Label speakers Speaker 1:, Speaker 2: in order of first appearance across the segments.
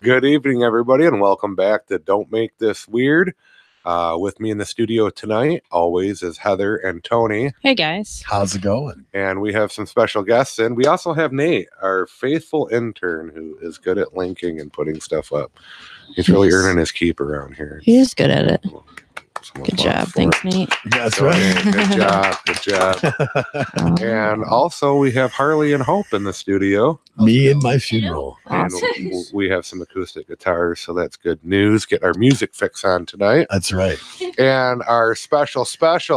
Speaker 1: Good evening, everybody, and welcome back to Don't Make This Weird. With me in the studio tonight, always, is Heather and Tony.
Speaker 2: Hey, guys.
Speaker 3: How's it going?
Speaker 1: And we have some special guests in. We also have Nate, our faithful intern, who is good at linking and putting stuff up. He's really earning his keep around here.
Speaker 2: He is good at it. Good job. Thanks, Nate.
Speaker 3: That's right.
Speaker 1: Good job. Good job. And also, we have Harley and Hope in the studio.
Speaker 3: Me and my funeral.
Speaker 1: And we have some acoustic guitars, so that's good news. Get our music fix on tonight.
Speaker 3: That's right.
Speaker 1: And our special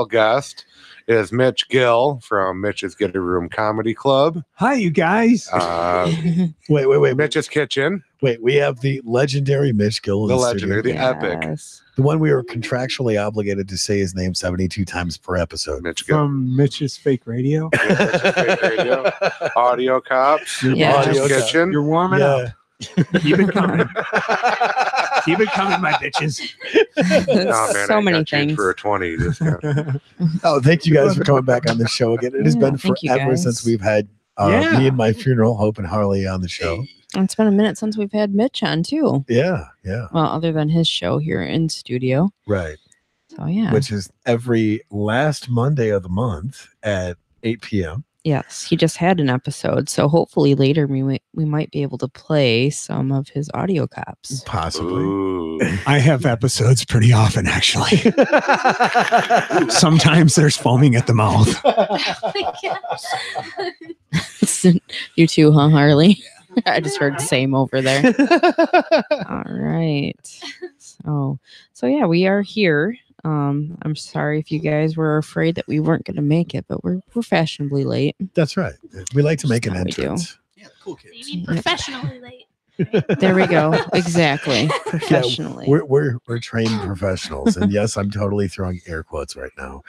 Speaker 1: guest is Mitch Gill from Mitch's Get a Room Comedy Club.
Speaker 4: Hi, you guys.
Speaker 3: Wait.
Speaker 1: Mitch's Kitchen.
Speaker 3: Wait, we have the legendary Mitch Gill.
Speaker 1: The legendary, the epic.
Speaker 3: The one we were contractually obligated to say his name 72 times per episode.
Speaker 1: Mitch Gill.
Speaker 4: From Mitch's Fake Radio.
Speaker 1: Mitch's Fake Radio. Audio Cops.
Speaker 3: Audio
Speaker 1: Kitchen.
Speaker 4: You're warming up. Keep it coming. Keep it coming, my bitches.
Speaker 1: Oh, man,
Speaker 2: so many things.
Speaker 1: For a 20.
Speaker 3: Oh, thank you guys for coming back on the show again. It has been forever since we've had me and my funeral, Hope and Harley on the show.
Speaker 2: It's been a minute since we've had Mitch on, too.
Speaker 3: Yeah.
Speaker 2: Well, other than his show here in studio.
Speaker 3: Right.
Speaker 2: So, yeah.
Speaker 3: Which is every last Monday of the month at 8 p.m.
Speaker 2: Yes, he just had an episode, so hopefully later we might be able to play some of his audio cops.
Speaker 3: Possibly.
Speaker 1: Ooh.
Speaker 4: I have episodes pretty often, actually. Sometimes there's foaming at the mouth.
Speaker 2: You too, huh, Harley? I just heard same over there. All right. So yeah, we are here. I'm sorry if you guys were afraid that we weren't going to make it, but we're fashionably late.
Speaker 3: That's right. We like to make an
Speaker 2: That's how we
Speaker 3: entrance.
Speaker 5: Yeah, cool kids. You mean professionally late?
Speaker 2: There we go. Exactly. Professionally.
Speaker 3: Yeah, we're trained professionals, and yes, I'm totally throwing air quotes right now.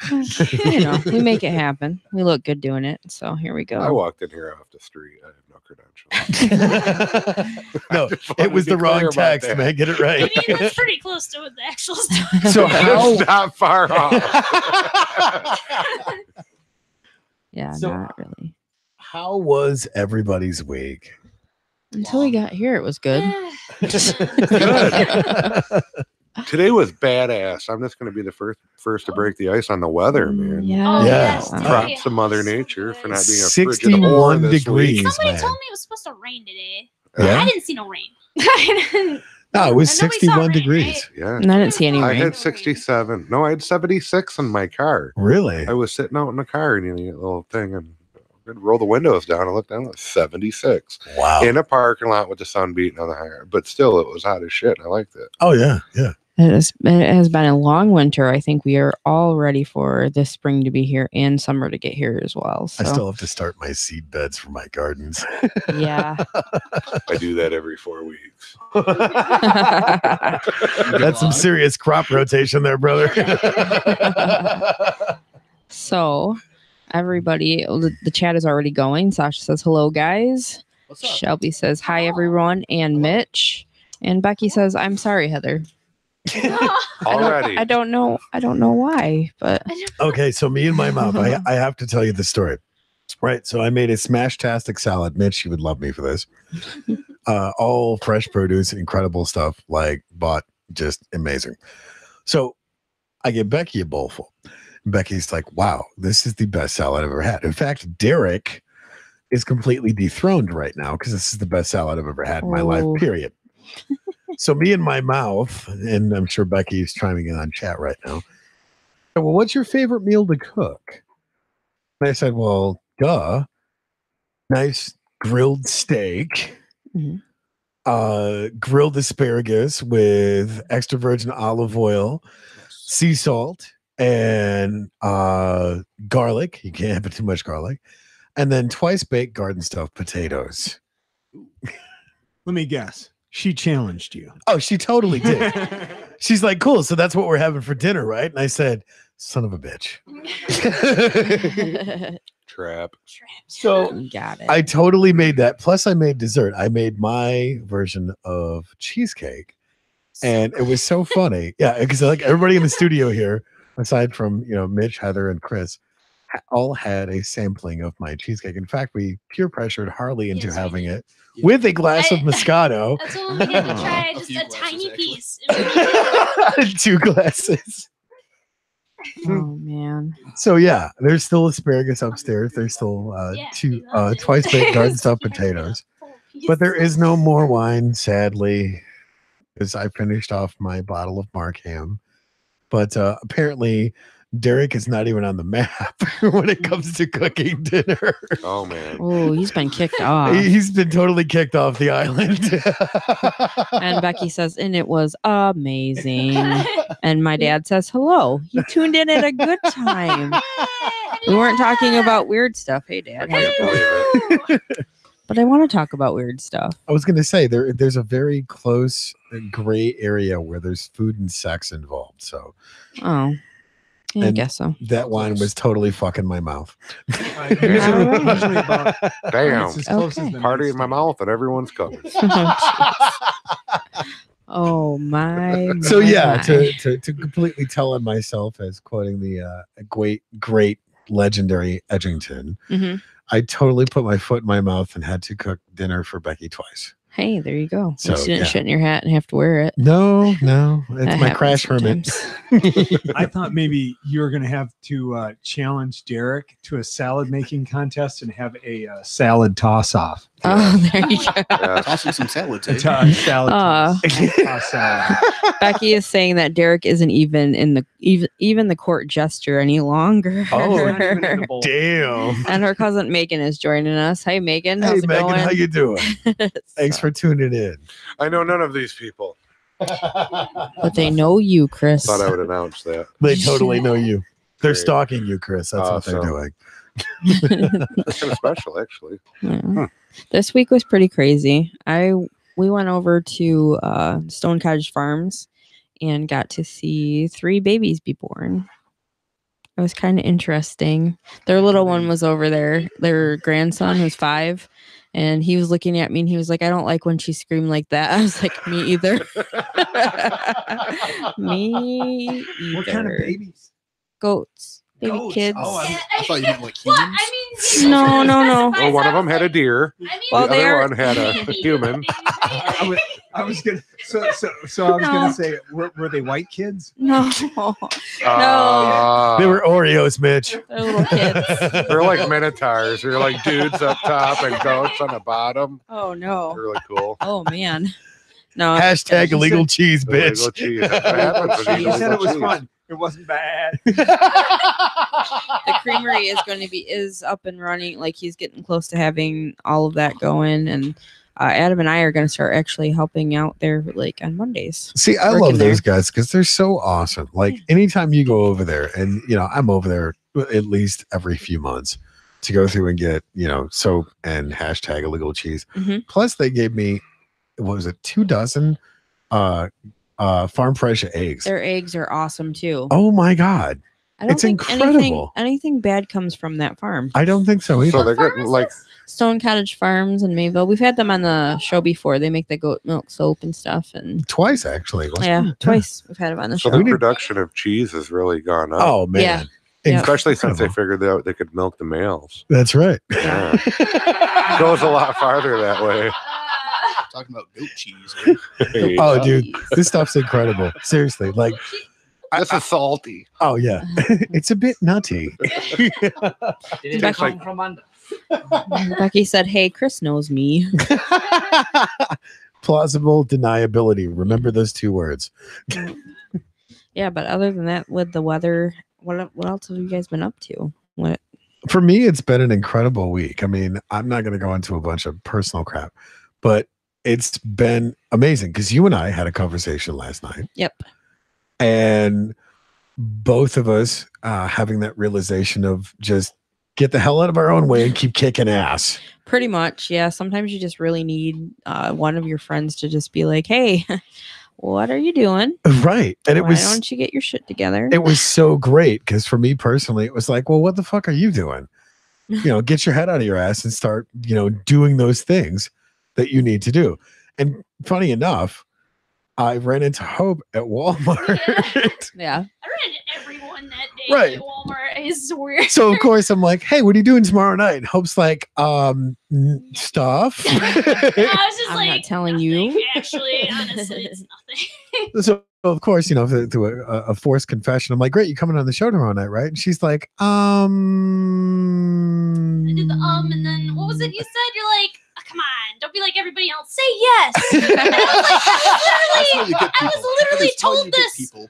Speaker 2: We make it happen. We look good doing it. So here we go.
Speaker 1: I walked in here off the street. I have no credentials.
Speaker 3: No, it was the wrong text, man. Get it right.
Speaker 5: I mean, that's pretty close to the actual stuff.
Speaker 3: So how
Speaker 1: not far off?
Speaker 2: Yeah,
Speaker 3: So-
Speaker 2: not really.
Speaker 3: How was everybody's week?
Speaker 2: Until we got here, it was good.
Speaker 1: Good. Today was badass. I'm just going to be the first to break the ice on the weather, man.
Speaker 2: Yeah.
Speaker 5: Oh,
Speaker 3: Yeah.
Speaker 5: yes.
Speaker 1: Props to Mother Nature for not being a
Speaker 3: 61
Speaker 1: frigid whore this
Speaker 3: degrees.
Speaker 1: week.
Speaker 5: Somebody
Speaker 3: man.
Speaker 5: told me it was supposed to rain today.
Speaker 3: Yeah?
Speaker 5: I didn't see no rain.
Speaker 3: No, it was
Speaker 5: I know we saw
Speaker 3: 61
Speaker 5: rain,
Speaker 3: degrees.
Speaker 5: right?
Speaker 1: Yeah.
Speaker 2: And I didn't see any
Speaker 1: I
Speaker 2: rain.
Speaker 1: had 67. No, I had 76 in my car.
Speaker 3: Really?
Speaker 1: I was sitting out in the car and you know, little thing and I'd roll the windows down and look down. It was 76
Speaker 3: Wow.
Speaker 1: in a parking lot with the sun beating on the higher. But still, it was hot as shit. I liked it.
Speaker 3: Oh, yeah.
Speaker 2: It has been a long winter. I think we are all ready for this spring to be here and summer to get here as well. So.
Speaker 3: I still have to start my seed beds for my gardens.
Speaker 2: Yeah.
Speaker 1: I do that every 4 weeks.
Speaker 3: That's some serious crop rotation there, brother.
Speaker 2: So, everybody, the chat is already going. Sasha says, hello, guys.
Speaker 5: What's up?
Speaker 2: Shelby says, hi, everyone, and Mitch. And Becky says, I'm sorry, Heather.
Speaker 1: Already.
Speaker 2: I don't know why, but
Speaker 3: Okay, so me and my mom, I have to tell you the story. Right, so I made a smash-tastic salad. Mitch, you would love me for this. All fresh produce, incredible stuff, like bought, just amazing. So I give Becky a bowl full. Becky's like, wow, this is the best salad I've ever had. In fact, Derek is completely dethroned right now because this is the best salad I've ever had in my life, period. So me and my mouth, and I'm sure Becky's chiming in on chat right now. Well, what's your favorite meal to cook? And I said, well, duh. Nice grilled steak, grilled asparagus with extra virgin olive oil, sea salt, and garlic. You can't have too much garlic. And then twice baked garden stuffed potatoes.
Speaker 4: Let me guess. She challenged you.
Speaker 3: Oh, she totally did. She's like, cool. So that's what we're having for dinner, right? And I said, son of a bitch.
Speaker 1: Trap.
Speaker 3: So
Speaker 2: got it.
Speaker 3: I totally made that. Plus, I made dessert. I made my version of cheesecake. And it was so funny. Yeah, because like everybody in the studio here, aside from Mitch, Heather, and Chris, all had a sampling of my cheesecake. In fact, we peer pressured Harley into
Speaker 5: Yes, we
Speaker 3: having
Speaker 5: did.
Speaker 3: it with a glass of Moscato.
Speaker 5: That's what we did to try
Speaker 6: A
Speaker 5: just
Speaker 6: few
Speaker 5: a
Speaker 6: glasses,
Speaker 5: tiny
Speaker 6: actually.
Speaker 5: piece. And
Speaker 3: 2 glasses.
Speaker 2: Oh man.
Speaker 3: So yeah, there's still asparagus upstairs. There's still
Speaker 5: Yeah,
Speaker 3: two
Speaker 5: we love it.
Speaker 3: twice baked garden stuffed
Speaker 5: Yeah, we got
Speaker 3: potatoes.
Speaker 5: a full piece.
Speaker 3: But there is no more wine, sadly, because I finished off my bottle of Markham. But apparently, Derek is not even on the map when it comes to cooking dinner.
Speaker 1: Oh man.
Speaker 2: Oh, he's been kicked off.
Speaker 3: He's been totally kicked off the island.
Speaker 2: And Becky says, and it was amazing. And my dad says, hello. You tuned in at a good time. We weren't talking about weird stuff. Hey, Dad. How's it going?
Speaker 1: Believe it.
Speaker 2: But I want to talk about weird stuff.
Speaker 3: I was going to say there's a very close gray area where there's food and sex involved. So
Speaker 2: Oh, yeah, I
Speaker 3: And-
Speaker 2: guess so.
Speaker 3: that wine was totally fucking my mouth.
Speaker 4: Usually about
Speaker 1: Damn.
Speaker 4: it's as close
Speaker 2: Okay.
Speaker 4: as the
Speaker 1: Party in my
Speaker 4: nightstand.
Speaker 1: mouth and everyone's covered.
Speaker 2: Oh my.
Speaker 3: So yeah,
Speaker 2: my.
Speaker 3: to completely tell on myself as quoting the great legendary Edgington,
Speaker 2: Mhm.
Speaker 3: I totally put my foot in my mouth and had to cook dinner for Becky twice.
Speaker 2: Hey, there you go.
Speaker 3: So,
Speaker 2: So, you didn't
Speaker 3: yeah.
Speaker 2: shit in your hat and have to wear it.
Speaker 3: No, it's
Speaker 2: That
Speaker 3: my
Speaker 2: happens
Speaker 3: crash hermit.
Speaker 2: sometimes.
Speaker 4: I thought maybe you were going to have to challenge Derek to a salad making contest and have a salad toss off.
Speaker 2: Oh, there you go.
Speaker 1: Yeah.
Speaker 6: Toss in some salads.
Speaker 4: A
Speaker 6: Eh?
Speaker 4: salad
Speaker 2: Uh,
Speaker 4: toss salad.
Speaker 2: Becky is saying that Derek isn't even in the even the court gesture any longer.
Speaker 3: Oh,
Speaker 4: Not even in the bowl.
Speaker 3: Damn.
Speaker 2: And her cousin Megan is joining us. Hey, Megan.
Speaker 3: Hey
Speaker 2: How's it
Speaker 3: Megan,
Speaker 2: going?
Speaker 3: how you doing? Thanks
Speaker 2: So-
Speaker 3: for tuning in.
Speaker 1: I know none of these people.
Speaker 2: But they know you, Chris.
Speaker 1: Thought I would announce that.
Speaker 3: They totally know you. They're
Speaker 1: Great.
Speaker 3: stalking you, Chris. That's what they're
Speaker 1: Awesome.
Speaker 3: doing.
Speaker 1: It's kind of special, actually.
Speaker 2: Yeah. This week was pretty crazy. We went over to Stone Cottage Farms and got to see 3 babies be born. It was kind of interesting. Their little one was over there. Their grandson was 5, and he was looking at me and he was like, "I don't like when she screamed like that." I was like, "Me either." Me either.
Speaker 4: What kind of babies?
Speaker 2: Goats, baby
Speaker 4: Goats.
Speaker 2: kids.
Speaker 4: Oh,
Speaker 6: I thought you meant like
Speaker 5: What?
Speaker 6: humans.
Speaker 5: I mean,
Speaker 2: No, no, no.
Speaker 1: Well, one of them had a deer.
Speaker 5: I mean,
Speaker 2: Well,
Speaker 1: the
Speaker 2: they
Speaker 1: other
Speaker 2: are-
Speaker 1: one had a human.
Speaker 4: I was gonna say were they white kids?
Speaker 2: No,
Speaker 1: Uh,
Speaker 3: They were Oreos, Mitch.
Speaker 2: they're little kids.
Speaker 1: They're like minotaurs. They're like dudes up top and goats on the bottom.
Speaker 2: Oh no.
Speaker 1: They're really cool.
Speaker 2: Oh man. No.
Speaker 3: Hashtag illegal cheese,
Speaker 1: Illegal
Speaker 3: bitch.
Speaker 1: cheese. That's what happens when you
Speaker 4: She said it
Speaker 1: illegal
Speaker 4: was
Speaker 1: cheese.
Speaker 4: fun. It wasn't bad.
Speaker 2: The creamery is up and running. Like he's getting close to having all of that going, and Adam and I are going to start actually helping out there like on Mondays.
Speaker 3: See, I
Speaker 2: Working
Speaker 3: love those
Speaker 2: there.
Speaker 3: guys because they're so awesome. Like anytime you go over there, and I'm over there at least every few months to go through and get soap and hashtag illegal cheese.
Speaker 2: Mhm.
Speaker 3: Plus, they gave me what was it, 2 dozen farm fresh eggs.
Speaker 2: Their eggs are awesome too.
Speaker 3: Oh my god,
Speaker 2: I don't
Speaker 3: it's
Speaker 2: think
Speaker 3: incredible.
Speaker 2: anything bad comes from that farm.
Speaker 3: I don't think so either.
Speaker 1: So they're getting like
Speaker 2: Stone Cottage Farms in Mayville. We've had them on the show before. They make the goat milk soap and stuff, and
Speaker 3: Twice actually. wasn't
Speaker 2: yeah,
Speaker 3: it?
Speaker 2: twice we've had them on the
Speaker 1: so
Speaker 2: show.
Speaker 1: the production of cheese has really gone up.
Speaker 3: Oh man.
Speaker 2: Yeah. Yeah.
Speaker 1: Especially since they
Speaker 3: Incredible.
Speaker 1: figured out they could milk the males.
Speaker 3: That's right.
Speaker 1: Yeah. Goes a lot farther that way.
Speaker 6: Talking about goat cheese. Eh?
Speaker 1: Hey,
Speaker 3: Oh, dude, this stuff's incredible. Seriously, like,
Speaker 1: this is salty.
Speaker 3: oh yeah, it's a bit nutty.
Speaker 2: it come
Speaker 4: from under?
Speaker 2: Becky said, "Hey, Chris knows me."
Speaker 3: Plausible deniability. Remember those 2 words.
Speaker 2: Yeah, but other than that, with the weather, what else have you guys been up to? What?
Speaker 3: For me, it's been an incredible week. I mean, I'm not going to go into a bunch of personal crap, but it's been amazing because you and I had a conversation last night.
Speaker 2: Yep.
Speaker 3: And both of us having that realization of just get the hell out of our own way and keep kicking ass.
Speaker 2: Pretty much, yeah. Sometimes you just really need one of your friends to just be like, "Hey, what are you doing?
Speaker 3: Right. And
Speaker 2: Why don't you get your shit together?"
Speaker 3: it was so great because for me personally, it was like, well, what the fuck are you doing? Get your head out of your ass and start, doing those things that you need to do. And funny enough, I ran into Hope at Walmart.
Speaker 2: Yeah.
Speaker 5: I ran into everyone that day
Speaker 3: Right.
Speaker 5: at Walmart. It's weird.
Speaker 3: So of course I'm like, hey, what are you doing tomorrow night? And Hope's like, stuff.
Speaker 5: And I was just
Speaker 2: I'm
Speaker 5: like,
Speaker 2: not telling
Speaker 5: nothing,
Speaker 2: you.
Speaker 5: Actually, honestly, it's nothing.
Speaker 3: So of course, through a forced confession, I'm like, great, you coming on the show tomorrow night, right? And she's like,
Speaker 5: I did the and then what was it you said? You're like, oh, come on, don't be like everybody else. Say yes. And I
Speaker 6: That's how
Speaker 5: was
Speaker 6: you
Speaker 5: like,
Speaker 6: get
Speaker 5: I was
Speaker 6: people.
Speaker 5: literally
Speaker 6: That is how
Speaker 5: told
Speaker 6: you get
Speaker 5: this
Speaker 6: people.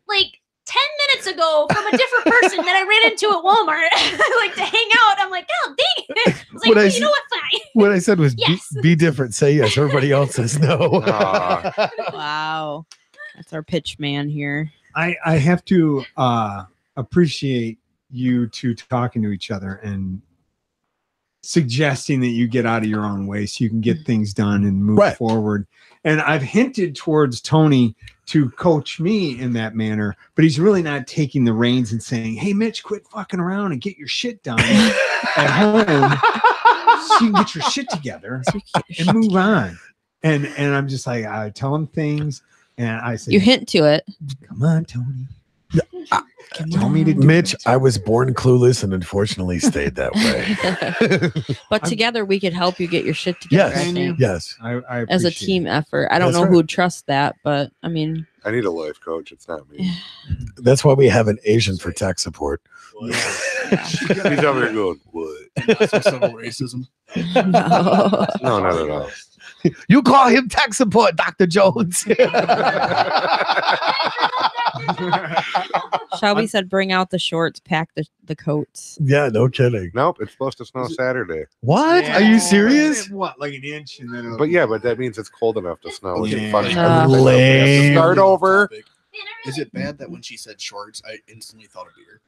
Speaker 5: like 10 minutes ago from a different person that I ran into at Walmart, like to hang out. I'm like, oh, dang. I was like,
Speaker 3: What I
Speaker 5: well,
Speaker 3: s-
Speaker 5: you know what? Fine.
Speaker 3: what I said was
Speaker 5: Yes.
Speaker 3: be different, say yes. Everybody else says no.
Speaker 1: Aw.
Speaker 2: Wow. That's our pitch man here.
Speaker 4: I have to appreciate you two talking to each other and suggesting that you get out of your own way so you can get things done and move
Speaker 3: Right.
Speaker 4: forward. And I've hinted towards Tony to coach me in that manner, but he's really not taking the reins and saying, hey, Mitch, quit fucking around and get your shit done at home so you can get your shit together and move on. And I'm just like, I tell him things and I say,
Speaker 2: You hint to it.
Speaker 4: come on, Tony.
Speaker 2: Come
Speaker 4: Tell me to do
Speaker 3: Mitch,
Speaker 4: it.
Speaker 3: I was born clueless and unfortunately stayed that way.
Speaker 2: But together we could help you get your shit together.
Speaker 3: Yes.
Speaker 2: I think.
Speaker 3: Yes.
Speaker 4: I
Speaker 2: As a
Speaker 4: appreciate
Speaker 2: team
Speaker 4: it.
Speaker 2: effort. I don't
Speaker 3: That's
Speaker 2: know
Speaker 3: right.
Speaker 2: who'd trust that, but I mean,
Speaker 1: I need a life coach. It's not me.
Speaker 3: That's why we have an Asian for tech support.
Speaker 1: He's over there going, what?
Speaker 6: Not some subtle racism.
Speaker 2: no.
Speaker 1: No, not at all.
Speaker 3: You call him tech support, Dr. Jones.
Speaker 2: Shelby said, bring out the shorts, pack the coats.
Speaker 3: Yeah, no kidding.
Speaker 1: Nope, it's supposed to snow Saturday.
Speaker 3: What? Are you serious?
Speaker 4: What, like an inch? And then
Speaker 1: But yeah, but that means it's cold enough to snow. We can
Speaker 4: Yeah.
Speaker 1: fuck everything up. We have to
Speaker 3: Lame.
Speaker 1: start over.
Speaker 5: Man, I
Speaker 6: Is
Speaker 5: really
Speaker 6: it bad that when she said shorts, I instantly thought of beer?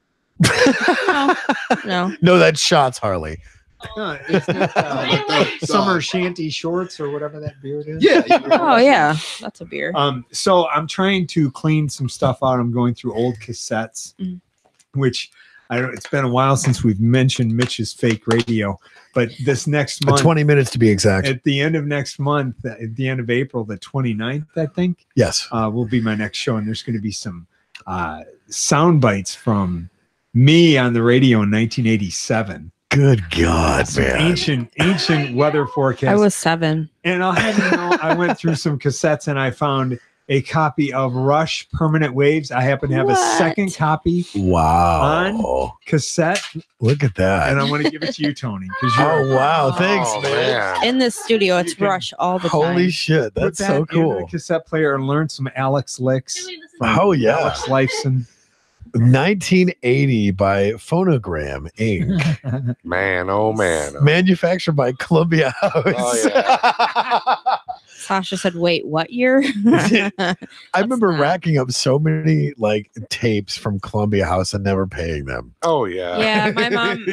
Speaker 2: No.
Speaker 3: No, that's shots, Harley.
Speaker 4: No, it's not, summer shanty shorts or whatever that beard is.
Speaker 6: Yeah.
Speaker 2: Oh yeah, that's a beer.
Speaker 4: So I'm trying to clean some stuff out. I'm going through old cassettes,
Speaker 2: Mm.
Speaker 4: which I don't. It's been a while since we've mentioned Mitch's fake radio, but this next month,
Speaker 3: 20 minutes to be exact.
Speaker 4: at the end of next month, at the end of April, the 29th, I think,
Speaker 3: Yes.
Speaker 4: will be my next show, and there's going to be some sound bites from me on the radio in 1987.
Speaker 3: Good God,
Speaker 4: Some
Speaker 3: man.
Speaker 4: ancient weather forecast.
Speaker 2: I was 7.
Speaker 4: And I'll have you know, I went through some cassettes and I found a copy of Rush Permanent Waves. I happen to have a
Speaker 2: What?
Speaker 4: second copy
Speaker 3: Wow.
Speaker 4: cassette,
Speaker 3: Look at that.
Speaker 4: and I want to give it to you, Tony, because you're
Speaker 3: Oh, wow. Thanks,
Speaker 1: Oh,
Speaker 3: man.
Speaker 2: In this studio, it's
Speaker 4: You can-
Speaker 2: Rush all the
Speaker 3: Holy
Speaker 2: time.
Speaker 3: shit.
Speaker 4: put
Speaker 3: That's
Speaker 4: that
Speaker 3: so
Speaker 4: into
Speaker 3: cool.
Speaker 4: the cassette player and learn some Alex licks.
Speaker 5: doing this
Speaker 4: from
Speaker 3: Oh, yeah.
Speaker 4: Alex Lifeson.
Speaker 3: 1980 by Phonogram Inc.
Speaker 1: Man, oh man.
Speaker 3: Manufactured by Columbia House.
Speaker 1: Oh,
Speaker 2: Sasha said, wait, what year?
Speaker 3: I remember
Speaker 2: not-
Speaker 3: racking up so many like tapes from Columbia House and never paying them.
Speaker 1: Oh yeah.
Speaker 2: Yeah,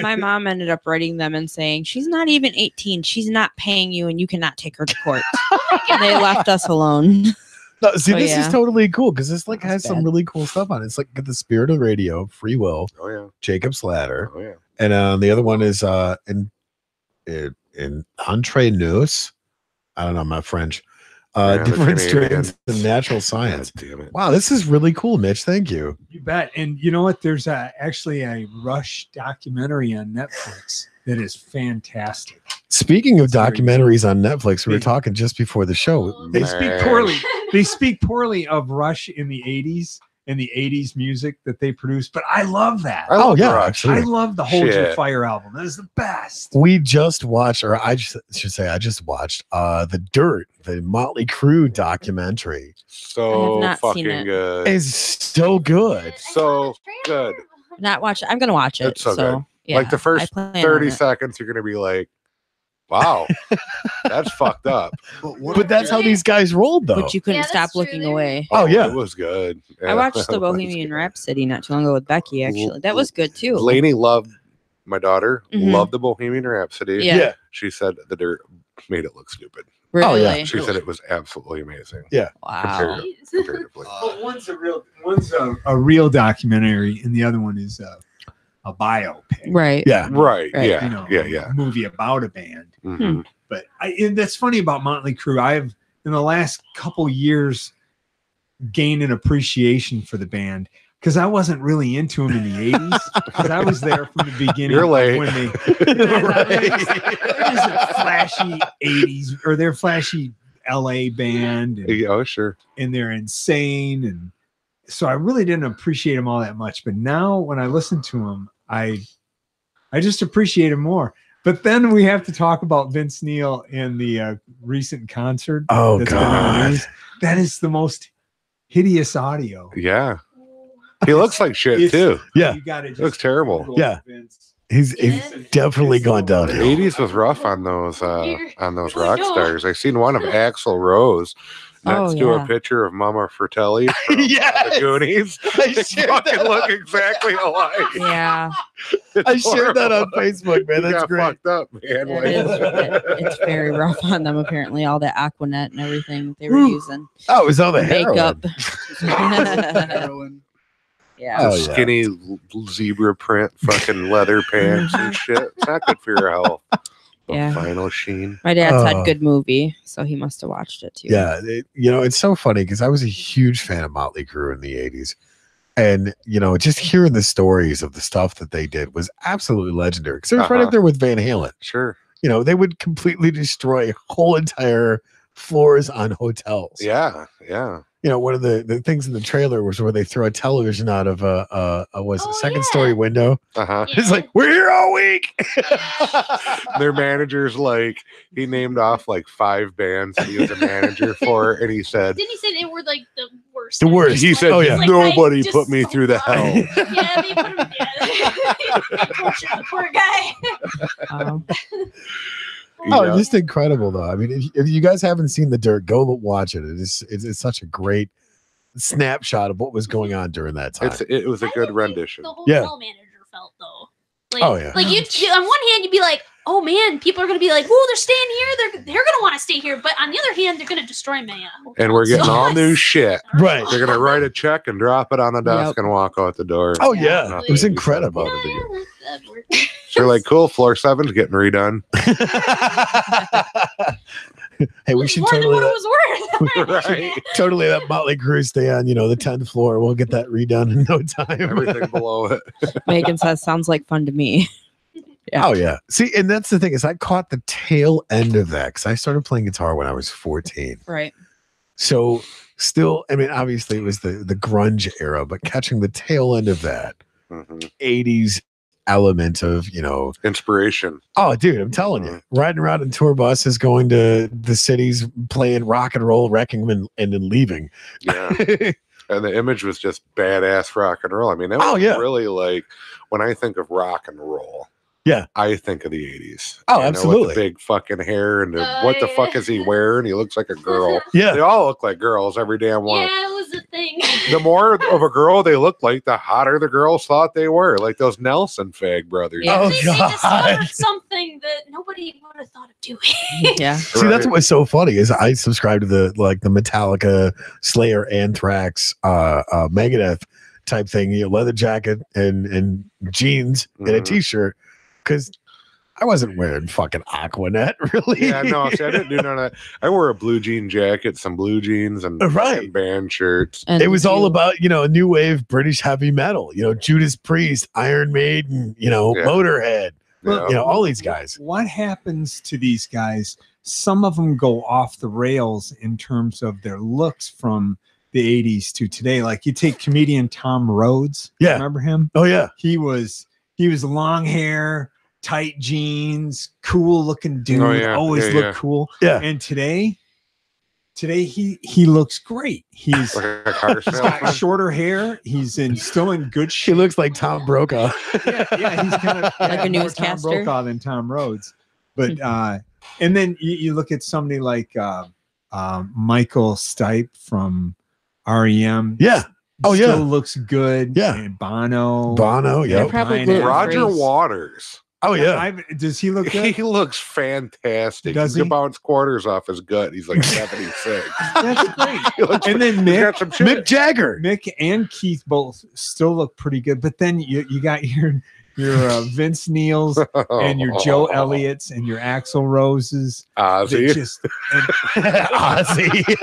Speaker 2: my mom ended up writing them and saying, she's not even 18. She's not paying you and you cannot take her to court. And they left us alone.
Speaker 3: No, see,
Speaker 2: Oh,
Speaker 3: this
Speaker 2: yeah.
Speaker 3: is totally cool because this like
Speaker 2: That's
Speaker 3: has some
Speaker 2: bad.
Speaker 3: really cool stuff on it. It's like got the Spirit of Radio, Free Will,
Speaker 1: Oh yeah.
Speaker 3: Jacob's Ladder,
Speaker 1: Oh yeah.
Speaker 3: and the other one is in Entre Nous. I don't know, my French.
Speaker 1: Yeah, the
Speaker 3: Different
Speaker 1: Canadian.
Speaker 3: strains in natural science.
Speaker 1: God damn it.
Speaker 3: Wow, this is really cool, Mitch. Thank you.
Speaker 4: You bet. And you know what? There's actually a Rush documentary on Netflix that is fantastic.
Speaker 3: Speaking of
Speaker 4: It's very
Speaker 3: documentaries on Netflix, we were
Speaker 4: Big.
Speaker 3: talking just before the show.
Speaker 4: They
Speaker 1: Man.
Speaker 4: speak poorly. They speak poorly of Rush in the 80s and the 80s music that they produced, but I love that.
Speaker 1: I love
Speaker 3: yeah,
Speaker 1: Rush.
Speaker 4: I
Speaker 3: absolutely.
Speaker 4: love the Hold Your
Speaker 1: Shit.
Speaker 4: Fire album. That is the best.
Speaker 3: We just watched, or I should say, I just watched The Dirt, the Motley Crue documentary.
Speaker 1: So
Speaker 2: I have not seen
Speaker 1: fucking
Speaker 2: it.
Speaker 1: good.
Speaker 3: It's so good.
Speaker 1: So good.
Speaker 2: Not watch it. I'm gonna watch it.
Speaker 1: It's so
Speaker 2: So,
Speaker 1: good.
Speaker 2: yeah,
Speaker 1: Like the first
Speaker 2: I plan on
Speaker 1: 30
Speaker 2: it.
Speaker 1: seconds, you're gonna be like, wow, that's fucked up.
Speaker 3: But that's how these guys rolled, though.
Speaker 2: But you couldn't
Speaker 5: Yeah,
Speaker 2: stop
Speaker 5: that's true.
Speaker 2: looking
Speaker 5: They were-
Speaker 2: away.
Speaker 3: Oh, yeah.
Speaker 1: It was good.
Speaker 2: I
Speaker 1: Yeah,
Speaker 2: watched
Speaker 1: it
Speaker 2: the
Speaker 1: was
Speaker 2: Bohemian
Speaker 1: good.
Speaker 2: Rhapsody not too long ago with Becky. Actually, that was good too.
Speaker 1: Lainey loved my daughter,
Speaker 2: Mhm.
Speaker 1: loved the Bohemian Rhapsody.
Speaker 2: Yeah.
Speaker 1: She said the dirt made it look stupid.
Speaker 2: Really?
Speaker 3: Oh, yeah.
Speaker 1: She said it was absolutely amazing.
Speaker 2: Wow.
Speaker 1: Comparatively.
Speaker 4: But one's a real documentary, and the other one is a biopic.
Speaker 2: Right.
Speaker 3: Yeah.
Speaker 1: Right.
Speaker 2: Right.
Speaker 1: Yeah.
Speaker 4: You know,
Speaker 1: Yeah.
Speaker 4: a movie about a band.
Speaker 1: Mhm.
Speaker 4: But and that's funny about Motley Crue. in the last couple years gained an appreciation for the band. Because I wasn't really into them in the 80s. Because I was there from the beginning.
Speaker 1: You're late.
Speaker 4: When they
Speaker 3: Right.
Speaker 4: they're just a flashy 80s or they're flashy LA band. And,
Speaker 1: Oh, sure.
Speaker 4: and they're insane. And so I really didn't appreciate them all that much. But now when I listen to them, I just appreciate them more. But then we have to talk about Vince Neil and the recent concert.
Speaker 3: Oh,
Speaker 4: that's been on the
Speaker 3: God.
Speaker 4: news. That is the most hideous audio.
Speaker 1: Yeah. He looks like shit
Speaker 4: It's-
Speaker 1: too.
Speaker 3: Yeah.
Speaker 4: You gotta just
Speaker 1: Looks terrible.
Speaker 4: Google
Speaker 3: Yeah.
Speaker 4: Vince.
Speaker 3: He's
Speaker 5: Yeah.
Speaker 3: definitely gone
Speaker 1: The
Speaker 3: downhill.
Speaker 1: 80s was rough on those rock stars. I seen one of Axl Rose next
Speaker 2: Oh,
Speaker 1: to
Speaker 2: yeah.
Speaker 1: a picture of Mama Fratelli from
Speaker 3: Yes.
Speaker 1: the Goonies.
Speaker 3: I
Speaker 1: They
Speaker 3: shared
Speaker 1: fucking
Speaker 3: that.
Speaker 1: look exactly alike.
Speaker 2: Yeah,
Speaker 1: It's
Speaker 3: I shared that on
Speaker 1: horrible.
Speaker 3: Facebook, man.
Speaker 1: You
Speaker 3: That's
Speaker 1: got
Speaker 3: great.
Speaker 1: fucked up, man.
Speaker 2: it
Speaker 1: Like-
Speaker 2: is, it's very rough on them. Apparently, all that Aquanet and everything that they were using,
Speaker 3: Oh, it was all the
Speaker 2: makeup.
Speaker 6: Heroin.
Speaker 2: Yeah,
Speaker 3: Oh,
Speaker 1: Just
Speaker 3: yeah.
Speaker 1: skinny zebra print fucking leather pants and shit. It's not good for your health.
Speaker 2: Yeah.
Speaker 1: Final Sheen.
Speaker 2: my dad's
Speaker 3: Oh.
Speaker 2: had Good Movie, so he must have watched it too.
Speaker 3: Yeah, it's so funny because I was a huge fan of Motley Crue in the 80s. And, just hearing the stories of the stuff that they did was absolutely legendary. Because it was right
Speaker 1: Uh-huh.
Speaker 3: up there with Van Halen.
Speaker 1: Sure.
Speaker 3: They would completely destroy whole entire floors on hotels.
Speaker 1: Yeah. Yeah.
Speaker 3: One of the things in the trailer was where they throw a television out of a second story
Speaker 5: yeah.
Speaker 3: window.
Speaker 1: Uh-huh.
Speaker 3: It's like, we're here all week.
Speaker 1: Their manager's like, he named off like 5 bands that he was a manager for, and he said,
Speaker 5: Didn't he say they were like the worst?
Speaker 3: The worst.
Speaker 1: he said,
Speaker 3: Oh, yeah.
Speaker 5: Like,
Speaker 1: nobody
Speaker 5: I just
Speaker 1: put me
Speaker 5: so
Speaker 1: through the
Speaker 5: thought-
Speaker 1: hell.
Speaker 5: Yeah, they put him. Yeah. Poor guy.
Speaker 2: Um,
Speaker 3: Oh,
Speaker 1: Yeah.
Speaker 3: just incredible though. I mean, if you guys haven't seen The Dirt, go watch it. It's such a great snapshot of what was going on during that time.
Speaker 1: It was a
Speaker 5: I
Speaker 1: good
Speaker 5: think
Speaker 1: rendition.
Speaker 5: The hotel
Speaker 3: Yeah.
Speaker 5: manager felt though. Like,
Speaker 3: Oh, yeah.
Speaker 5: Like on one hand, you'd be like, "Oh man, people are gonna be like, whoa, they're staying here. They're gonna want to stay here." But on the other hand, they're gonna destroy my
Speaker 1: And we're getting all new shit.
Speaker 3: Right.
Speaker 1: They're gonna write a check and drop it on the desk
Speaker 2: Yep.
Speaker 1: and walk out the door.
Speaker 3: Oh yeah, it was
Speaker 1: Yeah.
Speaker 3: incredible.
Speaker 1: They're like, cool, floor 7's getting redone.
Speaker 3: Hey, we should
Speaker 5: more than
Speaker 3: totally
Speaker 5: what it was worth.
Speaker 1: Right.
Speaker 3: totally let Motley Crue stay on, the 10th floor. We'll get that redone in no time.
Speaker 1: Everything below it.
Speaker 2: Megan says, "Sounds like fun to me." Yeah.
Speaker 3: Oh yeah. See, and that's the thing is I caught the tail end of that because I started playing guitar when I was 14.
Speaker 2: Right.
Speaker 3: So still, I mean, obviously it was the grunge era, but catching the tail end of that
Speaker 1: Mhm.
Speaker 3: 80s element of,
Speaker 1: Inspiration.
Speaker 3: oh dude, I'm telling you, riding around in tour buses, going to the cities, playing rock and roll, wrecking them and then leaving.
Speaker 1: Yeah. And the image was just badass rock and roll. I mean, it was
Speaker 3: Oh, yeah.
Speaker 1: really like when I think of rock and roll.
Speaker 3: Yeah.
Speaker 1: I think of the 80s.
Speaker 3: Oh,
Speaker 1: With
Speaker 3: absolutely.
Speaker 1: the big fucking hair and what the
Speaker 5: yeah.
Speaker 1: fuck is he wearing? He looks like a girl.
Speaker 3: Yeah.
Speaker 1: They all look like girls, every damn one.
Speaker 5: Yeah, it was a thing.
Speaker 1: The more of a girl they look like, the hotter the girls thought they were. Like those Nelson Fag brothers.
Speaker 2: Yeah.
Speaker 3: Oh,
Speaker 5: They
Speaker 3: God.
Speaker 5: discovered something that nobody would have thought of doing.
Speaker 2: Yeah.
Speaker 3: See, that's
Speaker 1: Right.
Speaker 3: what's so funny is I subscribe to the Metallica, Slayer, Anthrax, Megadeth type thing, leather jacket and jeans and a
Speaker 1: Mhm.
Speaker 3: t-shirt because I wasn't wearing fucking Aquanet, really.
Speaker 1: Yeah, no, see, I didn't do none of that. I wore a blue jean jacket, some blue jeans, and
Speaker 3: Right.
Speaker 1: fucking band shirts.
Speaker 2: And
Speaker 3: It was all
Speaker 2: you-
Speaker 3: about, new wave British heavy metal, Judas Priest, Iron Maiden,
Speaker 1: Yeah.
Speaker 3: Motorhead,
Speaker 1: Yeah.
Speaker 3: all these guys.
Speaker 4: What happens to these guys? Some of them go off the rails in terms of their looks from the 80s to today. Like you take comedian Tom Rhodes.
Speaker 3: Yeah.
Speaker 4: Remember him?
Speaker 3: Oh, yeah.
Speaker 4: He was long hair, tight jeans, cool looking dude.
Speaker 1: Oh, yeah.
Speaker 4: Always
Speaker 1: Yeah,
Speaker 4: look
Speaker 1: yeah.
Speaker 4: cool.
Speaker 3: Yeah.
Speaker 4: And today he looks great. He's
Speaker 1: Like a car
Speaker 4: he's got
Speaker 1: salesman.
Speaker 4: shorter hair. He's still in good
Speaker 3: She
Speaker 4: shape.
Speaker 3: looks like Tom Brokaw.
Speaker 4: Yeah, he's kind of
Speaker 2: Like a
Speaker 4: more Tom
Speaker 2: newscaster?
Speaker 4: Brokaw than Tom Rhodes. But and then you look at somebody like Michael Stipe from REM.
Speaker 3: Yeah. Oh, yeah.
Speaker 4: Still looks good.
Speaker 3: Yeah.
Speaker 4: And Bono.
Speaker 3: Bono,
Speaker 2: They're
Speaker 3: yeah.
Speaker 2: probably
Speaker 4: Pineapple.
Speaker 1: Roger
Speaker 2: Grace.
Speaker 1: Waters.
Speaker 3: Oh yeah.
Speaker 4: Does he look good?
Speaker 1: He looks fantastic.
Speaker 4: Does
Speaker 1: he can
Speaker 4: he?
Speaker 1: bounce quarters off his gut. He's like 76.
Speaker 4: That's great.
Speaker 1: He looks-
Speaker 4: And then
Speaker 1: he's got some shit.
Speaker 3: Mick Jagger.
Speaker 4: Mick and Keith both still look pretty good, but then you got your Vince Neils and your Joe Elliott's and your Axl Roses. They
Speaker 1: Ozzy.
Speaker 4: just
Speaker 3: Ozzy.
Speaker 4: yeah,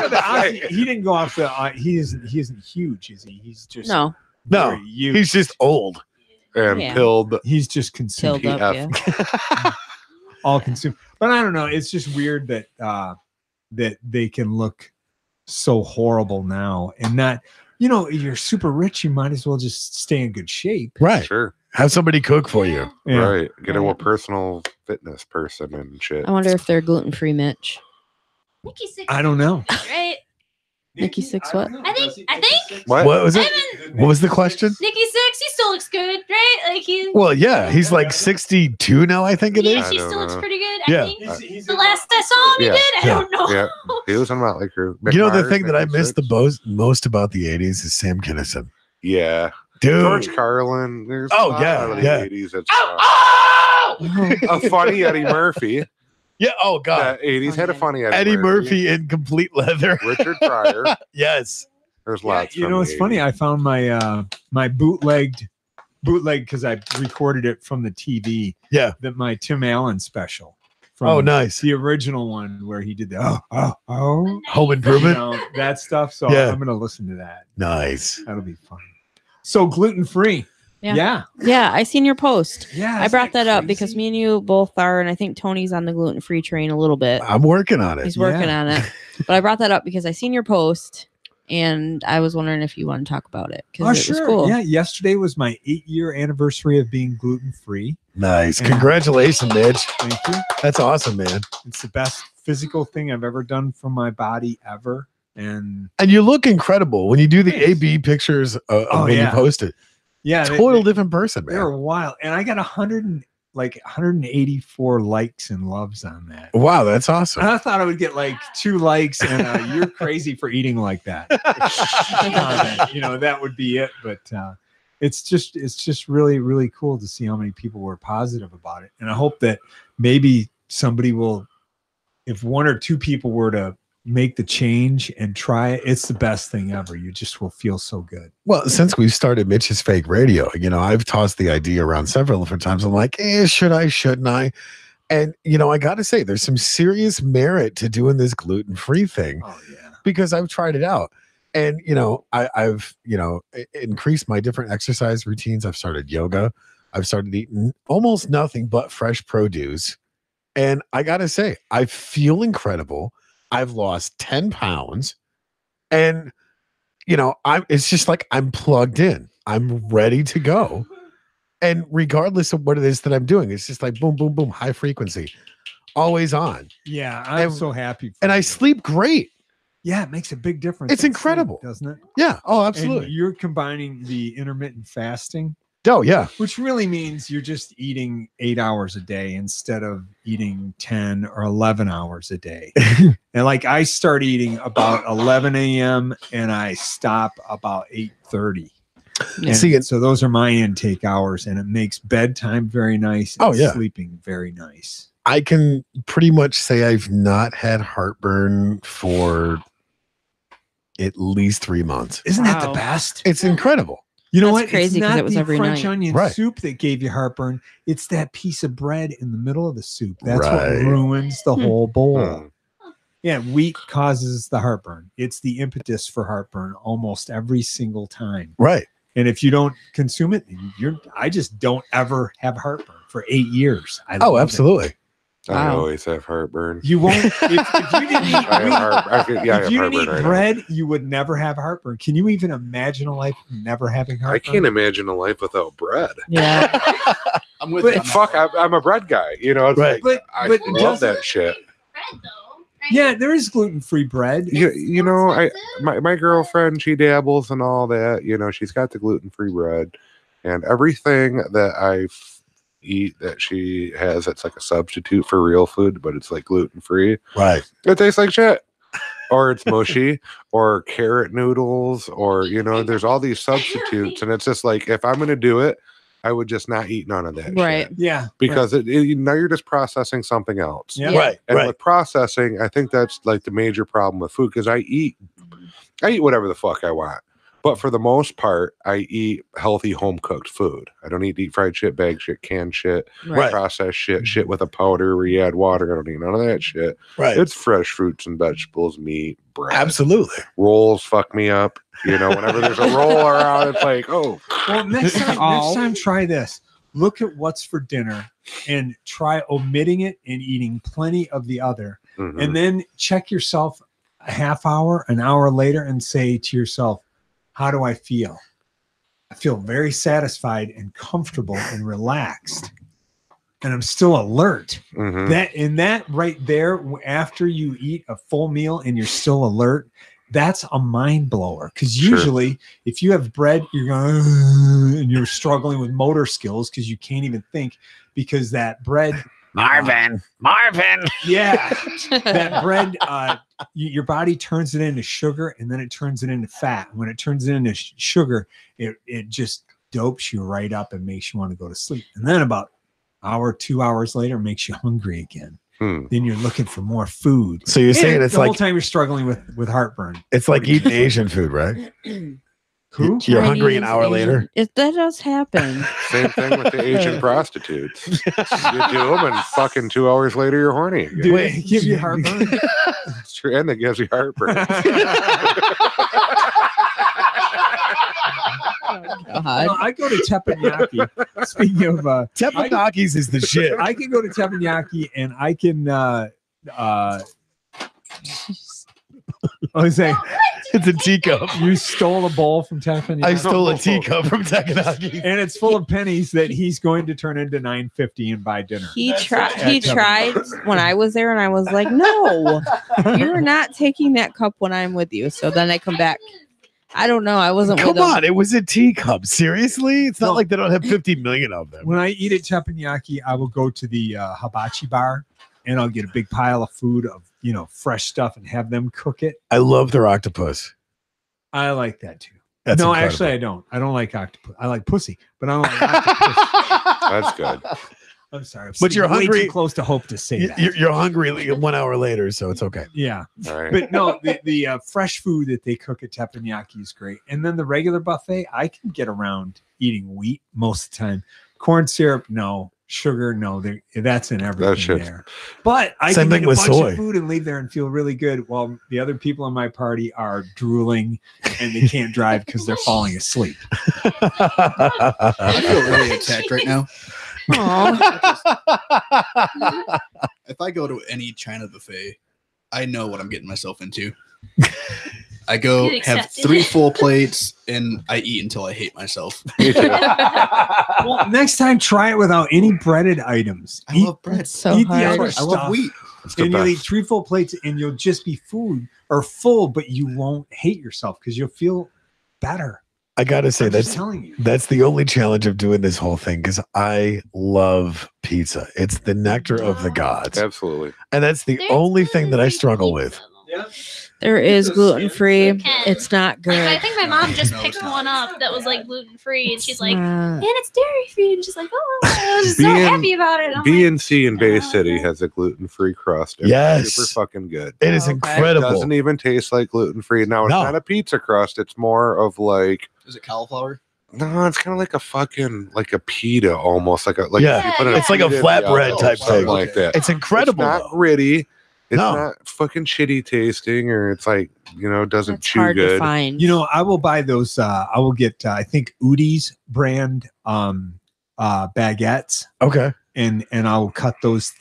Speaker 4: but Ozzy, he didn't go off the. He isn't huge, is he? He's just
Speaker 2: No,
Speaker 3: No,
Speaker 4: very huge.
Speaker 3: he's just old.
Speaker 1: And
Speaker 2: Yeah.
Speaker 1: pilled.
Speaker 4: He's just consumed,
Speaker 2: killed up. Yeah.
Speaker 4: all consumed. But I don't know. It's just weird that that they can look so horrible now and not. You're super rich. You might as well just stay in good shape.
Speaker 3: Right.
Speaker 1: Sure.
Speaker 3: Have somebody cook for you.
Speaker 4: Yeah.
Speaker 1: Right. Get a
Speaker 2: Right.
Speaker 1: personal fitness person and shit.
Speaker 2: I wonder if they're gluten free, Mitch.
Speaker 5: Nikki 6.
Speaker 4: I don't know.
Speaker 5: Right?
Speaker 2: Nikki Sixx what?
Speaker 5: I think
Speaker 1: What?
Speaker 3: What was it?
Speaker 5: Evan,
Speaker 3: What was the question?
Speaker 5: Nikki 6, he still looks good, right? Like he.
Speaker 3: Well, yeah, he's like 62 now, I think it
Speaker 5: Yeah,
Speaker 3: is.
Speaker 5: she
Speaker 1: I don't
Speaker 5: still looks
Speaker 1: know.
Speaker 5: pretty good.
Speaker 3: Yeah.
Speaker 5: I think the last I saw him, he
Speaker 1: Yeah.
Speaker 5: did. I
Speaker 3: Yeah.
Speaker 5: don't know.
Speaker 1: Yeah. He was on Motley Crue.
Speaker 3: You know, the
Speaker 1: McMars,
Speaker 3: thing that I
Speaker 1: 56.
Speaker 3: miss the most about the 80s is Sam Kinison.
Speaker 1: Yeah.
Speaker 3: Dude.
Speaker 1: George Carlin. There's
Speaker 3: Oh,
Speaker 1: a lot
Speaker 3: yeah,
Speaker 1: of the
Speaker 3: yeah.
Speaker 1: 80s. That's
Speaker 3: Oh!
Speaker 1: a funny Eddie Murphy.
Speaker 3: Yeah, oh God.
Speaker 1: The 80s had a funny
Speaker 3: Eddie Murphy in complete leather.
Speaker 1: Richard Pryor.
Speaker 3: Yes.
Speaker 1: There's
Speaker 4: Yeah,
Speaker 1: lots.
Speaker 4: you
Speaker 1: from
Speaker 4: know,
Speaker 1: the
Speaker 4: it's funny.
Speaker 1: 80s.
Speaker 4: I found my my bootleg because I recorded it from the TV.
Speaker 3: Yeah.
Speaker 4: My Tim Allen special. From
Speaker 3: Oh, nice.
Speaker 4: the original one where he did the
Speaker 3: Home
Speaker 4: you
Speaker 3: Improvement.
Speaker 4: know, that stuff. So
Speaker 3: Yeah.
Speaker 4: I'm gonna listen to that.
Speaker 3: Nice.
Speaker 4: That'll be fun. So gluten free.
Speaker 2: Yeah.
Speaker 4: Yeah.
Speaker 2: Yeah, I seen your post.
Speaker 4: Yeah.
Speaker 2: I brought that up because me and you both are, and I think Tony's on the gluten free train a little bit.
Speaker 3: I'm working on it.
Speaker 2: He's working
Speaker 4: Yeah.
Speaker 2: on it. But I brought that up because I seen your post and I was wondering if you want to talk about it because
Speaker 4: Oh,
Speaker 2: it
Speaker 4: sure.
Speaker 2: was cool.
Speaker 4: Yeah. Yesterday was my 8-year anniversary of being gluten free.
Speaker 3: Nice.
Speaker 4: Yeah.
Speaker 3: Congratulations, Mitch.
Speaker 4: Thank you.
Speaker 3: That's awesome, man.
Speaker 4: It's the best physical thing I've ever done for my body ever. And
Speaker 3: And you look incredible when you do the
Speaker 4: Thanks.
Speaker 3: AB pictures
Speaker 4: Oh,
Speaker 3: when
Speaker 4: yeah.
Speaker 3: you post it.
Speaker 4: yeah,
Speaker 3: Total different person,
Speaker 4: they're
Speaker 3: man.
Speaker 4: wild. And I got 184 likes and loves on that.
Speaker 3: Wow, that's awesome.
Speaker 4: And I thought I would get like 2 likes and you're crazy for eating like that. Comment. That would be it. But it's just really, really cool to see how many people were positive about it. And I hope that maybe somebody will, if 1 or 2 people were to make the change and try it, it's the best thing ever. You just will feel so good.
Speaker 3: Well, since we've started Mitch's Fake Radio, I've tossed the idea around several different times. I'm like, should I, shouldn't I? And, I got to say, there's some serious merit to doing this gluten-free thing
Speaker 4: Oh yeah.
Speaker 3: because I've tried it out. And, I've increased my different exercise routines. I've started yoga. I've started eating almost nothing but fresh produce. And I got to say, I feel incredible. I've lost 10 pounds and, it's just like I'm plugged in. I'm ready to go. And regardless of what it is that I'm doing, it's just like boom, boom, boom, high frequency, always on.
Speaker 4: Yeah. I'm
Speaker 3: And-
Speaker 4: so happy. For
Speaker 3: And I
Speaker 4: you.
Speaker 3: sleep great.
Speaker 4: Yeah, it makes a big difference.
Speaker 3: It's
Speaker 4: in sleep,
Speaker 3: incredible.
Speaker 4: doesn't it?
Speaker 3: Yeah. Oh,
Speaker 4: And
Speaker 3: absolutely.
Speaker 4: you're combining the intermittent fasting,
Speaker 3: Oh, yeah.
Speaker 4: which really means you're just eating 8 hours a day instead of eating 10 or 11 hours a day. And like I start eating about 11 a.m. and I stop about 8:30.
Speaker 2: Yeah.
Speaker 4: And
Speaker 3: See,
Speaker 4: so those are my intake hours, and it makes bedtime very nice. And
Speaker 3: Oh, yeah.
Speaker 4: sleeping very nice.
Speaker 3: I can pretty much say I've not had heartburn for at least 3 months.
Speaker 4: Isn't that the
Speaker 2: Wow.
Speaker 4: best?
Speaker 3: It's incredible.
Speaker 4: You know
Speaker 2: That's
Speaker 4: what?
Speaker 2: crazy
Speaker 4: It's
Speaker 2: 'cause
Speaker 4: not
Speaker 2: it was
Speaker 4: the
Speaker 2: every
Speaker 4: French
Speaker 2: night.
Speaker 4: onion
Speaker 3: Right.
Speaker 4: soup that gave you heartburn. It's that piece of bread in the middle of the soup. That's
Speaker 3: Right.
Speaker 4: what ruins the
Speaker 2: Hmm.
Speaker 4: whole bowl.
Speaker 1: Hmm.
Speaker 4: Yeah, wheat causes the heartburn. It's the impetus for heartburn almost every single time.
Speaker 3: Right.
Speaker 4: And if you don't consume it, I just don't ever have heartburn for 8 years. I
Speaker 3: Oh,
Speaker 4: love it.
Speaker 3: absolutely.
Speaker 1: I
Speaker 2: Wow.
Speaker 1: always have heartburn.
Speaker 4: You won't. If you didn't eat
Speaker 1: I have
Speaker 4: wheat,
Speaker 1: I
Speaker 4: if
Speaker 1: have
Speaker 4: you didn't
Speaker 1: heartburn
Speaker 4: eat
Speaker 1: right now.
Speaker 4: bread, you would never have heartburn. Can you even imagine a life of never having
Speaker 1: I
Speaker 4: heartburn?
Speaker 1: can't imagine a life without bread.
Speaker 2: Yeah.
Speaker 6: I'm with
Speaker 4: But-
Speaker 6: you. on that
Speaker 1: Fuck,
Speaker 6: one.
Speaker 1: I'm a bread guy. It's
Speaker 3: Right.
Speaker 1: like,
Speaker 4: But
Speaker 1: I
Speaker 4: but
Speaker 1: love
Speaker 4: doesn't-
Speaker 1: that shit.
Speaker 5: Bread though. right?
Speaker 4: Yeah, there is gluten-free bread.
Speaker 1: You know, my girlfriend, she dabbles and all that. She's got the gluten-free bread, and everything that I eat that she has, it's like a substitute for real food, but it's like gluten-free.
Speaker 3: Right.
Speaker 1: It tastes like shit, or it's mushy, or carrot noodles, or there's all these substitutes, and it's just like if I'm gonna do it, I would just not eat none of that
Speaker 2: Right.
Speaker 1: shit.
Speaker 4: Yeah.
Speaker 1: Because now you're just processing something else.
Speaker 4: Yeah.
Speaker 3: Right.
Speaker 1: And
Speaker 3: Right.
Speaker 1: with processing, I think that's like the major problem with food, because I eat whatever the fuck I want. But for the most part, I eat healthy home cooked food. I don't eat deep fried shit, bag shit, canned shit,
Speaker 2: Right.
Speaker 1: processed shit with a powder where you add water. I don't eat none of that shit.
Speaker 3: Right.
Speaker 1: It's fresh fruits and vegetables, meat, bread.
Speaker 3: Absolutely.
Speaker 1: Rolls fuck me up. You know, whenever there's a roll around, it's like, oh.
Speaker 4: Well, next time, try this. Look at what's for dinner and try omitting it and eating plenty of the other.
Speaker 1: Mhm.
Speaker 4: And then check yourself a half hour, an hour later, and say to yourself, how do I feel? I feel very satisfied and comfortable and relaxed. And I'm still alert.
Speaker 1: Mhm.
Speaker 4: That right there, after you eat a full meal and you're still alert, that's a mind blower. Because usually, if you have bread, you're going and you're struggling with motor skills because you can't even think, because that bread,
Speaker 3: Marvin.
Speaker 4: yeah, that bread, your body turns it into sugar and then it turns it into fat. When it turns it into sugar, it just dopes you right up and makes you want to go to sleep. And then about hour, 2 hours later, makes you hungry again. Then you're looking for more food.
Speaker 3: So you're saying
Speaker 4: And
Speaker 3: it's
Speaker 4: the
Speaker 3: like
Speaker 4: whole time you're struggling with heartburn.
Speaker 3: it's like eating Asian food, right?
Speaker 4: Who?
Speaker 3: You're hungry an
Speaker 2: Chinese,
Speaker 3: hour
Speaker 2: Asian.
Speaker 3: later.
Speaker 2: That does happen.
Speaker 1: Same thing with the Asian prostitutes. You do them, and fucking 2 hours later, you're horny again.
Speaker 4: Do they give you heartburn?
Speaker 1: It's true, and it gives you heartburn.
Speaker 2: God.
Speaker 4: I go to teppanyaki. Speaking of
Speaker 3: Teppanyakis is the shit.
Speaker 4: I can go to teppanyaki and I can I was saying,
Speaker 3: It's a teacup.
Speaker 4: you stole a bowl from teppanyaki.
Speaker 3: I stole a teacup from Teppanyaki.
Speaker 4: and it's full of pennies that he's going to turn into $9.50 and buy dinner.
Speaker 2: He
Speaker 4: That's
Speaker 2: tried.
Speaker 4: it.
Speaker 2: He tried when I was there, and I was like, "No, you're not taking that cup when I'm with you." So then I come back. I don't know. I wasn't
Speaker 3: Come
Speaker 2: with him.
Speaker 3: on, it was a teacup. Seriously? It's not
Speaker 4: No.
Speaker 3: like they don't have 50 million of them.
Speaker 4: When I eat at teppanyaki, I will go to the hibachi bar and I'll get a big pile of food of fresh stuff and have them cook it.
Speaker 3: I love their octopus.
Speaker 4: I like that too.
Speaker 3: That's
Speaker 4: no,
Speaker 3: incredible.
Speaker 4: actually, I don't. I don't like octopus. I like pussy, but I don't like octopus.
Speaker 1: That's good.
Speaker 4: I'm sorry. I'm
Speaker 3: But you're
Speaker 4: way
Speaker 3: hungry-
Speaker 4: too close to hope to say that.
Speaker 3: You're hungry 1 hour later, so it's okay.
Speaker 4: Yeah,
Speaker 1: All right.
Speaker 4: but no, the fresh food that they cook at teppanyaki is great, and then the regular buffet, I can get around eating wheat most of the time. Corn syrup, no. Sugar, no. That's in everything
Speaker 1: shit's-
Speaker 4: there. But I
Speaker 3: Same
Speaker 4: can
Speaker 3: thing
Speaker 4: eat a
Speaker 3: with
Speaker 4: bunch
Speaker 3: soy.
Speaker 4: of food and leave there and feel really good, while the other people in my party are drooling and they can't drive because they're falling asleep.
Speaker 6: I feel really attacked right now.
Speaker 2: Aw.
Speaker 6: If I go to any China buffet, I know what I'm getting myself into. I go
Speaker 5: You
Speaker 6: have
Speaker 5: accept it.
Speaker 6: 3 full plates and I eat until I hate myself.
Speaker 1: Me too.
Speaker 4: Well, next time, try it without any breaded items.
Speaker 6: I love bread.
Speaker 2: It's so
Speaker 4: eat the
Speaker 2: hard.
Speaker 4: other
Speaker 6: I love
Speaker 4: stuff,
Speaker 6: wheat.
Speaker 1: It's the
Speaker 4: and you'll eat
Speaker 1: best.
Speaker 4: 3 full plates, and you'll just be full, but you won't hate yourself because you'll feel better.
Speaker 3: I gotta say
Speaker 4: I'm just
Speaker 3: that's
Speaker 4: telling you.
Speaker 3: that's the only challenge of doing this whole thing because I love pizza. It's the nectar of the gods,
Speaker 1: Absolutely.
Speaker 3: and that's the
Speaker 5: There's
Speaker 3: only thing that I
Speaker 5: gluten-free
Speaker 3: struggle
Speaker 5: pizza,
Speaker 3: with.
Speaker 5: though.
Speaker 2: There is gluten free.
Speaker 5: Ken.
Speaker 2: It's not good.
Speaker 5: I think my mom just
Speaker 6: No,
Speaker 5: picked
Speaker 6: it's not.
Speaker 5: one up that was like gluten free, and she's like,
Speaker 2: Uh,
Speaker 5: "And it's dairy free," and she's like, "Oh, I was so
Speaker 1: B&-
Speaker 5: happy about it." I'm like,
Speaker 1: B&C in Bay
Speaker 5: oh,
Speaker 1: City
Speaker 5: okay.
Speaker 1: has a gluten-free crust. It's
Speaker 3: Yes.
Speaker 1: super fucking good.
Speaker 3: It is
Speaker 2: Okay.
Speaker 3: incredible.
Speaker 1: Doesn't even taste like gluten-free. Now, it's
Speaker 3: No.
Speaker 1: not a pizza crust. It's more of like,
Speaker 6: Is it cauliflower?
Speaker 1: no, it's kind of like a fucking, like a pita almost. Like
Speaker 3: Yeah.
Speaker 1: you put in
Speaker 5: It's
Speaker 3: like a
Speaker 1: pita in the
Speaker 3: flatbread
Speaker 1: oven,
Speaker 3: type
Speaker 1: something
Speaker 3: thing.
Speaker 1: like that.
Speaker 3: It's incredible.
Speaker 1: It's not
Speaker 3: though.
Speaker 1: gritty. It's
Speaker 3: No.
Speaker 1: not fucking shitty tasting, or it's like, doesn't
Speaker 2: That's
Speaker 1: chew
Speaker 2: hard to
Speaker 1: good.
Speaker 2: find.
Speaker 4: I will buy those. I will get, I think, Udi's brand baguettes,
Speaker 3: Okay.
Speaker 4: and I'll cut those,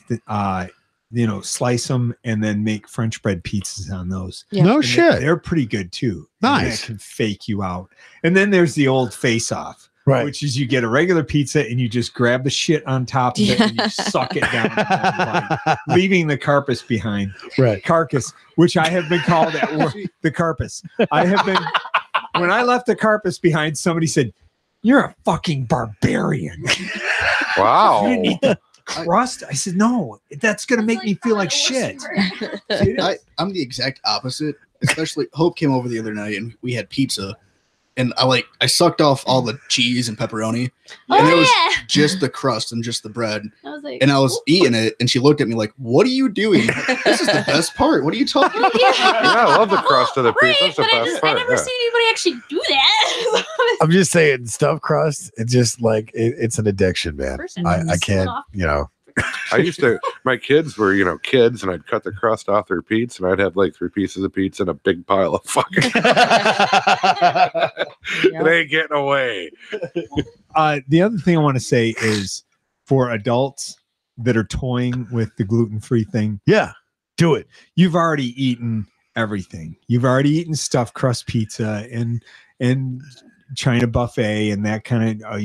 Speaker 4: slice them, and then make French bread pizzas on those.
Speaker 2: Yeah.
Speaker 3: No
Speaker 4: And
Speaker 3: shit.
Speaker 4: They're pretty good too. And
Speaker 3: Nice.
Speaker 4: that can fake you out. And then there's the old face off,
Speaker 3: Right.
Speaker 4: which is you get a regular pizza and you just grab the shit on top of it and you suck it down, in one bite, leaving the carcass behind.
Speaker 3: Right.
Speaker 4: Carcass, which I have been called at work, the carcass. I have been, when I left the carcass behind, somebody said, "You're a fucking barbarian.
Speaker 1: Wow.
Speaker 4: You didn't eat the crust." I said, "No, that's going to make me feel like shit."
Speaker 6: I'm the exact opposite. Especially Hope came over the other night and we had pizza. and I sucked off all the cheese and pepperoni,
Speaker 5: Oh,
Speaker 6: and it was
Speaker 5: yeah.
Speaker 6: just the crust and just the bread.
Speaker 5: I was like,
Speaker 6: And I was eating it, and she looked at me like, "What are you doing? This is the best part. What are you talking about?"
Speaker 1: Yeah, I love the crust of the
Speaker 5: right,
Speaker 1: pizza. It's the
Speaker 5: but I
Speaker 1: best part.
Speaker 5: never
Speaker 1: Yeah.
Speaker 5: seen anybody actually do that.
Speaker 3: I'm just saying, stuffed crust. It's just like it's an addiction, man.
Speaker 5: Person
Speaker 3: I
Speaker 5: just
Speaker 3: can't.
Speaker 5: off.
Speaker 3: You know.
Speaker 1: I used to, my kids were, kids, and I'd cut the crust off their pizza, and I'd have like 3 pieces of pizza and a big pile of fucking. It ain't getting away.
Speaker 4: The other thing I want to say is for adults that are toying with the gluten-free thing,
Speaker 3: Yeah, do it.
Speaker 4: you've already eaten everything. You've already eaten stuffed crust pizza and China buffet and that kind of,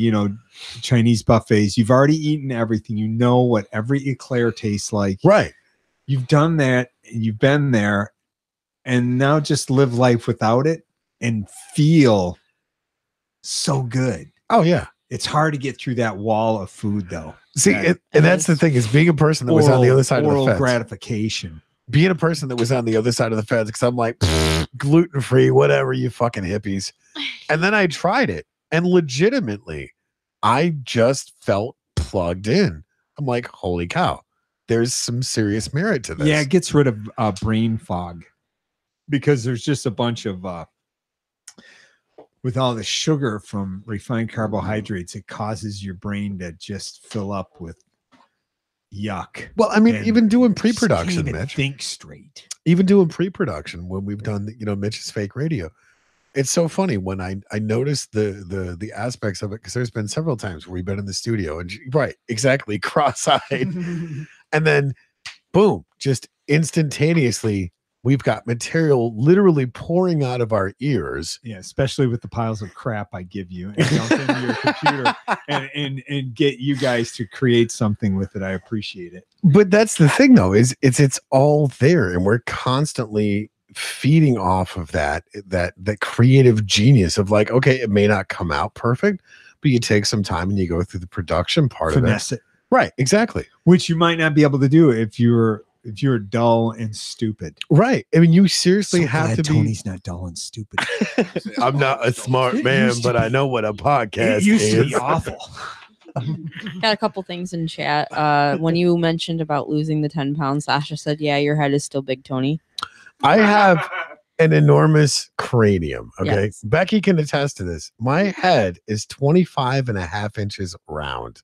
Speaker 4: Chinese buffets. You've already eaten everything. You know what every eclair tastes like.
Speaker 3: Right.
Speaker 4: You've done that. And you've been there. And now just live life without it and feel so good.
Speaker 3: Oh yeah.
Speaker 4: It's hard to get through that wall of food, though.
Speaker 3: See,
Speaker 4: That
Speaker 3: and that's the thing is being a person that was on the other side of the
Speaker 4: oral
Speaker 3: fence.
Speaker 4: gratification.
Speaker 3: Being a person that was on the other side of the fence, because I'm like gluten free, whatever, you fucking hippies. And then I tried it, and legitimately, I just felt plugged in. I'm like, holy cow, there's some serious merit to this.
Speaker 4: Yeah, it gets rid of brain fog because there's just a bunch of with all the sugar from refined carbohydrates, it causes your brain to just fill up with yuck.
Speaker 3: Well, I mean,
Speaker 4: And
Speaker 3: even doing
Speaker 4: Just can't
Speaker 3: pre-production,
Speaker 4: even
Speaker 3: Mitch.
Speaker 4: think straight.
Speaker 3: Even doing pre-production when we've done, Mitch's fake radio. It's so funny when I noticed the aspects of it, because there's been several times where we've been in the studio and right, exactly, cross-eyed, and then boom, just instantaneously we've got material literally pouring out of our ears.
Speaker 4: Yeah, especially with the piles of crap I give you and dump into your computer and get you guys to create something with it. I appreciate it.
Speaker 3: But that's the thing though, is it's all there, and we're constantly feeding off of that creative genius of like, okay, it may not come out perfect, but you take some time and you go through the production part
Speaker 4: Finesse
Speaker 3: of
Speaker 4: it.
Speaker 3: Right, exactly.
Speaker 4: Which you might not be able to do if you're dull and stupid.
Speaker 3: Right. I mean, you seriously have to
Speaker 4: Tony's not dull and stupid.
Speaker 3: I'm not a smart
Speaker 4: It
Speaker 3: man,
Speaker 4: used to
Speaker 3: but I know what a podcast
Speaker 4: It used to
Speaker 3: is.
Speaker 4: be awful.
Speaker 2: Got a couple things in chat. When you mentioned about losing the 10 pounds, Sasha said, yeah, your head is still big, Tony.
Speaker 3: I have an enormous cranium. Okay.
Speaker 2: Yes.
Speaker 3: Becky can attest to this. My head is 25.5 inches round.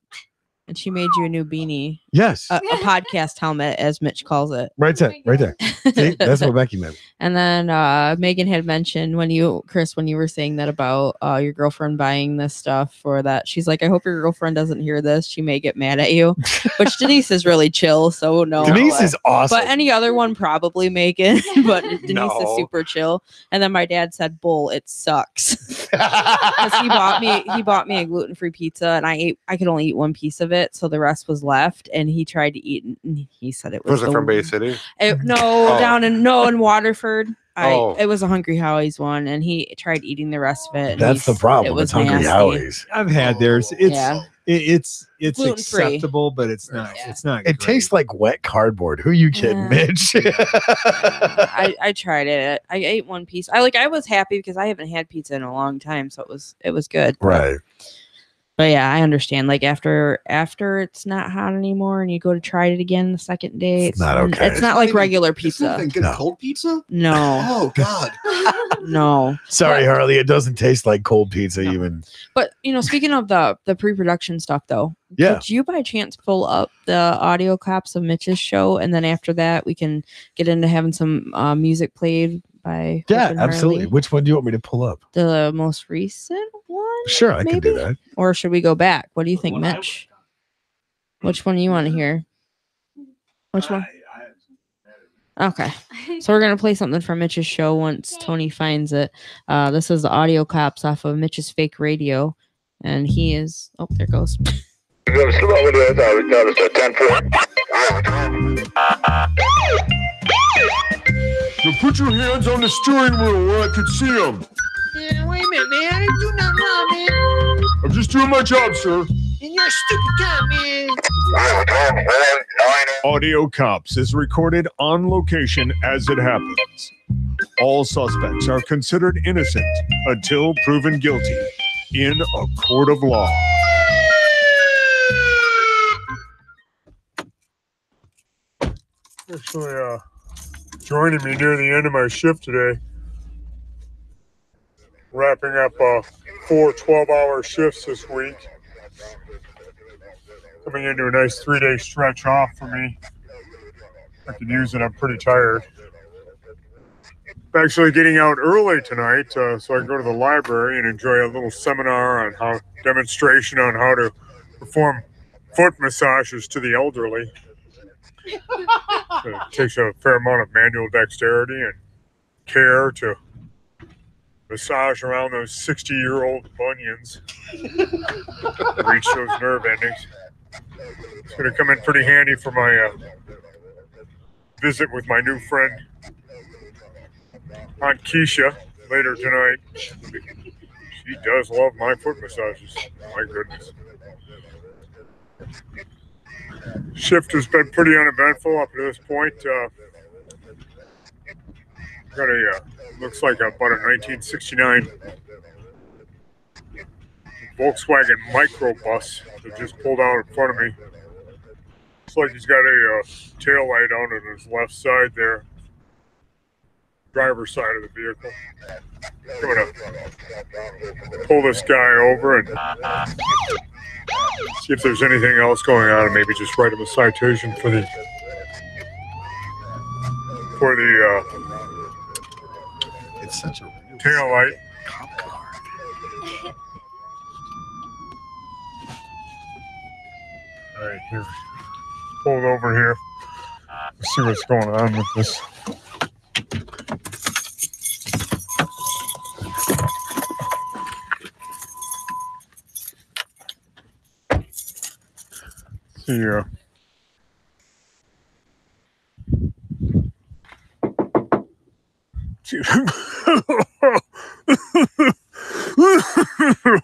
Speaker 2: And she made you a new beanie,
Speaker 3: Yes.
Speaker 2: a podcast helmet, as Mitch calls it.
Speaker 3: Right there. Right there. See, that's what Becky meant.
Speaker 2: And then Megan had mentioned Chris, when you were saying that about your girlfriend buying this stuff for that, she's like, I hope your girlfriend doesn't hear this. She may get mad at you. Which Denise is really chill, so no.
Speaker 3: Denise is awesome.
Speaker 2: But any other one probably Megan, but Denise
Speaker 3: No.
Speaker 2: is super chill. And then my dad said, "Bull, it sucks." Because he bought me a gluten-free pizza, and I could only eat one piece of it, so the rest was left. And he tried to eat, and he said it was
Speaker 1: Was it from Bay City?
Speaker 2: in Waterford.
Speaker 1: Oh.
Speaker 2: It was a Hungry Howie's one, and he tried eating the rest of it. and
Speaker 3: That's the problem
Speaker 2: it
Speaker 3: with
Speaker 2: was
Speaker 3: Hungry
Speaker 2: nasty.
Speaker 3: Howie's.
Speaker 4: I've had theirs. It's
Speaker 2: Yeah.
Speaker 4: it's
Speaker 2: Gluten-free.
Speaker 4: acceptable, but it's not.
Speaker 2: Yeah.
Speaker 4: It's not.
Speaker 3: It
Speaker 4: great.
Speaker 3: tastes like wet cardboard. Who are you kidding,
Speaker 2: Yeah.
Speaker 3: Mitch?
Speaker 2: I tried it. I ate one piece. I was happy because I haven't had pizza in a long time, so it was good.
Speaker 3: Right.
Speaker 2: But yeah, I understand. Like after it's not hot anymore, and you go to try it again the second day,
Speaker 3: It's not okay.
Speaker 2: It's not like regular
Speaker 6: It's not
Speaker 2: pizza.
Speaker 6: even good
Speaker 3: No.
Speaker 6: cold pizza.
Speaker 2: No,
Speaker 6: Oh God.
Speaker 2: no.
Speaker 3: Sorry, Harley. It doesn't taste like cold pizza
Speaker 2: No.
Speaker 3: even.
Speaker 2: But speaking of the pre-production stuff, though,
Speaker 3: Yeah.
Speaker 2: could you by chance pull up the audio clips of Mitch's show, and then after that we can get into having some music played by Hope
Speaker 3: Yeah,
Speaker 2: and
Speaker 3: absolutely.
Speaker 2: Harley?
Speaker 3: Which one do you want me to pull up?
Speaker 2: The most recent one?
Speaker 3: Sure, I can do
Speaker 2: maybe?
Speaker 3: that.
Speaker 2: Or should we go back? What do you think, Mitch? Which one do you want to hear? Which one? Okay. So we're going to play something from Mitch's show once Tony finds it. This is the audio clips off of Mitch's fake radio. And he is... Oh, there it goes.
Speaker 7: So put your hands on the steering wheel where I could see them.
Speaker 8: Yeah, wait a minute, man. I didn't do nothing wrong, man.
Speaker 7: I'm just doing my job, sir.
Speaker 8: And you're a stupid cop, man.
Speaker 7: Audio Cops is recorded on location as it happens. All suspects are considered innocent until proven guilty in a court of law.
Speaker 9: Actually, joining me near the end of my shift today, wrapping up 4 12-hour shifts this week. Coming into a nice 3-day stretch off for me. I could use it. I'm pretty tired. I'm actually getting out early tonight so I can go to the library and enjoy a little seminar on demonstration on how to perform foot massages to the elderly. It takes a fair amount of manual dexterity and care to massage around those 60-year-old bunions, reach those nerve endings. It's going to come in pretty handy for my visit with my new friend, Aunt Keisha, later tonight. She does love my foot massages. My goodness. Shift has been pretty uneventful up to this point. Got a looks like about a 1969 Volkswagen microbus that just pulled out in front of me. Looks like he's got a tail light on his left side there, driver's side of the vehicle. I'm gonna pull this guy over and see if there's anything else going on, and maybe just write him a citation for the
Speaker 3: It's such a
Speaker 9: tail light.
Speaker 3: cop car.
Speaker 9: All right, here. Pulled over here. Let's see what's going on with this. See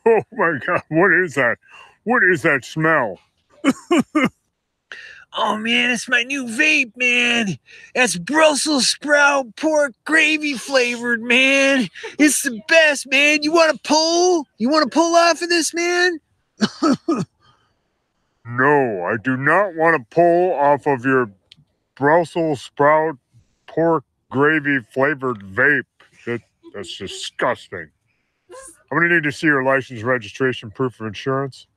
Speaker 9: oh my God, what is that? What is that smell?
Speaker 8: Oh man, it's my new vape, man. That's Brussels sprout pork gravy flavored, man. It's the best, man. You want to pull? You want to pull off of this, man?
Speaker 9: No, I do not want to pull off of your Brussels sprout pork gravy flavored vape. That's disgusting. I'm going to need to see your license, registration, proof of insurance.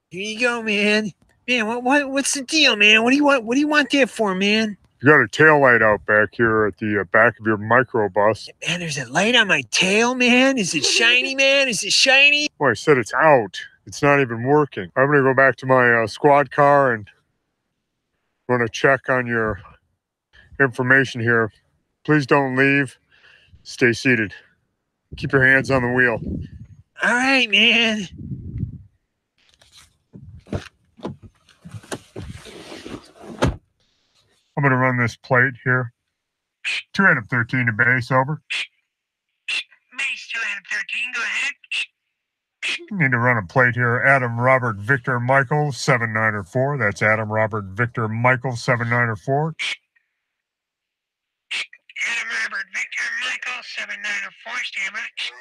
Speaker 8: Here you go, man. Man, what's the deal, man? What do you want that for, man?
Speaker 9: You got a tail light out back here at the back of your microbus.
Speaker 8: Man, there's a light on my tail, man. Is it shiny, man? Is it shiny?
Speaker 9: Well, I said it's out. It's not even working. I'm going to go back to my squad car and going to check on your information here. Please don't leave. Stay seated. Keep your hands on the wheel.
Speaker 8: All right, man.
Speaker 9: I'm going to run this plate here. 2 out of 13 to base, over.
Speaker 8: Base 2 out of 13, go ahead.
Speaker 9: Need to run a plate here. Adam Robert Victor Michael 7904. That's Adam Robert Victor Michael 7904.
Speaker 8: Adam Robert Victor Michael 7904, stand by. 2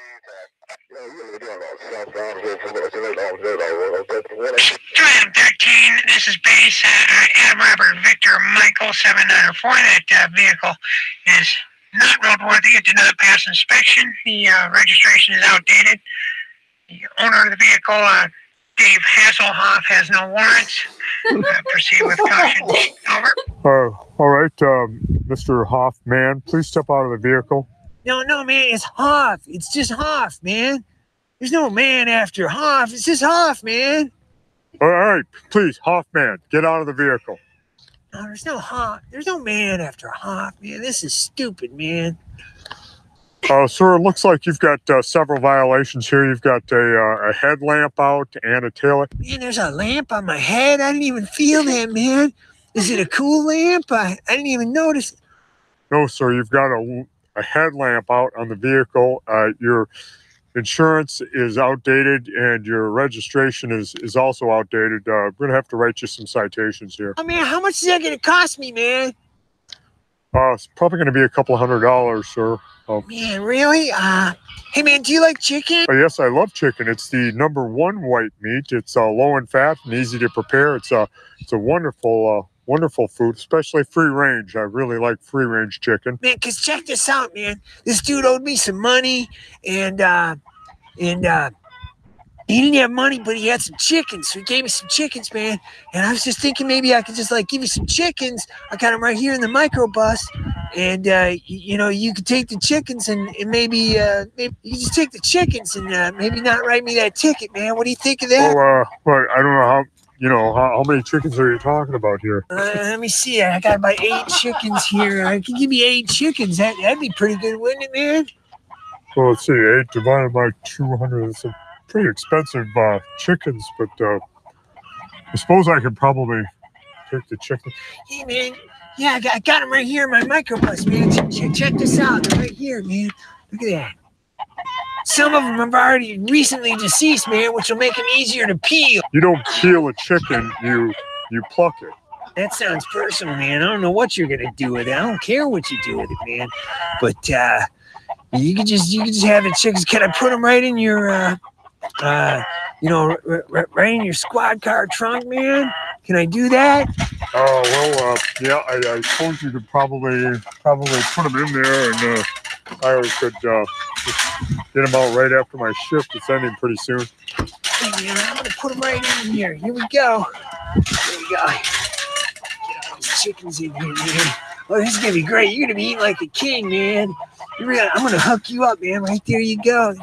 Speaker 8: out of 13, this is base Adam Robert Victor Michael 7904. That vehicle is not roadworthy. It did not pass inspection. The registration is outdated. The owner of the vehicle, Dave Hasselhoff, has no warrants. Proceed with caution. Over.
Speaker 9: All right, Mr. Hoffman, please step out of the vehicle.
Speaker 8: No, man, it's Hoff. It's just Hoff, man. There's no man after Hoff. It's just Hoff, man.
Speaker 9: All right, please, Hoffman, get out of the vehicle.
Speaker 8: No, there's no Hoff. There's no man after Hoff, man. This is stupid, man.
Speaker 9: Sir, it looks like you've got several violations here. You've got a headlamp out and a tail.
Speaker 8: Man, there's a lamp on my head. I didn't even feel that, man. Is it a cool lamp? I didn't even notice.
Speaker 9: No, sir, you've got a headlamp out on the vehicle. Your insurance is outdated and your registration is also outdated. We're going to have to write you some citations here.
Speaker 8: Oh, man, how much is that going to cost me, man?
Speaker 9: It's probably going to be a couple $100, sir.
Speaker 8: Man, really? Hey, man, do you like chicken?
Speaker 9: Yes, I love chicken. It's the #1 white meat. It's low in fat and easy to prepare. It's a wonderful food, especially free range. I really like free range chicken.
Speaker 8: Man, because check this out, man. This dude owed me some money, and he didn't have money, but he had some chickens. So he gave me some chickens, man. And I was just thinking maybe I could just like give you some chickens. I got them right here in the microbus. And, you could take the chickens and maybe you just take the chickens and maybe not write me that ticket, man. What do you think of that?
Speaker 9: Well, but I don't know how many chickens are you talking about here?
Speaker 8: Let me see. I got about 8 chickens here. I can give you 8 chickens. That'd be pretty good, wouldn't it, man?
Speaker 9: Well, let's see. 8 divided by 200. It's a pretty expensive chickens, but I suppose I could probably take the chicken.
Speaker 8: Hey, man. Yeah, I got them right here in my microbus, man. Check this out. They're right here, man. Look at that. Some of them have already recently deceased, man, which will make them easier to peel.
Speaker 9: You don't peel a chicken, you pluck it.
Speaker 8: That sounds personal, man. I don't know what you're gonna do with it. I don't care what you do with it, man. But you could just have the chickens. Can I put them right in your right in your squad car trunk, man? Can I do that?
Speaker 9: Oh, well, yeah, I suppose you could probably put them in there, and I could just get them out right after my shift. It's ending pretty soon.
Speaker 8: Hey, man, I'm going to put them right in here. Here we go. There we go. Get all these chickens in here, man. Oh, this is going to be great. You're going to be eating like a king, man. I'm going to hook you up, man. Right there you go.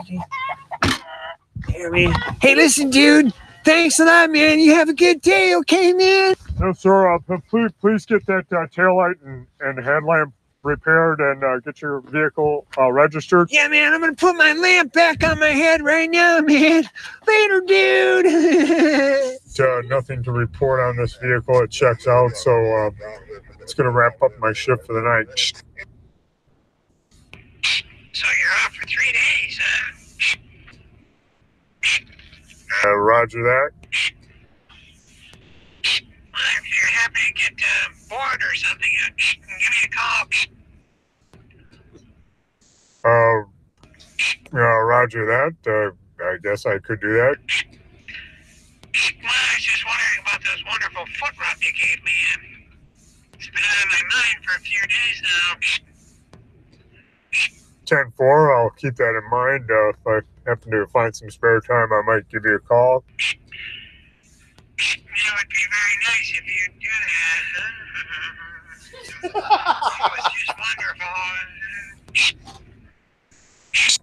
Speaker 8: There, man. Hey, listen, dude. Thanks a lot, man. You have a good day, okay, man?
Speaker 9: No, sir. Please get that taillight and headlamp repaired and get your vehicle registered.
Speaker 8: Yeah, man. I'm going to put my lamp back on my head right now, man. Later, dude.
Speaker 9: Nothing to report on this vehicle. It checks out, so it's going to wrap up my shift for the night.
Speaker 8: So you're off for 3 days, huh?
Speaker 9: Roger that.
Speaker 8: Well, if you're happy to get bored or something, give me a call.
Speaker 9: Roger that. I guess I could do that.
Speaker 8: Well, I was just wondering about those wonderful foot rub you gave me. It's been on my mind for a few days now.
Speaker 9: 10-4, I'll keep that in mind. If I happen to find some spare time, I might give you a call.
Speaker 8: It would be very nice if you'd do that. It was just wonderful.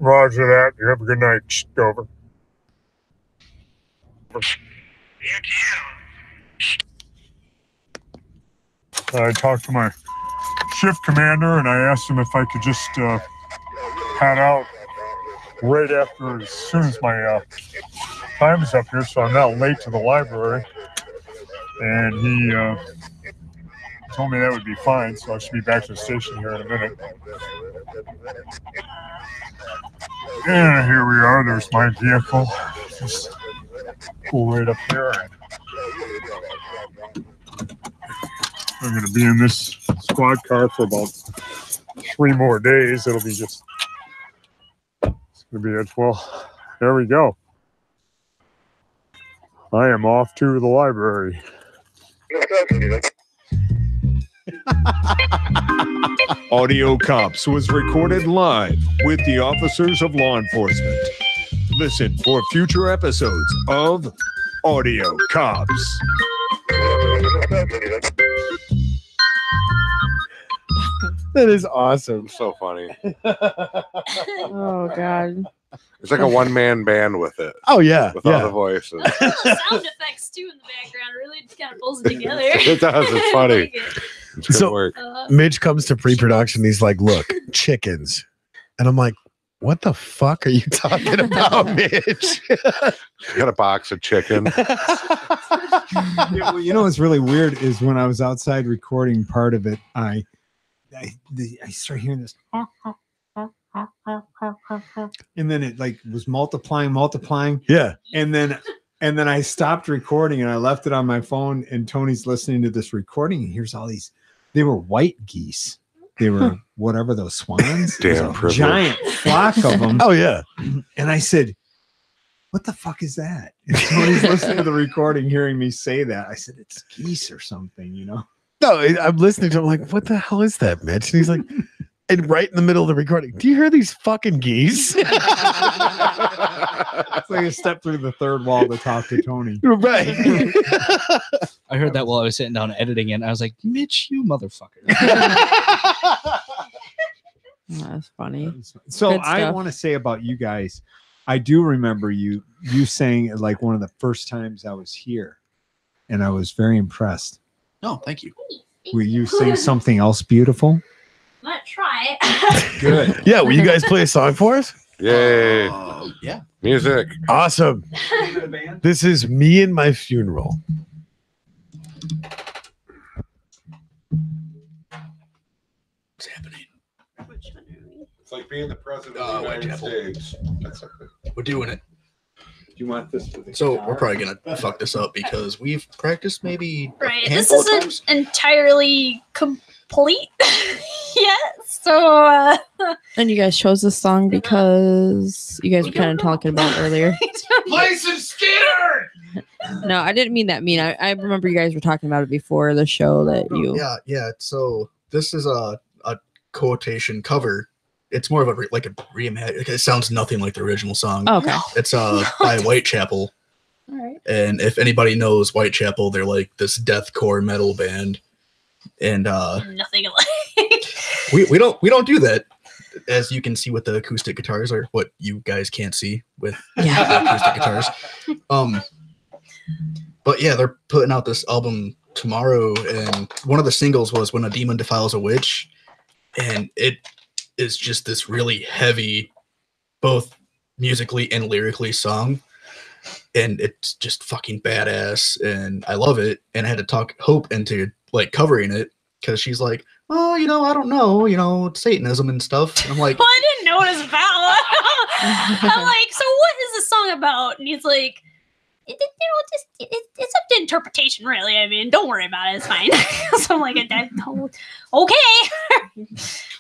Speaker 9: Roger that. You have a good night. Over.
Speaker 8: You too.
Speaker 9: I talked to my shift commander and I asked him if I could just head out right after, as soon as my time is up here, so I'm not late to the library. And he told me that would be fine, so I should be back to the station here in a minute. And here we are. There's my vehicle. Just pull right up here. I'm going to be in this squad car for about 3 more days. It'll be just, it's going to be it. Well, there we go. I am off to the library.
Speaker 7: Audio Cops was recorded live with the officers of law enforcement. Listen for future episodes of Audio Cops.
Speaker 3: That is awesome.
Speaker 1: So funny.
Speaker 2: Oh God.
Speaker 1: It's like a one-man band with it.
Speaker 3: Oh yeah,
Speaker 1: With all the voices.
Speaker 5: The sound effects too in the background really just kind of pulls it together.
Speaker 1: It does. It's funny.
Speaker 5: I like it.
Speaker 1: It's good
Speaker 3: So-
Speaker 1: work.
Speaker 3: Mitch comes to pre-production. He's like, "Look, chickens," and I'm like, "What the fuck are you talking about, Mitch?"
Speaker 1: You got a box of chicken.
Speaker 4: Yeah, well, you know what's really weird is when I was outside recording part of it, I start hearing this, and then it like was multiplying,
Speaker 3: Yeah.
Speaker 4: and then I stopped recording and I left it on my phone. And Tony's listening to this recording and here's all these. They were white geese. they were whatever those swans. There was
Speaker 1: Damn
Speaker 4: a
Speaker 1: privilege.
Speaker 4: giant flock of them.
Speaker 3: Oh yeah.
Speaker 4: And I said, what the fuck is that? And Tony's listening to the recording, hearing me say that. I said, it's geese or something, you know?
Speaker 3: No, I'm listening to him like, what the hell is that, Mitch? And he's like, and right in the middle of the recording, do you hear these fucking geese?
Speaker 4: It's like a step through the third wall to talk to Tony.
Speaker 3: Right.
Speaker 10: I heard that while I was sitting down editing it. I was like, Mitch, you motherfucker.
Speaker 2: That's funny.
Speaker 4: So
Speaker 2: Good
Speaker 4: I
Speaker 2: stuff.
Speaker 4: want to say about you guys, I do remember you saying it like one of the first times I was here, and I was very impressed.
Speaker 6: Oh, thank you.
Speaker 4: Will you sing something else beautiful?
Speaker 5: Let's try.
Speaker 4: Good.
Speaker 3: Yeah, will you guys play a song for us?
Speaker 1: Yay.
Speaker 6: Yeah.
Speaker 1: Music.
Speaker 3: Awesome. This is Me and My Funeral.
Speaker 6: What's happening?
Speaker 5: Which one are we?
Speaker 1: It's like being the president
Speaker 6: of the United
Speaker 1: States.
Speaker 6: We're doing it.
Speaker 4: Do you want this?
Speaker 6: So we're probably gonna fuck this up because we've practiced maybe a
Speaker 5: Right. This
Speaker 6: handful of
Speaker 5: isn't
Speaker 6: times.
Speaker 5: entirely complete yet. So
Speaker 2: And you guys chose this song because you guys were kind of talking about earlier.
Speaker 6: Play some Skinner.
Speaker 2: No, I didn't mean that mean. I remember you guys were talking about it before the show that you.
Speaker 6: Yeah. So this is a quotation cover. It's more of a reimagine. It sounds nothing like the original song.
Speaker 2: Oh, okay.
Speaker 6: It's by Whitechapel.
Speaker 5: all right.
Speaker 6: And if anybody knows Whitechapel, they're like this deathcore metal band. And
Speaker 5: Nothing alike.
Speaker 6: we don't do that, as you can see with the acoustic guitars, or what you guys can't see with
Speaker 2: Yeah.
Speaker 6: the acoustic guitars. But yeah, they're putting out this album tomorrow, and one of the singles was "When a Demon Defiles a Witch," and it is just this really heavy, both musically and lyrically song, and it's just fucking badass, and I love it. And I had to talk Hope into like covering it because she's like, "Oh, I don't know, Satanism and stuff." And I'm like,
Speaker 5: Well, I didn't know what it was about. I'm like, so what is this song about? And he's like, it's up to interpretation, really. I mean, don't worry about it. It's fine. So I'm like, okay.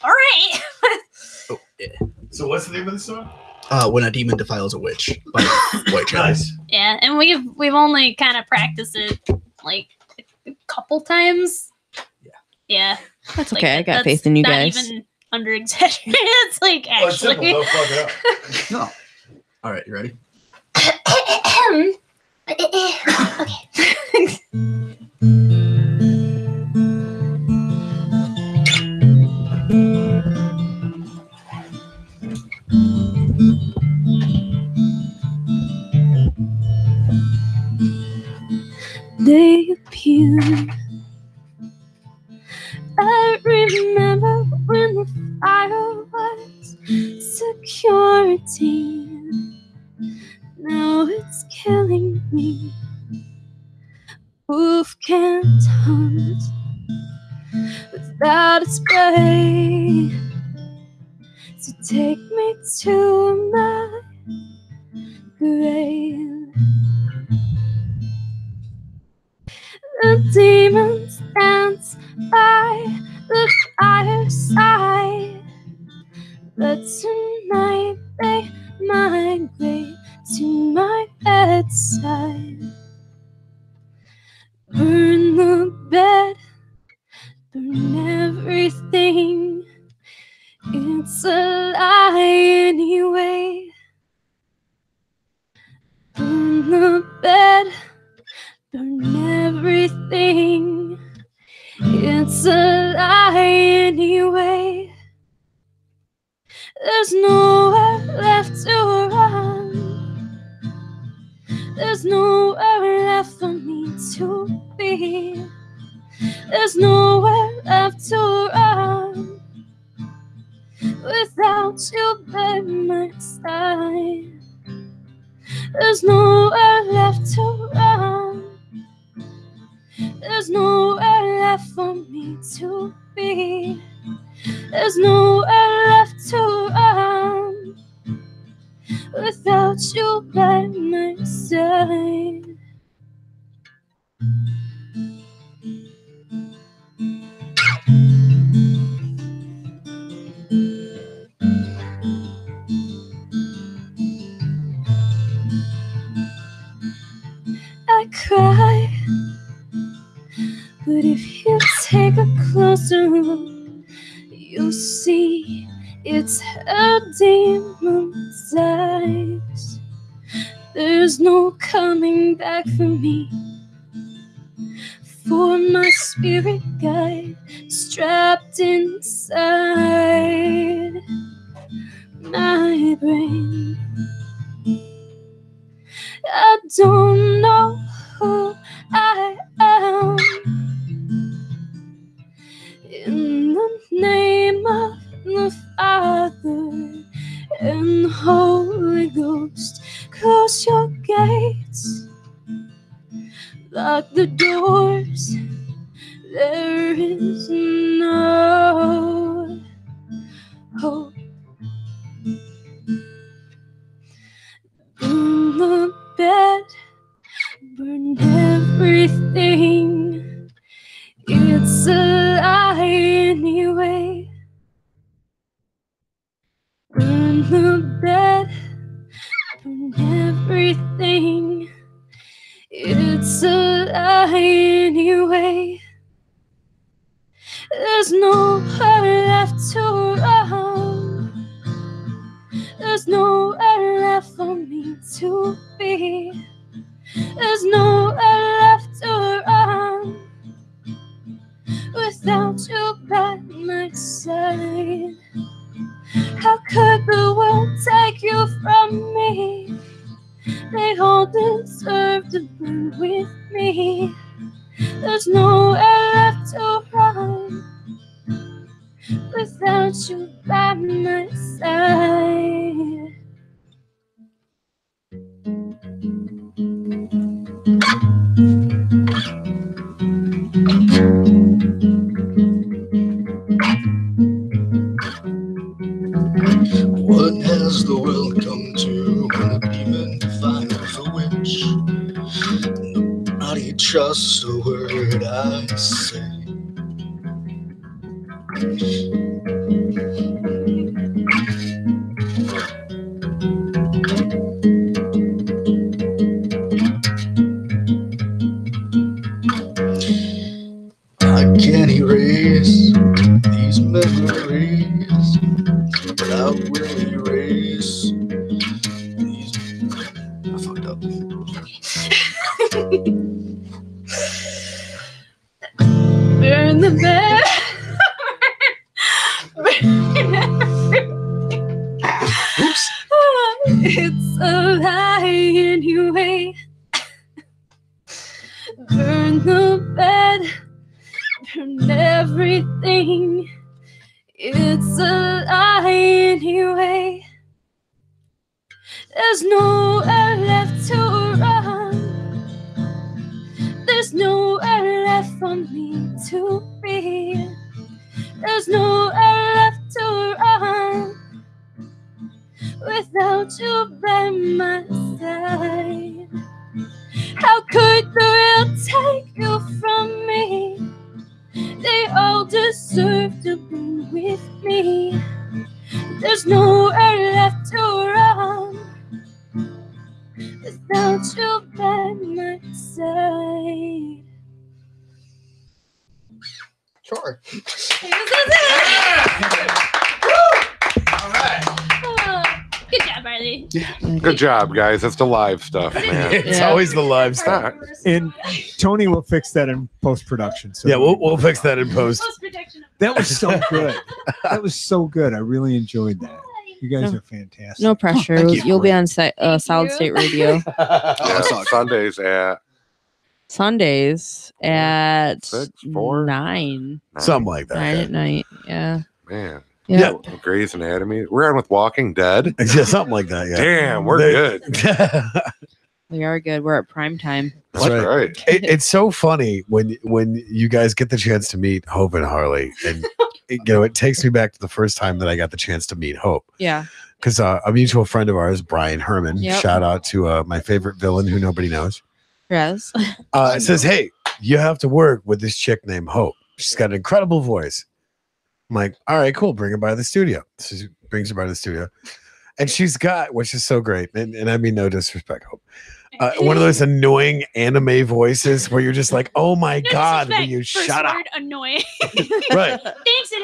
Speaker 5: All right.
Speaker 6: oh, yeah.
Speaker 3: So what's the name of the song?
Speaker 6: "When a Demon Defiles a Witch" by Whitechapel.
Speaker 3: Nice.
Speaker 5: Yeah, and we've only kind of practiced it like a couple times. Yeah.
Speaker 2: That's
Speaker 5: Like,
Speaker 2: okay. I got
Speaker 5: that's
Speaker 2: faith in you
Speaker 5: not
Speaker 2: guys.
Speaker 5: even under exaggeration. It's like actually.
Speaker 3: Don't fuck it up.
Speaker 6: No. All right, you ready?
Speaker 5: Okay. They appear. I remember when the fire was security. Now it's killing me. Wolf can't hunt without its prey. So take me to my grave. The demons dance by the fireside, but tonight they migrate to my bedside. Burn the bed, burn everything. It's a lie anyway. Burn the bed, burn everything. It's a lie anyway. There's nowhere left to run. There's nowhere left for me to be. There's nowhere left to run without you by my side. There's nowhere left to run. There's nowhere left for me to be. There's nowhere left to run without you by my side. But if you take a closer look, you'll see it's a demon's eyes. There's no coming back for me, for my spirit guide strapped inside my brain. I don't know who I am. In the name of the Father and the Holy Ghost, close your gates, lock the doors. There is no hope. In the bed, burn everything. It's a lie anyway. Burn the bed, burn everything. It's a lie anyway. There's nowhere left to run. There's nowhere left for me to be. There's nowhere left to run without you by my side. How could the world take you from me? They all deserve to burn with me. There's nowhere left to run without you by my side.
Speaker 6: What has the world come to when a demon defiles a witch? Nobody trusts a word I say. I can't erase these memories, but I will erase these. I fucked up.
Speaker 5: Burn the bed.
Speaker 6: Oops.
Speaker 5: It's a lie anyway. Burn the bed, burn everything. It's a lie anyway. There's nowhere left to run. There's nowhere left for me to be. There's nowhere left to run without you by my side. How could the world take you from me? They all deserve to be with me. There's nowhere left to run without you by my side.
Speaker 6: Sure.
Speaker 3: All right.
Speaker 5: Good job, Riley.
Speaker 1: Good job, guys. It's the live stuff, man.
Speaker 3: It's
Speaker 2: Yeah.
Speaker 3: always the live stuff.
Speaker 4: And Tony will fix that in post production. So
Speaker 3: Yeah, we'll fix that in post.
Speaker 5: Post-production.
Speaker 4: that was so good. That was so good. I really enjoyed that. You guys
Speaker 2: No.
Speaker 4: are fantastic.
Speaker 2: No pressure.
Speaker 3: Thank you.
Speaker 2: You'll be on Solid
Speaker 5: you.
Speaker 2: State Radio
Speaker 1: Yeah, Sundays at
Speaker 2: Sundays at
Speaker 1: 6, 4?
Speaker 2: 9.
Speaker 3: Something like that.
Speaker 2: 9 at night. Yeah.
Speaker 1: Man.
Speaker 2: Yeah.
Speaker 1: Grey's Anatomy. We're on with Walking Dead.
Speaker 3: Yeah, something like that. Yeah.
Speaker 1: Damn, we're
Speaker 3: They-
Speaker 1: good.
Speaker 3: That's
Speaker 2: We are good. We're at prime time.
Speaker 1: That's
Speaker 3: right.
Speaker 1: right.
Speaker 3: It's so funny when you guys get the chance to meet Hope and Harley, and it takes me back to the first time that I got the chance to meet Hope,
Speaker 2: Yeah.
Speaker 3: because a mutual friend of ours, Brian Herman,
Speaker 2: Yep.
Speaker 3: shout out to my favorite villain who nobody knows,
Speaker 2: Yes.
Speaker 3: says, "Hey, you have to work with this chick named Hope. She's got an incredible voice." I'm like, "All right, cool. Bring her by the studio." So she brings her by the studio, and she's got, which is so great, and I mean no disrespect, Hope. one of those annoying anime voices where you're just like, oh my God, will you
Speaker 5: First
Speaker 3: shut up?
Speaker 5: word, annoying.
Speaker 3: Right.
Speaker 5: Thanks to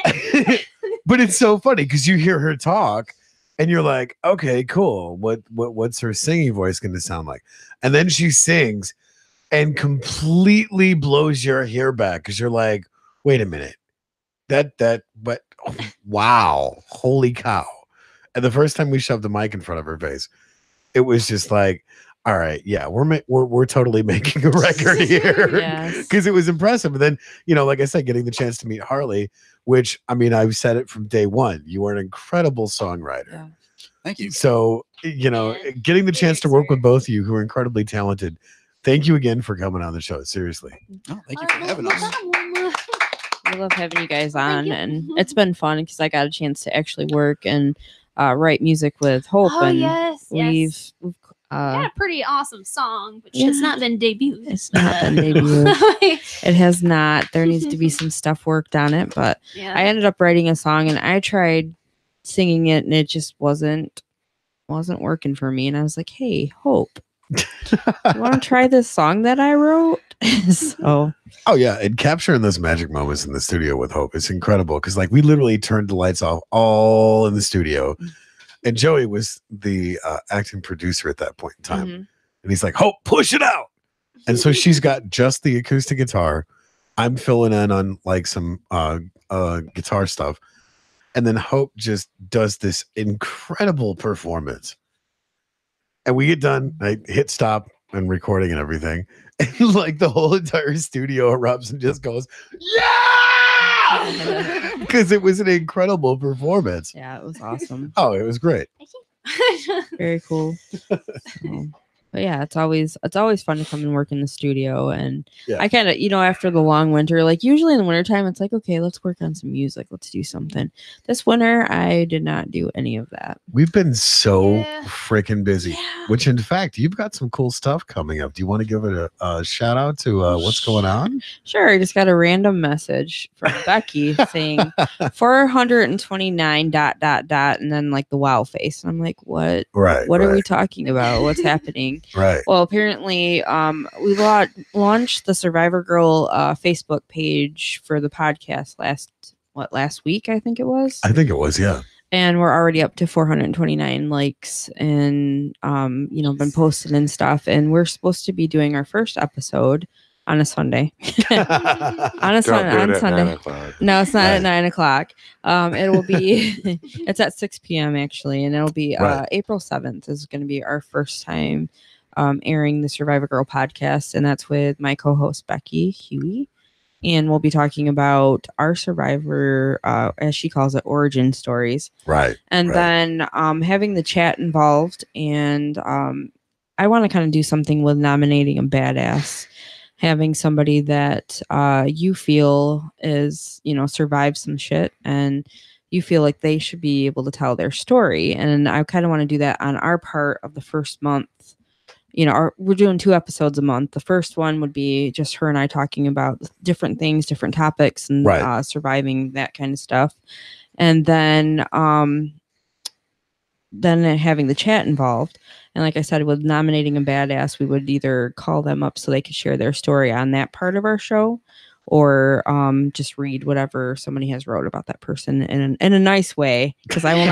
Speaker 5: that.
Speaker 3: But it's so funny because you hear her talk and you're like, okay, cool. What's her singing voice going to sound like? And then she sings and completely blows your hair back because you're like, wait a minute. But wow, holy cow. And the first time we shoved the mic in front of her face, it was just like, all right, yeah, we're totally making a record here.
Speaker 2: Yes.
Speaker 3: Because it was impressive. And then, like I said, getting the chance to meet Harley, which I mean, I've said it from day one. You are an incredible songwriter.
Speaker 2: Yeah.
Speaker 6: Thank you.
Speaker 3: So, getting the chance to work with both of you who are incredibly talented. Thank you again for coming on the show. Seriously.
Speaker 6: Oh, thank you for having us.
Speaker 2: I love having you guys on, and it's been fun because I got a chance to actually work and write music with Hope.
Speaker 5: Oh,
Speaker 2: and
Speaker 5: yes.
Speaker 2: we've
Speaker 5: got a pretty awesome song, which has not been debuted.
Speaker 2: It's not been debuted. It has not. There needs to be some stuff worked on it, but
Speaker 5: Yeah.
Speaker 2: I ended up writing a song and I tried singing it and it just wasn't working for me. And I was like, hey, Hope, you want to try this song that I wrote? So
Speaker 3: Oh yeah, and capturing those magic moments in the studio with Hope is incredible because like we literally turned the lights off all in the studio, and Joey was the acting producer at that point in time, and he's like, "Hope, push it out," and so she's got just the acoustic guitar. I'm filling in on like some guitar stuff, and then Hope just does this incredible performance, and we get done. I hit stop and recording and everything. And like the whole entire studio erupts and just goes, yeah, because it was an incredible performance.
Speaker 2: yeah, it was awesome.
Speaker 3: Oh, it was great.
Speaker 2: Very cool. But yeah, it's always fun to come and work in the studio. And
Speaker 3: Yeah.
Speaker 2: I kind of, after the long winter, like usually in the wintertime, it's like, okay, let's work on some music. Let's do something. This winter, I did not do any of that.
Speaker 3: We've been so
Speaker 5: Yeah.
Speaker 3: freaking busy,
Speaker 5: Yeah.
Speaker 3: which in fact, you've got some cool stuff coming up. Do you want to give it a shout out to what's going on?
Speaker 2: Sure. I just got a random message from Becky saying 429 ... and then like the wow face. And I'm like, what?
Speaker 3: Right.
Speaker 2: What are we
Speaker 3: right,
Speaker 2: talking about? What's happening?
Speaker 3: Right.
Speaker 2: Well, apparently, we launched the Survivor Girl Facebook page for the podcast last week, I think it was.
Speaker 3: I think it was, yeah.
Speaker 2: And we're already up to 429 likes and, been posted and stuff. And we're supposed to be doing our first episode on a Sunday.
Speaker 1: Don't do it
Speaker 2: on
Speaker 1: at
Speaker 2: Sunday.
Speaker 1: 9 o'clock.
Speaker 2: No, it's not
Speaker 3: Right.
Speaker 2: at 9 o'clock. It will be, it's at 6 p.m. actually. And it'll be
Speaker 3: Right.
Speaker 2: April 7th is going to be our first time airing the Survivor Girl podcast. And that's with my co-host, Becky Huey. And we'll be talking about our Survivor, as she calls it, origin stories.
Speaker 3: Right.
Speaker 2: And
Speaker 3: right.
Speaker 2: then having the chat involved. And I want to kind of do something with nominating a badass. Having somebody that you feel is, survived some shit and you feel like they should be able to tell their story. And I kind of want to do that on our part of the first month. We're doing 2 episodes a month. The first one would be just her and I talking about different things, different topics, and
Speaker 3: Right.
Speaker 2: surviving that kind of stuff. And then having the chat involved. And like I said, with nominating a badass, we would either call them up so they could share their story on that part of our show, or just read whatever somebody has wrote about that person in a nice way. Because I will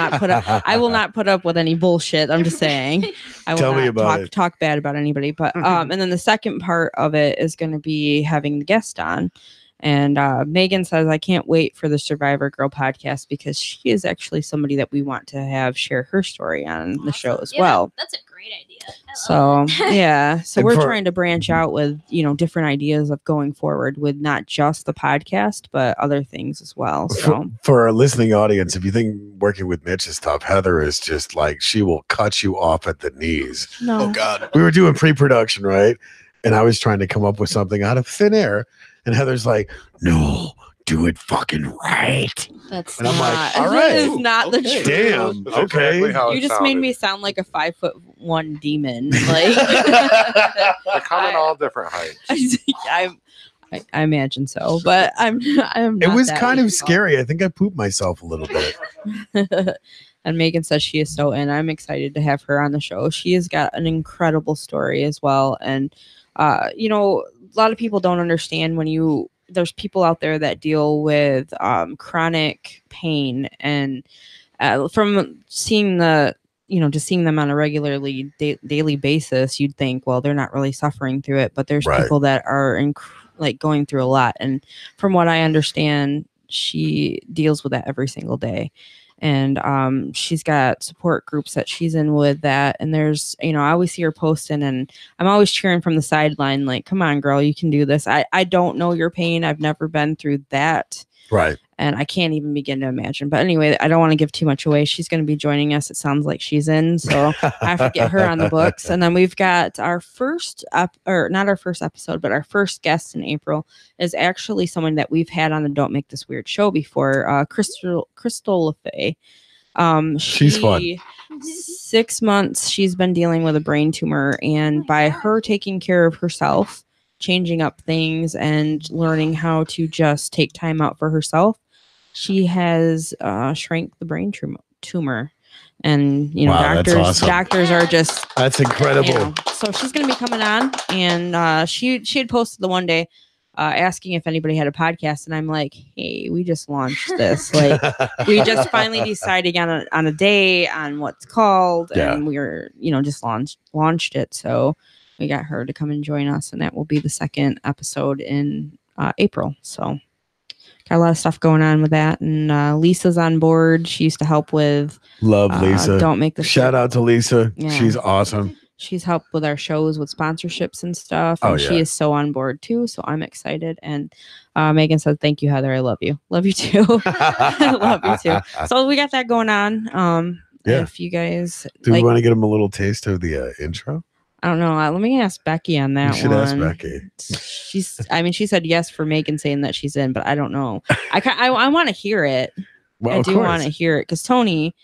Speaker 2: not put up with any bullshit. I'm just saying. I will
Speaker 3: Tell me
Speaker 2: not
Speaker 3: about it.
Speaker 2: talk bad about anybody. But and then the second part of it is going to be having the guest on. And Megan says, I can't wait for the Survivor Girl podcast because she is actually somebody that we want to have share her story on the show as well.
Speaker 5: That's a great idea.
Speaker 2: So, yeah. So
Speaker 3: And
Speaker 2: we're
Speaker 3: for-
Speaker 2: trying to branch out with, different ideas of going forward with not just the podcast, but other things as well. So,
Speaker 3: For our listening audience, if you think working with Mitch is tough, Heather is just like, she will cut you off at the knees.
Speaker 2: no.
Speaker 6: Oh God.
Speaker 3: We were doing pre-production, right? And I was trying to come up with something out of thin air. And Heather's like, no, do it fucking right.
Speaker 2: That's
Speaker 3: And I'm like,
Speaker 2: not,
Speaker 3: all
Speaker 2: that
Speaker 3: right.
Speaker 2: is not the
Speaker 6: Okay.
Speaker 2: truth.
Speaker 3: Damn.
Speaker 1: That's
Speaker 3: Okay.
Speaker 1: exactly how
Speaker 2: You
Speaker 1: it
Speaker 2: just made
Speaker 1: sounded.
Speaker 2: me sound like a 5'1" demon. Like,
Speaker 1: They come in all different heights.
Speaker 2: I imagine so, but I'm
Speaker 3: It
Speaker 2: not
Speaker 3: was
Speaker 2: that
Speaker 3: kind of
Speaker 2: weak.
Speaker 3: scary. I think I pooped myself a little bit.
Speaker 2: And Megan says she is so in. I'm excited to have her on the show. She has got an incredible story as well. And, you know, a lot of people don't understand when there's people out there that deal with chronic pain. And from seeing just seeing them on a regularly daily basis, you'd think, well, they're not really suffering through it. But there's people that are going through a lot. And from what I understand, she deals with that every single day. And she's got support groups that she's in with that. And there's, I always see her posting, and I'm always cheering from the sideline, like, come on, girl, you can do this. I don't know your pain. I've never been through that.
Speaker 3: Right.
Speaker 2: And I can't even begin to imagine. But anyway, I don't want to give too much away. She's going to be joining us. It sounds like she's in. So I have to get her on the books. And then we've got our first not our first episode, but our first guest in April is actually someone that we've had on the Don't Make This Weird show before, Crystal LaFay.
Speaker 3: She's fun.
Speaker 2: 6 months she's been dealing with a brain tumor, and by her taking care of herself, changing up things and learning how to just take time out for herself, she has shrank the brain tumor. And
Speaker 3: wow,
Speaker 2: doctors are just,
Speaker 3: that's incredible.
Speaker 2: So she's going to be coming on, and she had posted the one day asking if anybody had a podcast, and I'm like, hey, we just launched this. Like, we just finally decided on a day on what's called, and we were just launched it. So we got her to come and join us, and that will be the second episode in April. So got a lot of stuff going on with that. And Lisa's on board. She used to help with
Speaker 3: Love Lisa.
Speaker 2: Don't Make This
Speaker 3: Shout out to Lisa.
Speaker 2: Yeah.
Speaker 3: She's awesome.
Speaker 2: She's helped with our shows with sponsorships and stuff. And she is so on board too. So I'm excited. And Megan said, thank you, Heather. I love you. Love you too. I love you too. So we got that going on. If you guys
Speaker 3: do, we want to get them a little taste of the intro?
Speaker 2: I don't know. Let me ask Becky on that.
Speaker 3: You should ask Becky.
Speaker 2: She said yes for Megan saying that she's in, but I don't know. I want to hear it.
Speaker 3: Well,
Speaker 2: I do want to hear it because Tony,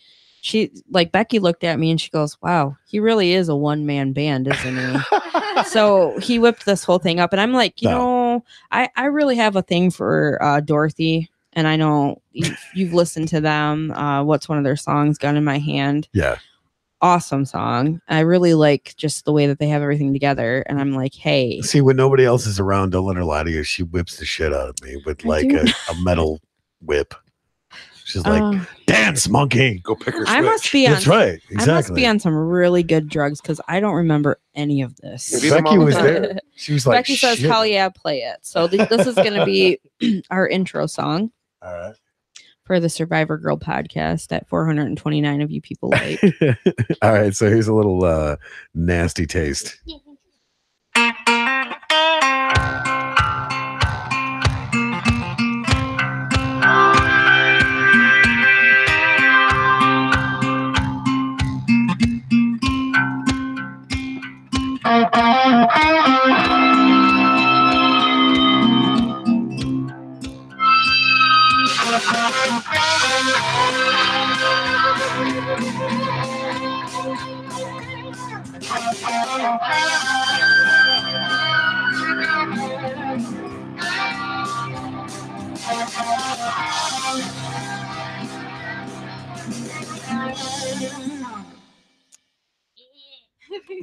Speaker 2: Becky looked at me and she goes, wow, he really is a one-man band, isn't he? So he whipped this whole thing up, and I'm like, I really have a thing for Dorothy, and I know you've listened to them. What's one of their songs? Gun in My Hand.
Speaker 3: Yeah.
Speaker 2: Awesome song. I really like just the way that they have everything together. And I'm like, hey.
Speaker 3: See, when nobody else is around, don't let her lie to you. She whips the shit out of me with a metal whip. She's like, dance, monkey.
Speaker 1: Go pick her switch.
Speaker 2: I must be
Speaker 3: That's right. Exactly.
Speaker 2: I must be on some really good drugs because I don't remember any of this.
Speaker 3: Becky was there. She was like,
Speaker 2: Becky says, hell yeah, play it. So this is going to be our intro song.
Speaker 3: All right.
Speaker 2: For the Survivor Girl podcast that 429 of you people like.
Speaker 3: All right, so here's a little nasty taste.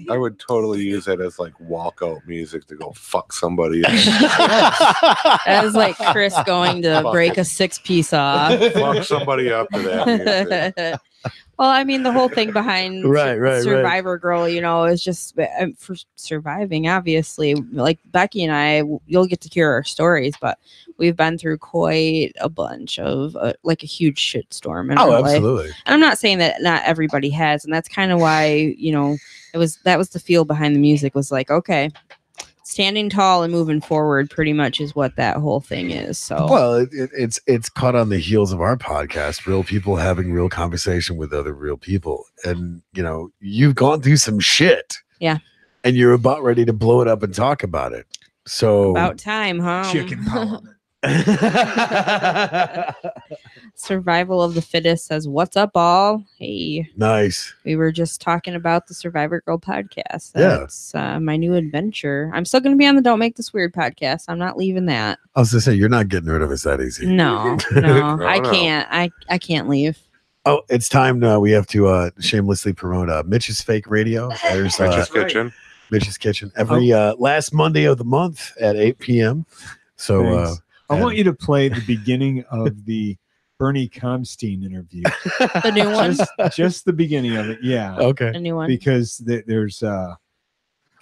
Speaker 1: I would totally use it as walkout music to go fuck somebody up.
Speaker 2: That was like Chris going to break a 6-piece off.
Speaker 1: Fuck somebody up to that music.
Speaker 2: Well, I mean, the whole thing behind Survivor Girl, is just for surviving, obviously. Like Becky and I, you'll get to hear our stories, but we've been through quite a bunch of a huge shitstorm in our life.
Speaker 3: Absolutely.
Speaker 2: And I'm not saying that not everybody has, and that's kind of why, that was the feel behind the music was like, okay, standing tall and moving forward pretty much is what that whole thing is. So
Speaker 3: well, it's caught on the heels of our podcast, real people having real conversation with other real people. And you've gone through some shit.
Speaker 2: Yeah.
Speaker 3: And you're about ready to blow it up and talk about it. So
Speaker 2: about time, huh?
Speaker 4: Chicken power.
Speaker 2: Survival of the Fittest says, what's up, all? Hey.
Speaker 3: Nice.
Speaker 2: We were just talking about the Survivor Girl podcast. That's my new adventure. I'm still going to be on the Don't Make This Weird podcast. I'm not leaving that.
Speaker 3: I was going to say, you're not getting rid of us that easy.
Speaker 2: No, I can't. I can't leave.
Speaker 3: Oh, it's time now. We have to shamelessly promote Mitch's Fake Radio. There's
Speaker 1: Mitch's Kitchen.
Speaker 3: Mitch's Kitchen every last Monday of the month at 8 p.m. So
Speaker 4: Thanks. I want you to play the beginning of the Bernie Comstein interview.
Speaker 2: The new one?
Speaker 4: Just the beginning of it. Yeah.
Speaker 3: okay.
Speaker 2: The new one.
Speaker 4: Because there's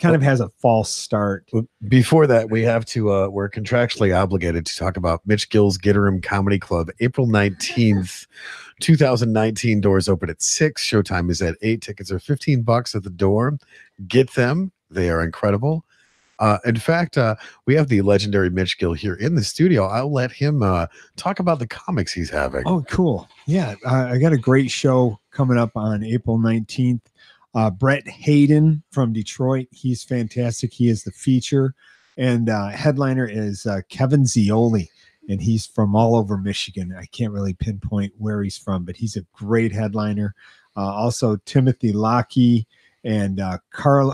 Speaker 4: kind of has a false start.
Speaker 3: Before that, we have to we're contractually obligated to talk about Mitch Gill's Gitterum Comedy Club, April 19th, 2019. Doors open at 6. Showtime is at 8. Tickets are $15 at the door. Get them. They are incredible. In fact, we have the legendary Mitch Gill here in the studio. I'll let him talk about the comics he's having.
Speaker 4: Oh, cool. Yeah. I got a great show coming up on April 19th. Brett Hayden from Detroit. He's fantastic. He is the feature. And headliner is Kevin Zioli. And he's from all over Michigan. I can't really pinpoint where he's from, but he's a great headliner. Also, Timothy Lockey and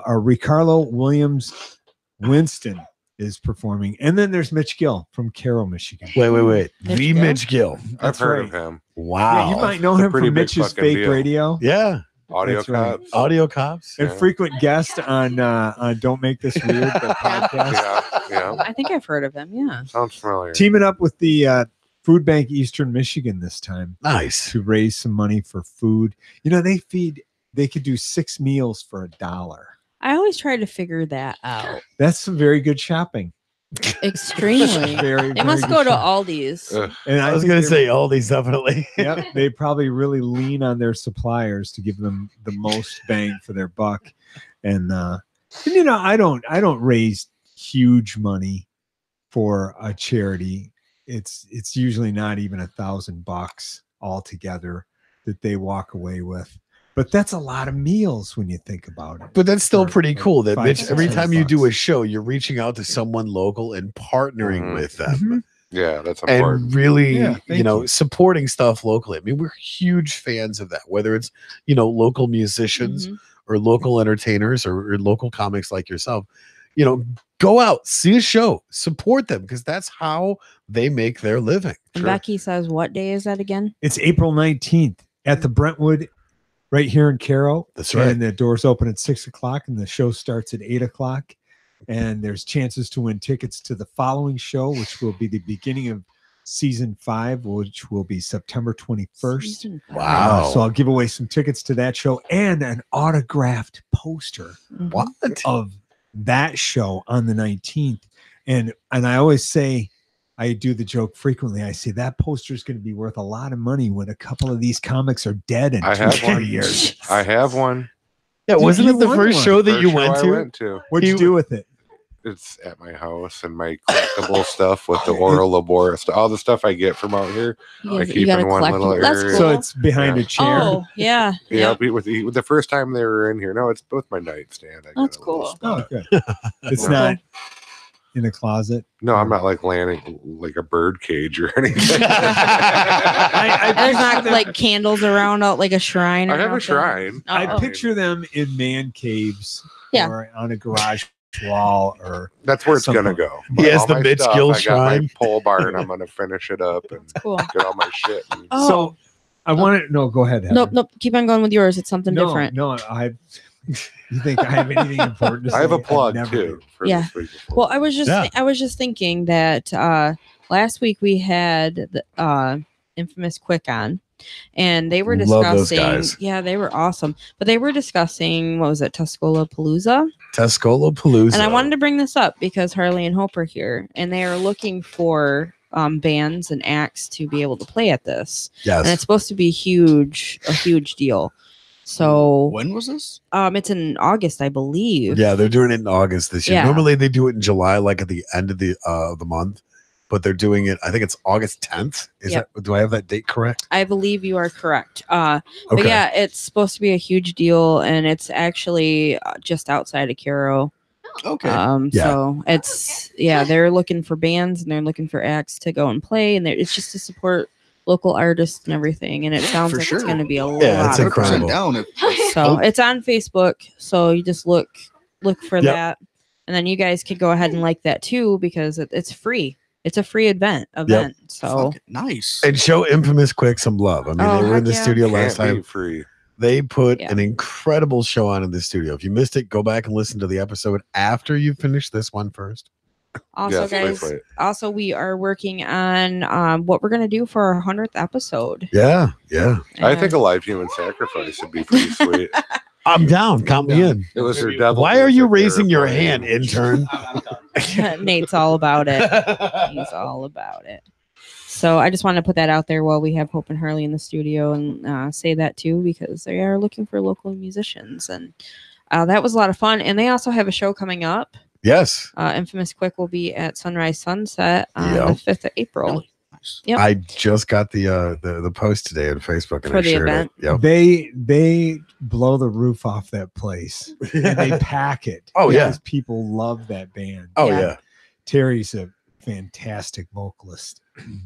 Speaker 4: Ricardo Williams Winston is performing. And then there's Mitch Gill from Carroll, Michigan.
Speaker 3: Wait. The Mitch Gill.
Speaker 1: I've heard of him.
Speaker 3: Wow.
Speaker 4: Yeah, you might know him from Mitch's Fake Radio.
Speaker 3: Yeah.
Speaker 1: Audio
Speaker 4: That's right.
Speaker 1: Cops.
Speaker 3: Audio Cops.
Speaker 4: And frequent guest on Don't Make This Weird, the podcast.
Speaker 1: Yeah.
Speaker 2: I think I've heard of him. Yeah.
Speaker 1: Sounds familiar.
Speaker 4: Teaming up with the Food Bank Eastern Michigan this time.
Speaker 3: Nice.
Speaker 4: To raise some money for food. You know, they could do 6 meals for $1.
Speaker 2: I always try to figure that out.
Speaker 4: That's some very good shopping.
Speaker 2: Extremely. They must go to Aldi's.
Speaker 4: And
Speaker 3: I was going to say Aldi's, definitely.
Speaker 4: Yep, they probably really lean on their suppliers to give them the most bang for their buck. And you know, I don't raise huge money for a charity. It's usually not even $1,000 altogether that they walk away with. But that's a lot of meals when you think about it.
Speaker 3: But that's still pretty cool that Mitch, every time you do a
Speaker 4: $5-10.
Speaker 3: show, you're reaching out to someone local and partnering with them.
Speaker 4: Mm-hmm.
Speaker 1: Yeah, that's important.
Speaker 3: And really,
Speaker 4: Thank you.
Speaker 3: supporting stuff locally. I mean, we're huge fans of that, whether it's, local musicians or local entertainers or local comics like yourself. Go out, see a show, support them, because that's how they make their living.
Speaker 2: And Becky says, what day is that again?
Speaker 4: It's April 19th at the Brentwood right here in Carroll.
Speaker 3: That's right.
Speaker 4: And the doors open at 6 o'clock and the show starts at 8 o'clock. And there's chances to win tickets to the following show, which will be the beginning of season 5, which will be September 21st.
Speaker 3: Wow.
Speaker 4: So I'll give away some tickets to that show and an autographed poster
Speaker 3: What?
Speaker 4: of that show on the 19th. And I always say, I do the joke frequently. I say that poster is going to be worth a lot of money when a couple of these comics are dead in
Speaker 1: I
Speaker 4: 2
Speaker 1: have
Speaker 4: or 3
Speaker 1: one.
Speaker 4: years.
Speaker 1: I have one.
Speaker 3: Yeah, wasn't
Speaker 4: you
Speaker 3: it the
Speaker 4: won
Speaker 3: first
Speaker 4: one.
Speaker 3: show that
Speaker 1: First
Speaker 3: you
Speaker 1: show
Speaker 3: went
Speaker 1: I
Speaker 3: to?
Speaker 1: went to.
Speaker 4: What'd you do with it?
Speaker 1: It's at my house and my collectible stuff with the oral labor, all the stuff I get from out here. I keep in one little
Speaker 2: That's
Speaker 1: area.
Speaker 2: cool.
Speaker 4: So it's behind
Speaker 1: Yeah.
Speaker 4: a chair.
Speaker 2: Oh, yeah.
Speaker 1: Yeah, with the first time they were in here. No, it's both my nightstand. I got
Speaker 2: That's
Speaker 1: a little
Speaker 2: cool.
Speaker 1: spot.
Speaker 4: Oh, good. It's not in a closet.
Speaker 1: No, I'm not like landing like a bird cage or anything.
Speaker 2: There's not like candles around out like a shrine.
Speaker 1: I
Speaker 2: or
Speaker 1: have a
Speaker 2: nothing?
Speaker 1: shrine.
Speaker 2: Oh,
Speaker 4: I
Speaker 2: oh.
Speaker 4: picture them in man caves
Speaker 2: Yeah.
Speaker 4: or on a garage wall or
Speaker 1: That's where it's
Speaker 4: Something.
Speaker 1: gonna go.
Speaker 3: He has
Speaker 1: all
Speaker 3: the
Speaker 1: my
Speaker 3: Mitch
Speaker 1: stuff,
Speaker 3: Gill
Speaker 1: I got my
Speaker 3: shrine.
Speaker 1: pole barn. I'm gonna finish it up and
Speaker 2: Cool.
Speaker 1: get all my shit. And
Speaker 2: Oh,
Speaker 4: So I want to go ahead. Heather.
Speaker 2: nope. Keep on going with yours. It's something different.
Speaker 4: No, you think I have anything important to say?
Speaker 1: I have a
Speaker 4: I'd
Speaker 1: plug
Speaker 4: never
Speaker 1: too.
Speaker 4: do.
Speaker 1: For
Speaker 2: Yeah.
Speaker 1: this week before.
Speaker 2: Well, I was just
Speaker 3: Yeah.
Speaker 2: thinking that last week we had the infamous Quick on, and they were
Speaker 3: Love those
Speaker 2: discussing.
Speaker 3: guys.
Speaker 2: Yeah, they were awesome. But they were discussing, what was it, Tuscola Palooza?
Speaker 3: Tuscola Palooza.
Speaker 2: And I wanted to bring this up because Harley and Hope are here, and they are looking for bands and acts to be able to play at this. And it's
Speaker 3: Yes.
Speaker 2: supposed to be a huge deal. So
Speaker 6: When was this?
Speaker 2: it's in August, I believe.
Speaker 3: Yeah, they're doing it in August this year.
Speaker 2: Yeah.
Speaker 3: Normally they do it in July, like at the end of the month, but they're doing it. I think it's August 10th. Do I have that date correct?
Speaker 2: I believe you are correct. But
Speaker 3: Okay.
Speaker 2: yeah, it's supposed to be a huge deal, and it's actually just outside of Caro.
Speaker 6: Okay.
Speaker 3: Yeah.
Speaker 2: So they're looking for bands and they're looking for acts to go and play, and it's just to support local artists and everything. And it sounds
Speaker 6: For
Speaker 2: like
Speaker 6: sure.
Speaker 2: it's going to be a
Speaker 3: Yeah,
Speaker 2: lot
Speaker 3: it's
Speaker 2: of
Speaker 3: incredible.
Speaker 2: fun.
Speaker 6: Down if,
Speaker 2: So it's on Facebook. So you just look for
Speaker 3: Yep.
Speaker 2: that, and then you guys could go ahead and like that too because it's free. It's a free event. So
Speaker 6: Fuck, nice.
Speaker 3: And show Infamous Quick some love. I mean,
Speaker 2: Oh,
Speaker 3: they were in the
Speaker 2: heck yeah.
Speaker 3: studio last
Speaker 1: Can't be
Speaker 3: time.
Speaker 1: free.
Speaker 3: They put
Speaker 2: Yeah.
Speaker 3: an incredible show on in the studio. If you missed it, go back and listen to the episode after you finish this one first.
Speaker 2: also,
Speaker 1: Yes,
Speaker 2: guys,
Speaker 1: wait.
Speaker 2: also we are working on what we're gonna do for our 100th episode.
Speaker 3: Yeah.
Speaker 1: I think
Speaker 2: And-
Speaker 1: a live human sacrifice would be pretty sweet.
Speaker 3: I'm down. Count me in.
Speaker 1: It was her devil.
Speaker 3: Why are you
Speaker 1: music they were
Speaker 3: raising your
Speaker 1: playing.
Speaker 3: hand, intern?
Speaker 2: Nate's all about it. He's all about it. So I just want to put that out there while we have Hope and Harley in the studio and say that too, because they are looking for local musicians. And that was a lot of fun. And they also have a show coming up.
Speaker 3: Yes.
Speaker 2: Infamous Quick will be at Sunrise Sunset on
Speaker 3: Yep.
Speaker 2: the 5th of April.
Speaker 6: Really? Nice.
Speaker 2: Yep.
Speaker 3: I just got the post today on Facebook and
Speaker 2: For
Speaker 3: I
Speaker 2: the
Speaker 3: shared
Speaker 2: event.
Speaker 3: it. Yep.
Speaker 4: They blow the roof off that place and they pack it.
Speaker 3: Oh, yeah.
Speaker 4: because people love that band.
Speaker 3: Oh
Speaker 2: Yeah.
Speaker 3: yeah.
Speaker 4: Terry's a fantastic vocalist.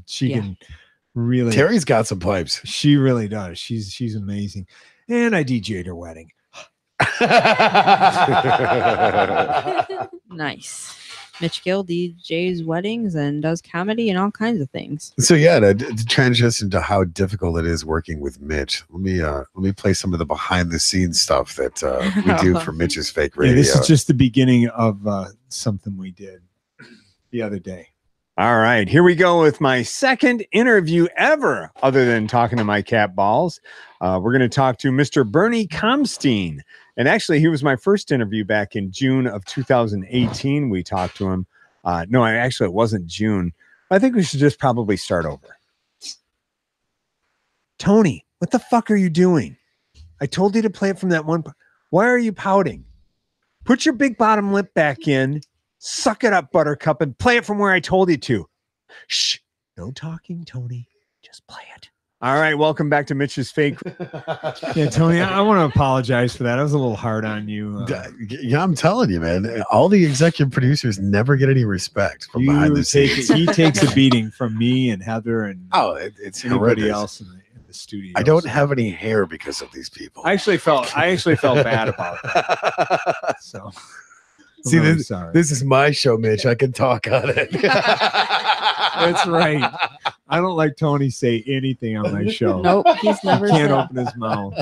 Speaker 4: She
Speaker 2: Yeah.
Speaker 4: can really.
Speaker 3: Terry's got some pipes.
Speaker 4: She really does. She's amazing. And I DJ'd her wedding.
Speaker 2: Nice. Mitch Gill DJs weddings and does comedy and all kinds of things.
Speaker 3: So yeah, to transition to how difficult it is working with Mitch, let me play some of the behind the scenes stuff that we do for Mitch's Fake Radio.
Speaker 4: Yeah, this is just the beginning of something we did the other day.
Speaker 11: All right, here we go with my second interview ever, other than talking to my cat balls. We're going to talk to Mr. Bernie Comstein. And actually, he was my first interview back in June of 2018. We talked to him. No, actually, it wasn't June. I think we should just probably start over. Tony, what the fuck are you doing? I told you to play it from that one. Why are you pouting? Put your big bottom lip back in. Suck it up, Buttercup, and play it from where I told you to. Shh. No talking, Tony. Just play it. All right. Welcome back to Mitch's Fake.
Speaker 4: Yeah, Tony, I want to apologize for that. I was a little hard on you.
Speaker 3: Yeah, I'm telling you, man. All the executive producers never get any respect from behind the scenes.
Speaker 4: He takes a beating from me and Heather and
Speaker 3: It's
Speaker 4: anybody
Speaker 3: horrendous.
Speaker 4: else in the studio.
Speaker 3: I don't have any hair because of these people.
Speaker 11: I actually felt bad about that.
Speaker 4: So
Speaker 3: See,
Speaker 4: I'm really
Speaker 3: this,
Speaker 4: sorry.
Speaker 3: this is my show, Mitch. I can talk on it.
Speaker 4: That's right. I don't like Tony say anything on my show.
Speaker 2: Nope, he's never
Speaker 4: Can't
Speaker 2: said.
Speaker 4: open his mouth.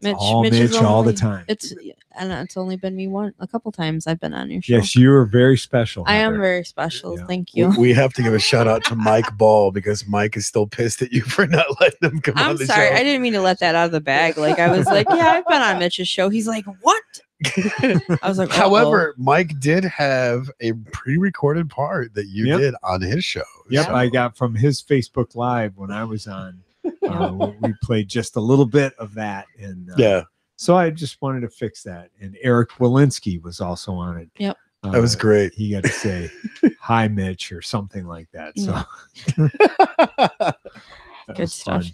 Speaker 2: Mitch,
Speaker 4: all
Speaker 2: Mitch is
Speaker 4: Mitch all the
Speaker 2: only-
Speaker 4: time.
Speaker 2: It's only been me a couple times I've been on your show.
Speaker 4: Yes, you are very special.
Speaker 2: I am
Speaker 4: Heather.
Speaker 2: very special.
Speaker 4: Yeah.
Speaker 2: Thank you.
Speaker 3: We have to give a shout out to Mike Ball because Mike is still pissed at you for not letting him come on
Speaker 2: I'm
Speaker 3: the
Speaker 2: sorry.
Speaker 3: show.
Speaker 2: I didn't mean to let that out of the bag. Like I was like, yeah, I've been on Mitch's show. He's like, what? I was like,
Speaker 3: However, Mike did have a pre-recorded part that you
Speaker 4: Yep.
Speaker 3: did on his show.
Speaker 4: Yep,
Speaker 3: So-
Speaker 4: I got from his Facebook Live when I was on. We played just a little bit of that, and
Speaker 3: yeah,
Speaker 4: so I just wanted to fix that. And Eric Walensky was also on it.
Speaker 2: Yep.
Speaker 3: that was great.
Speaker 4: He got to say hi, Mitch, or something like that. So that
Speaker 2: Good
Speaker 4: was
Speaker 2: stuff.
Speaker 4: fun.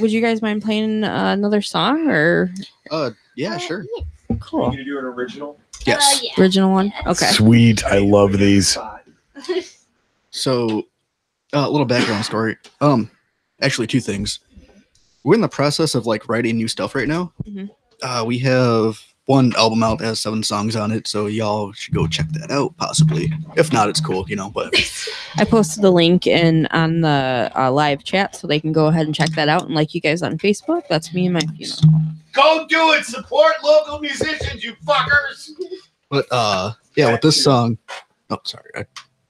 Speaker 2: Would you guys mind playing another song or
Speaker 6: Yeah, sure.
Speaker 2: cool
Speaker 11: to do an original?
Speaker 6: Yes.
Speaker 2: original one? Okay.
Speaker 3: Sweet. I love these.
Speaker 6: So, a little background story. Actually, two things. We're in the process of like writing new stuff right now.
Speaker 2: Mhm.
Speaker 6: We have one album out that has 7 songs on it, so y'all should go check that out. Possibly, if not, it's cool, But
Speaker 2: I posted the link on the live chat so they can go ahead and check that out and like you guys on Facebook. That's me and my
Speaker 3: Go do it. Support local musicians, you fuckers.
Speaker 6: But yeah, with this song. Oh, sorry.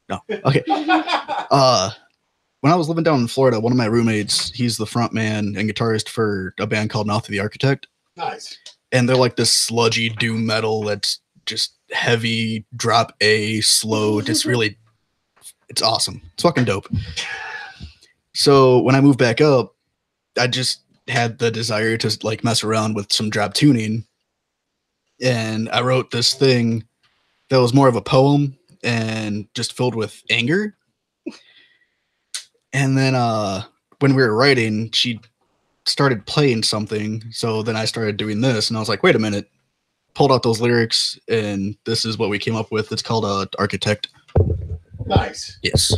Speaker 6: No. Okay. When I was living down in Florida, one of my roommates, he's the front man and guitarist for a band called Mouth of the Architect.
Speaker 3: Nice.
Speaker 6: And they're like this sludgy doom metal that's just heavy, drop A, slow, just really, it's awesome. It's fucking dope. So when I moved back up, I just had the desire to like mess around with some drop tuning. And I wrote this thing that was more of a poem and just filled with anger. And then when we were writing, she started playing something. So then I started doing this, and I was like, wait a minute. Pulled out those lyrics, and this is what we came up with. It's called Architect.
Speaker 3: Nice.
Speaker 6: Yes.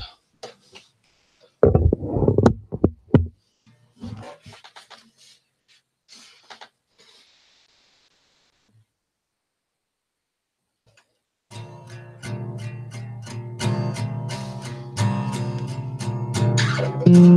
Speaker 5: And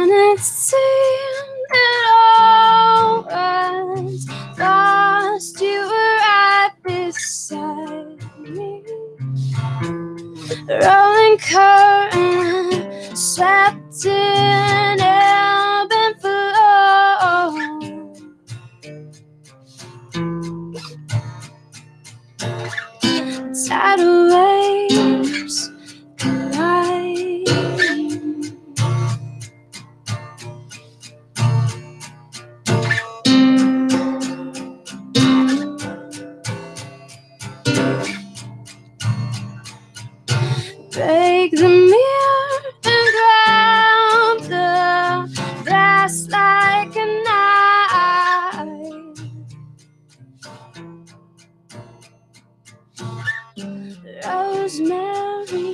Speaker 5: it seemed that all was lost. You were right beside me. Rolling current swept in ebb and flow. Tidal waves collide. Break the mirror and grab the glass like a knife. Rosemary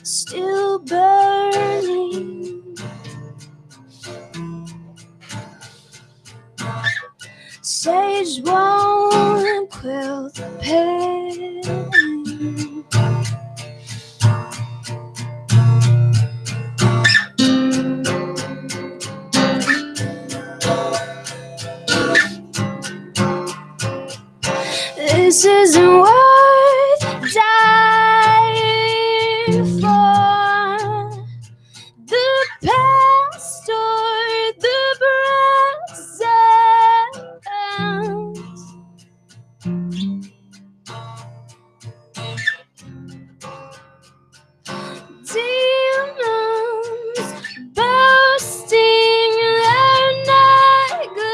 Speaker 5: still burning. Sage won't quill the pain. This isn't worth dying for. The past or the present. Demons boasting their negligence.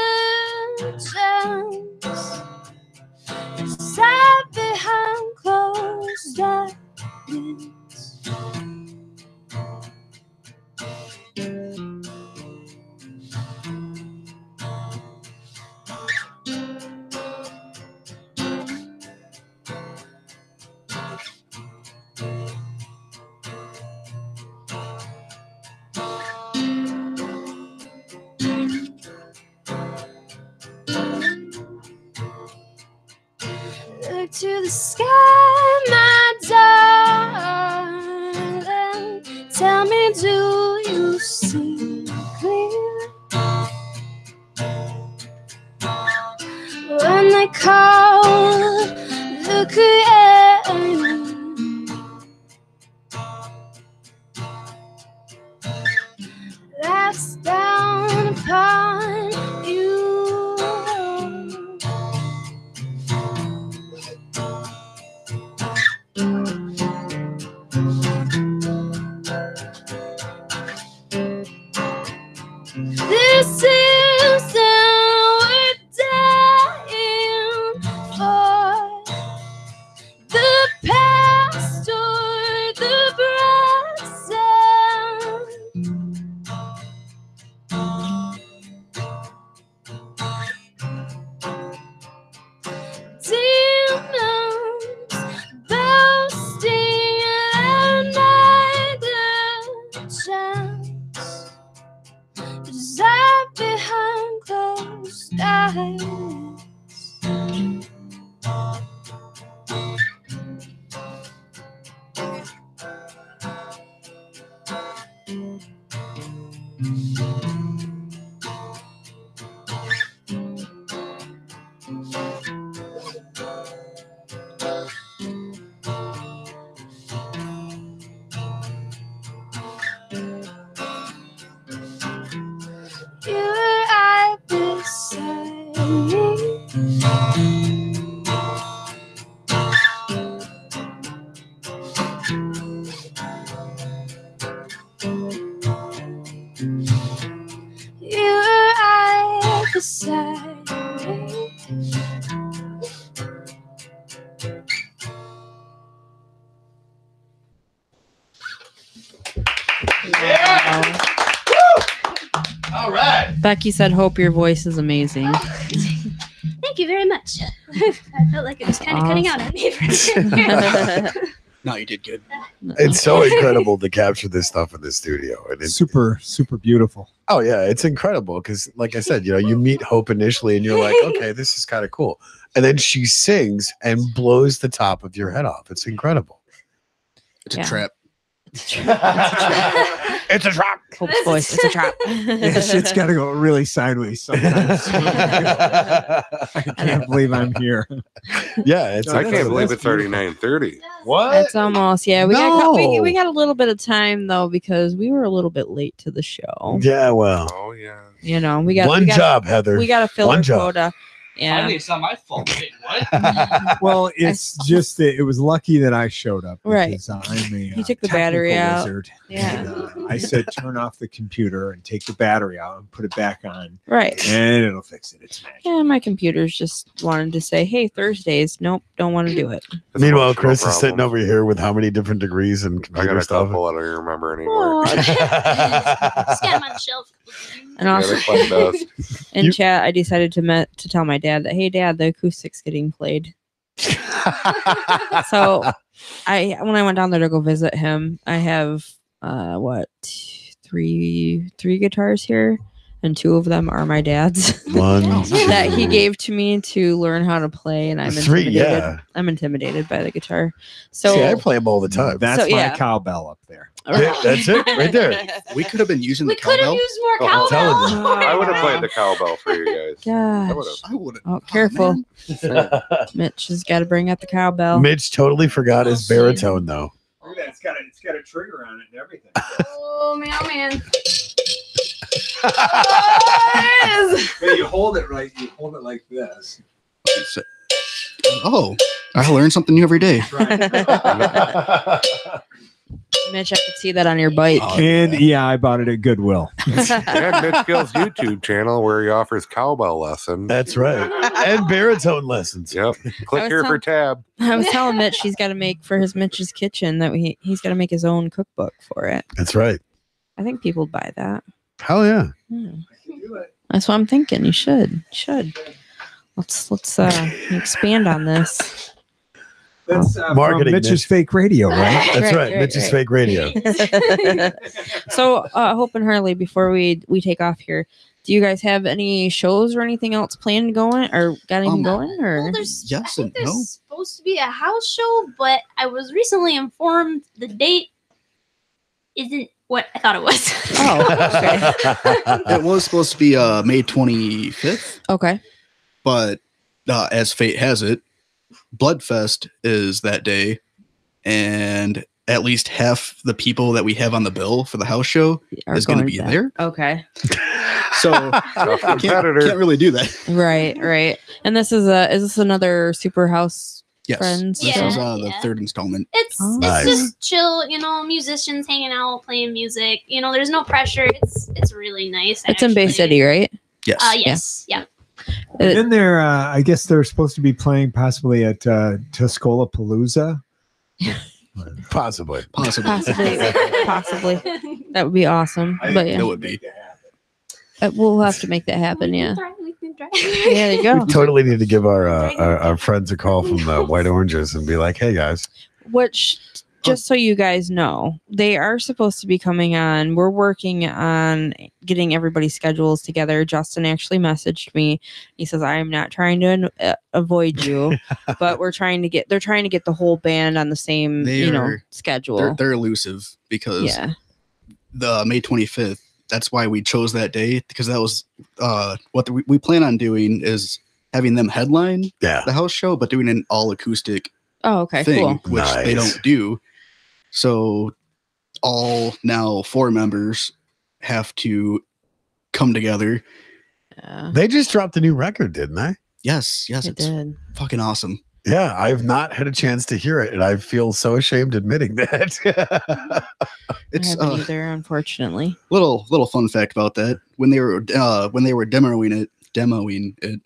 Speaker 5: Sat behind closed eyes. Look to the sky, my darling. Tell me, do you see clear? When they call the creator, that's down upon you. This isn't worth dying for. The past or the present. Demons boasting their negligence. Sat behind closed eyes. You were right beside me. You were right beside me.
Speaker 6: All right.
Speaker 2: Becky said, "Hope your voice is amazing."
Speaker 5: Thank you very much. I felt like it was kind of cutting out on me for a second.
Speaker 6: No, you did good.
Speaker 3: It's so incredible to capture this stuff in the studio. And it's
Speaker 4: Super beautiful.
Speaker 3: Oh yeah, it's incredible because, like I said, you meet Hope initially, and you're like, okay, this is kind of cool, and then she sings and blows the top of your head off. It's incredible.
Speaker 6: It's a trap.
Speaker 3: It's a trap.
Speaker 2: Hope's voice. It's a trap.
Speaker 4: Yeah, shit's got to go really sideways sometimes. I can't believe I'm here.
Speaker 3: Yeah,
Speaker 1: I can't believe it's already 9:30.
Speaker 3: What?
Speaker 2: That's almost we
Speaker 3: No.
Speaker 2: we got a little bit of time though because we were a little bit late to the show.
Speaker 3: Yeah, well,
Speaker 1: Oh yeah.
Speaker 2: You know, we got
Speaker 3: one job, Heather.
Speaker 2: We got to fill
Speaker 3: One
Speaker 2: our
Speaker 3: job.
Speaker 2: quota. Yeah.
Speaker 10: Finally, it's not my fault. Wait, what?
Speaker 4: Well, it's just that it was lucky that I showed up.
Speaker 2: Right.
Speaker 4: Because I'm a
Speaker 2: You took the battery
Speaker 4: technical
Speaker 2: out.
Speaker 4: wizard.
Speaker 2: Yeah.
Speaker 4: And, I said, turn off the computer and take the battery out and put it back on.
Speaker 2: Right.
Speaker 4: And it'll fix it. It's magic.
Speaker 2: Yeah, my computer's just wanted to say, hey, Thursdays. Nope, don't want to do it.
Speaker 3: Meanwhile,
Speaker 1: No
Speaker 3: Chris is sitting
Speaker 1: problem.
Speaker 3: over here with how many different degrees and
Speaker 1: I
Speaker 3: computer
Speaker 1: got a
Speaker 3: stuff.
Speaker 1: couple I don't even remember anymore.
Speaker 5: Just got them on the shelf.
Speaker 2: And also
Speaker 1: Yeah, they collect dust.
Speaker 2: in chat, I decided to tell my dad that, hey, Dad, the acoustic's getting played. So when I went down there to go visit him, I have three guitars here, and two of them are my dad's
Speaker 3: One
Speaker 2: that he gave to me to learn how to play, and I'm
Speaker 3: Three,
Speaker 2: intimidated.
Speaker 3: yeah.
Speaker 2: I'm intimidated by the guitar. So
Speaker 3: See, I play them all the time.
Speaker 4: That's
Speaker 2: So,
Speaker 4: my
Speaker 2: yeah.
Speaker 4: cowbell up there.
Speaker 3: Yeah, that's it, right there.
Speaker 6: We could have been using
Speaker 5: We
Speaker 6: the
Speaker 5: could have
Speaker 6: cowbell.
Speaker 5: used more
Speaker 1: Oh, I'm
Speaker 3: telling
Speaker 5: cowbell.
Speaker 1: I would have played the cowbell for you guys. I would
Speaker 2: Gosh.
Speaker 1: have.
Speaker 6: I would have.
Speaker 2: Oh, careful. Mitch has got to bring out the cowbell.
Speaker 3: Mitch totally forgot his baritone, though.
Speaker 4: Look at that. It's got a trigger on it and everything.
Speaker 5: Oh man.
Speaker 4: Hey, you hold it right. You hold it like this.
Speaker 6: Oh, I learn something new every day.
Speaker 2: Mitch, I could see that on your bike.
Speaker 4: And yeah, I bought it at Goodwill.
Speaker 1: And Mitch Gill's YouTube channel where he offers cowbell lessons.
Speaker 3: That's right. And baritone lessons.
Speaker 1: Yep. Click
Speaker 2: was
Speaker 1: here for tab.
Speaker 2: I was telling Mitch he's got to make for his Mitch's Kitchen that he's got to make his own cookbook for it.
Speaker 3: That's right.
Speaker 2: I think people would buy that.
Speaker 3: Hell yeah.
Speaker 2: That's what I'm thinking. You should. Let's expand on this.
Speaker 4: That's
Speaker 3: Marketing,
Speaker 4: from Mitch's
Speaker 3: Mitch.
Speaker 4: Fake Radio, right?
Speaker 3: That's right. Mitch's fake radio.
Speaker 2: So, Hope and Harley, before we take off here, do you guys have any shows or anything else planned going or got anything going? Or
Speaker 5: Well, there's
Speaker 6: Yes
Speaker 5: I
Speaker 6: and
Speaker 5: think
Speaker 6: no.
Speaker 5: there's supposed to be a house show, but I was recently informed the date isn't what I thought it was.
Speaker 2: Oh, okay.
Speaker 6: It was supposed to be May 25th,
Speaker 2: Okay.
Speaker 6: but as fate has it, Bloodfest is that day, and at least half the people that we have on the bill for the house show
Speaker 2: Are
Speaker 6: is going to
Speaker 2: going
Speaker 6: be
Speaker 2: back.
Speaker 6: there.
Speaker 2: Okay.
Speaker 6: So
Speaker 1: Tough
Speaker 6: can't
Speaker 1: competitor.
Speaker 6: really do that.
Speaker 2: Right. And this is this another Super House
Speaker 6: Yes,
Speaker 2: Friends
Speaker 6: this
Speaker 5: show?
Speaker 6: is
Speaker 5: Yeah,
Speaker 6: the
Speaker 5: yeah.
Speaker 6: third installment.
Speaker 5: It's
Speaker 3: Nice.
Speaker 5: just chill, musicians hanging out, playing music. There's no pressure. It's really nice.
Speaker 2: It's in Bay City, right?
Speaker 6: Yes.
Speaker 5: Yes. Yeah.
Speaker 4: Then they're, I guess they're supposed to be playing possibly at Tuscola Palooza.
Speaker 3: Possibly.
Speaker 6: Possibly.
Speaker 2: Possibly. That would be awesome. But yeah,
Speaker 6: It would be.
Speaker 2: we'll have to make that happen. Yeah.
Speaker 5: We can try.
Speaker 2: Yeah, there you go.
Speaker 3: We totally need to give our friends a call from the White Oranges and be like, hey, guys.
Speaker 2: Which, just so you guys know, they are supposed to be coming on. We're working on getting everybody's schedules together. Justin actually messaged me. He says, I am not trying to avoid you, but they're trying to get the whole band on the same, schedule.
Speaker 6: They're elusive because
Speaker 2: Yeah.
Speaker 6: the May 25th, that's why we chose that day, because that was what we plan on doing is having them headline
Speaker 3: Yeah.
Speaker 6: the house show, but doing an all acoustic
Speaker 2: Oh, okay,
Speaker 6: thing,
Speaker 2: cool.
Speaker 6: which they
Speaker 3: Nice.
Speaker 6: don't do. So all now 4 members have to come together.
Speaker 2: Yeah,
Speaker 3: They just dropped a new record, didn't they?
Speaker 6: Yes,
Speaker 2: it
Speaker 6: it's
Speaker 2: did.
Speaker 6: fucking awesome.
Speaker 3: Yeah, I've not had a chance to hear it, and I feel so ashamed admitting that.
Speaker 6: It's
Speaker 2: I haven't either, unfortunately.
Speaker 6: little fun fact about that. When they were demoing it,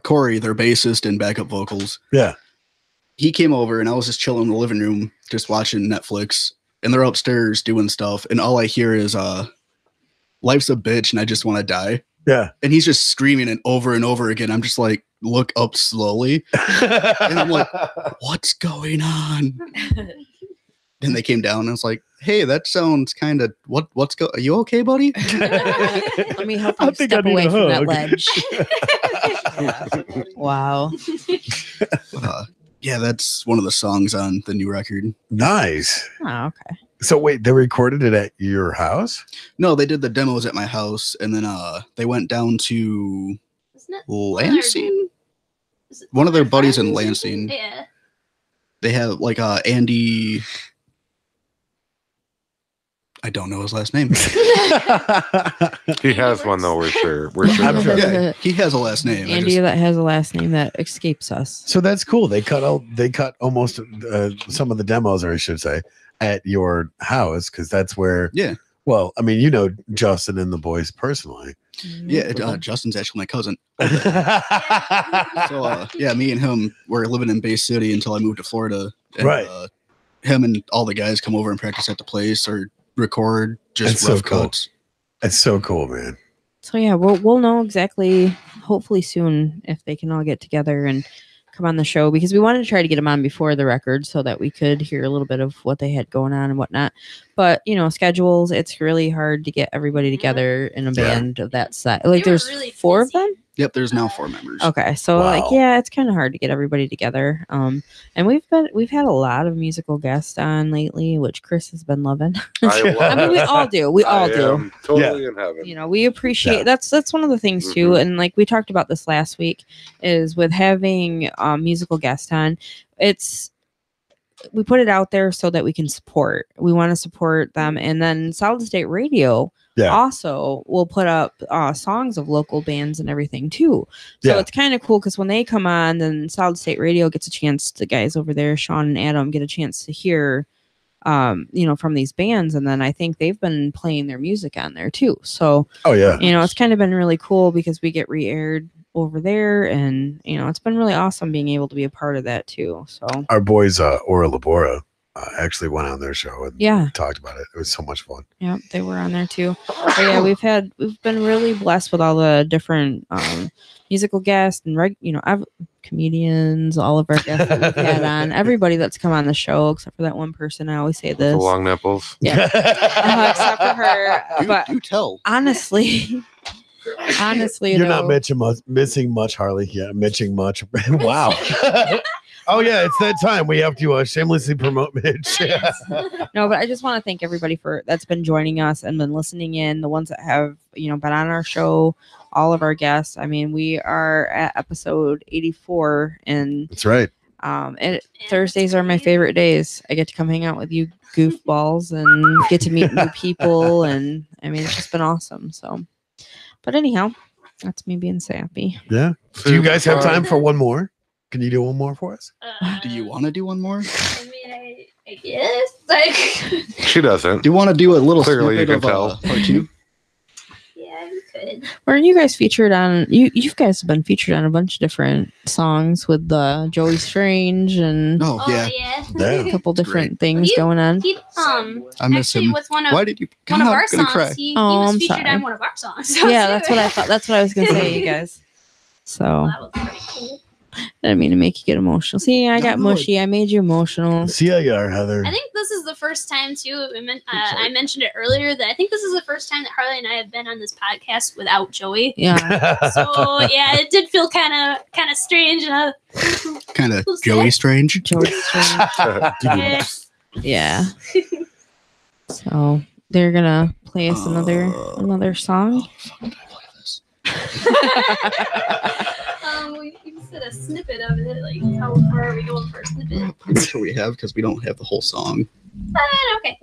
Speaker 6: Corey, their bassist and backup vocals,
Speaker 3: Yeah.
Speaker 6: he came over and I was just chilling in the living room, just watching Netflix, and they're upstairs doing stuff, and all I hear is "Life's a bitch and I just want to die,"
Speaker 3: Yeah.
Speaker 6: and he's just screaming it over and over again. I'm just like look up slowly, and I'm like, "What's going on?" And they came down, and I was like, "Hey, that sounds kind of Are you okay, buddy?"
Speaker 2: Let me help
Speaker 3: I
Speaker 2: you
Speaker 3: think I
Speaker 2: step
Speaker 3: need
Speaker 2: away
Speaker 3: a
Speaker 2: from that
Speaker 3: hug.
Speaker 2: ledge. Wow.
Speaker 6: Yeah, that's one of the songs on the new record.
Speaker 3: Nice.
Speaker 2: Oh, okay.
Speaker 3: So wait, they recorded it at your house?
Speaker 6: No, they did the demos at my house, and then they went down to
Speaker 5: Isn't it
Speaker 6: Lansing.
Speaker 5: is it
Speaker 6: One of their
Speaker 5: their
Speaker 6: buddies in
Speaker 5: friends or
Speaker 6: Lansing.
Speaker 5: something? Yeah.
Speaker 6: They have like Andy. I don't know his last name.
Speaker 1: He has one though. We're sure. We're sure.
Speaker 3: I'm
Speaker 1: of
Speaker 3: sure.
Speaker 1: it.
Speaker 6: Yeah, he has a last name.
Speaker 2: Andy that has a last name that escapes us.
Speaker 3: So that's cool. They cut almost some of the demos, or I should say, at your house because that's where.
Speaker 6: Yeah.
Speaker 3: Well, I mean, you know Justin and the boys personally.
Speaker 6: Yeah, Justin's actually my cousin. So yeah, me and him were living in Bay City until I moved to Florida. And,
Speaker 3: Right.
Speaker 6: Him and all the guys come over and practice at the place or record just
Speaker 3: That's so
Speaker 6: rough
Speaker 3: cool.
Speaker 6: cuts.
Speaker 3: It's so cool, man.
Speaker 2: So yeah, we'll know exactly, hopefully soon, if they can all get together and come on the show, because we wanted to try to get them on before the record so that we could hear a little bit of what they had going on and whatnot. But schedules, it's really hard to get everybody together in a band of that size. Like
Speaker 5: They were
Speaker 2: there's
Speaker 5: really
Speaker 2: 4 of
Speaker 5: busy.
Speaker 2: them.
Speaker 6: Yep, there's now 4 members.
Speaker 2: Okay, so
Speaker 3: Wow.
Speaker 2: it's kind of hard to get everybody together. And we've had a lot of musical guests on lately, which Chris has been loving.
Speaker 1: I
Speaker 2: I mean, we all do. We all
Speaker 1: I
Speaker 2: do.
Speaker 1: am totally in heaven.
Speaker 2: We appreciate that's one of the things too.
Speaker 1: Mhm.
Speaker 2: And like we talked about this last week, is with having musical guests on, we put it out there so that we can support. We want to support them, and then Solid State Radio also will put up songs of local bands and everything too. So it's kind of cool because when they come on, then Solid State Radio gets a chance. The guys over there, Sean and Adam, get a chance to hear from these bands, and then I think they've been playing their music on there too. So it's kind of been really cool because we get re-aired over there, and it's been really awesome being able to be a part of that too. So
Speaker 3: Our boys Ora Labora actually went on their show and talked about it. It was so much fun.
Speaker 2: Yeah, they were on there too. But yeah, we've been really blessed with all the different musical guests and comedians, all of our guests that we've had on, everybody that's come on the show except for that one person. I always say this.
Speaker 1: The long nipples.
Speaker 2: Yeah. Except for her. But
Speaker 6: you tell.
Speaker 2: Honestly,
Speaker 3: you're not missing much, Harley. Yeah, missing much. Wow. Oh yeah, it's that time. We have to shamelessly promote Mitch.
Speaker 2: No, but I just want to thank everybody that's been joining us and been listening in. The ones that have been on our show, all of our guests. I mean, we are at episode 84, and
Speaker 3: that's right.
Speaker 2: Thursdays are my favorite days. I get to come hang out with you goofballs and get to meet new people, and I mean, it's just been awesome. So, but anyhow, that's me being sappy.
Speaker 3: Yeah. Do you guys have time for one more? Can you do one more for us?
Speaker 6: Do you want to do one more?
Speaker 5: I mean, I guess. Like,
Speaker 1: She doesn't.
Speaker 6: Do you want to do a little
Speaker 1: Clearly, you
Speaker 6: snippet
Speaker 1: can
Speaker 6: of
Speaker 1: tell.
Speaker 6: part 2?
Speaker 5: yeah, you could.
Speaker 2: Weren't you guys featured on? You guys have been featured on a bunch of different songs with Joey Strange and
Speaker 6: Oh, yeah.
Speaker 2: a couple different things going on.
Speaker 5: He
Speaker 6: I miss
Speaker 5: actually
Speaker 6: him.
Speaker 5: with one of
Speaker 6: Why did you?
Speaker 5: one of
Speaker 6: I'm
Speaker 5: our
Speaker 6: gonna
Speaker 5: songs.
Speaker 6: cry.
Speaker 5: He
Speaker 2: Oh,
Speaker 5: was
Speaker 2: I'm
Speaker 5: featured
Speaker 2: sorry.
Speaker 5: on one of our songs.
Speaker 2: Yeah, that's what I thought. That's what I was gonna say, you guys. So
Speaker 5: That was pretty cool.
Speaker 2: I didn't mean to make you get emotional. See, I got mushy. I made you emotional.
Speaker 3: See how you are, Heather.
Speaker 5: I think this is the first time too. I mentioned it earlier that I think this is the first time that Harley and I have been on this podcast without Joey.
Speaker 2: Yeah.
Speaker 5: So yeah, it did feel kind of strange.
Speaker 6: Kind of Joey Strange.
Speaker 2: Joey Strange. Yeah. So they're gonna play us another song.
Speaker 5: You said a snippet of it. Like, how far are we going for a snippet?
Speaker 6: I'm sure we have because we don't have the whole song.
Speaker 5: Okay.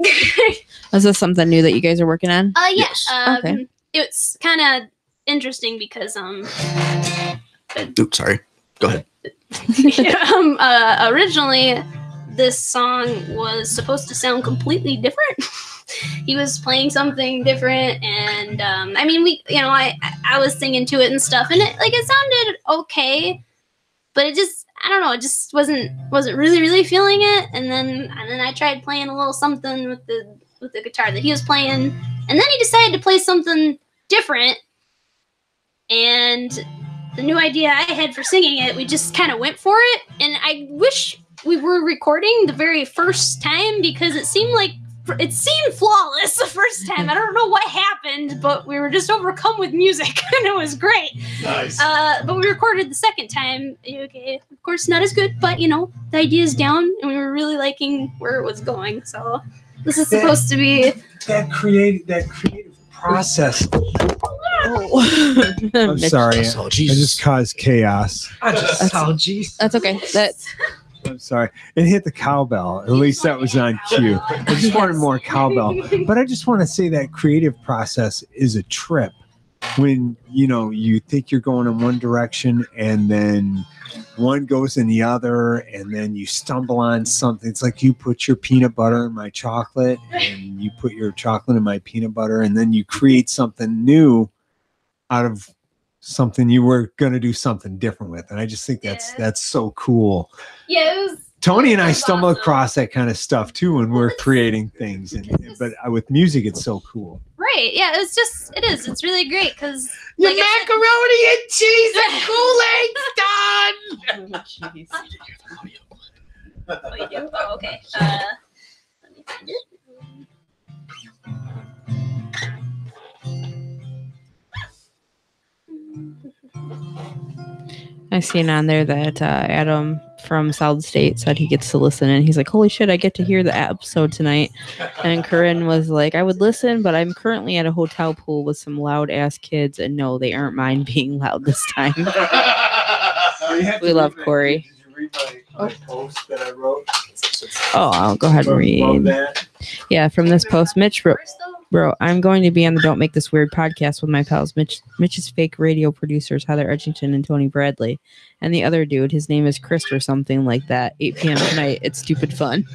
Speaker 2: Is this something new that you guys are working on?
Speaker 5: Yeah.
Speaker 6: Yes.
Speaker 2: Okay.
Speaker 5: It's kind of interesting because
Speaker 6: Oops, sorry. Go ahead.
Speaker 5: originally this song was supposed to sound completely different. He was playing something different, and I mean, I was singing to it and stuff, and it sounded okay, but it just, I don't know, it just wasn't really feeling it. And then I tried playing a little something with the guitar that he was playing, and then he decided to play something different, and the new idea I had for singing it, we just kind of went for it. And I wish we were recording the very first time because it seemed flawless the first time. I don't know what happened, but we were just overcome with music and it was great.
Speaker 3: Nice.
Speaker 5: But we recorded the second time. Okay, of course, not as good, but the idea's down and we were really liking where it was going. So this is supposed to be
Speaker 4: that creative process. I'm
Speaker 2: Mitch-
Speaker 4: sorry.
Speaker 6: Oh,
Speaker 4: I
Speaker 6: Jesus.
Speaker 4: just caused chaos.
Speaker 2: That's okay. That's
Speaker 4: I'm sorry. It hit the cowbell. At least that was on cue. I just wanted more cowbell. But I just want to say that creative process is a trip when, you think you're going in one direction and then one goes in the other and then you stumble on something. It's like you put your peanut butter in my chocolate and you put your chocolate in my peanut butter and then you create something new out of something you were going to do something different with. And I just think that's so cool.
Speaker 5: Yeah, it was.
Speaker 4: Tony and I
Speaker 5: was
Speaker 4: stumble
Speaker 5: awesome.
Speaker 4: across that kind of stuff too when we're creating things. But with music, it's so cool.
Speaker 5: Right. Yeah, it is. It's really great because
Speaker 3: Your
Speaker 5: like I
Speaker 3: macaroni and cheese and Kool-Aid's done.
Speaker 5: said- Oh, you do? Oh, okay. Let me find it.
Speaker 2: I seen on there that Adam from South State said he gets to listen, and he's like, "Holy shit, I get to hear the episode tonight." And Corinne was like, "I would listen, but I'm currently at a hotel pool with some loud ass kids, and no, they aren't mine being loud this time." We love Corey.
Speaker 4: Did you read my post that I wrote?
Speaker 2: Oh, I'll go ahead and read.
Speaker 4: That?
Speaker 2: Yeah, from this post, Mitch wrote, "Bro, I'm going to be on the Don't Make This Weird podcast with my pals, Mitch's fake radio producers, Heather Edgington and Tony Bradley. And the other dude, his name is Chris or something like that. 8 p.m. tonight. It's stupid fun."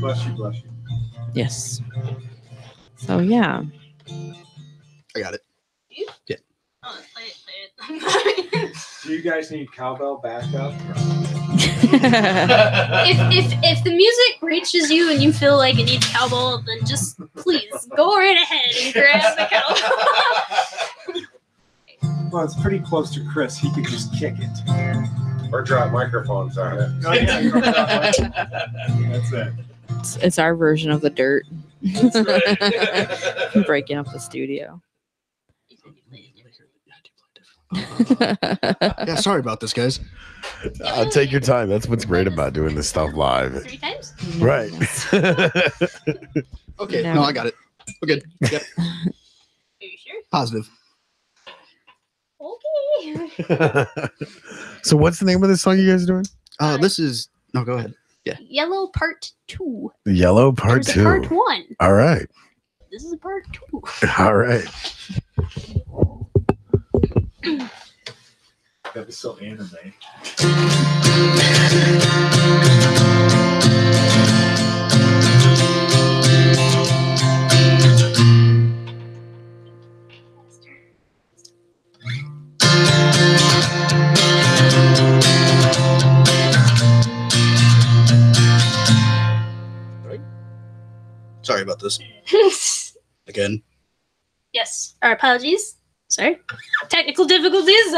Speaker 4: Bless you.
Speaker 2: Yes. So, yeah.
Speaker 6: I got it.
Speaker 5: Oh, play it.
Speaker 4: Do you guys need cowbell backup?
Speaker 5: If the music reaches you and you feel like it needs cowbell, then just please go right ahead and grab the cowbell.
Speaker 4: Well, it's pretty close to Chris. He could just kick it.
Speaker 1: Or drop microphones on it.
Speaker 4: Oh, yeah. That's it.
Speaker 2: It's our version of the dirt.
Speaker 4: That's right.
Speaker 2: Breaking up the studio.
Speaker 6: Yeah, sorry about this, guys.
Speaker 3: Take your time. That's what's great about doing this stuff live.
Speaker 5: 3 times?
Speaker 3: Right.
Speaker 6: Okay,
Speaker 2: No.
Speaker 6: no, I got it. We're good. Yep.
Speaker 5: Are you sure?
Speaker 6: Positive.
Speaker 5: Okay.
Speaker 3: So what's the name of this song you guys are doing?
Speaker 6: This is no. Go ahead.
Speaker 5: Yellow Part 2.
Speaker 3: The Yellow Part
Speaker 5: There's
Speaker 3: 2.
Speaker 5: a Part 1.
Speaker 3: All right.
Speaker 5: This is a Part 2.
Speaker 3: All right.
Speaker 4: That was so anime.
Speaker 6: Sorry about this again.
Speaker 5: Yes. Our apologies. Sorry. Technical difficulties.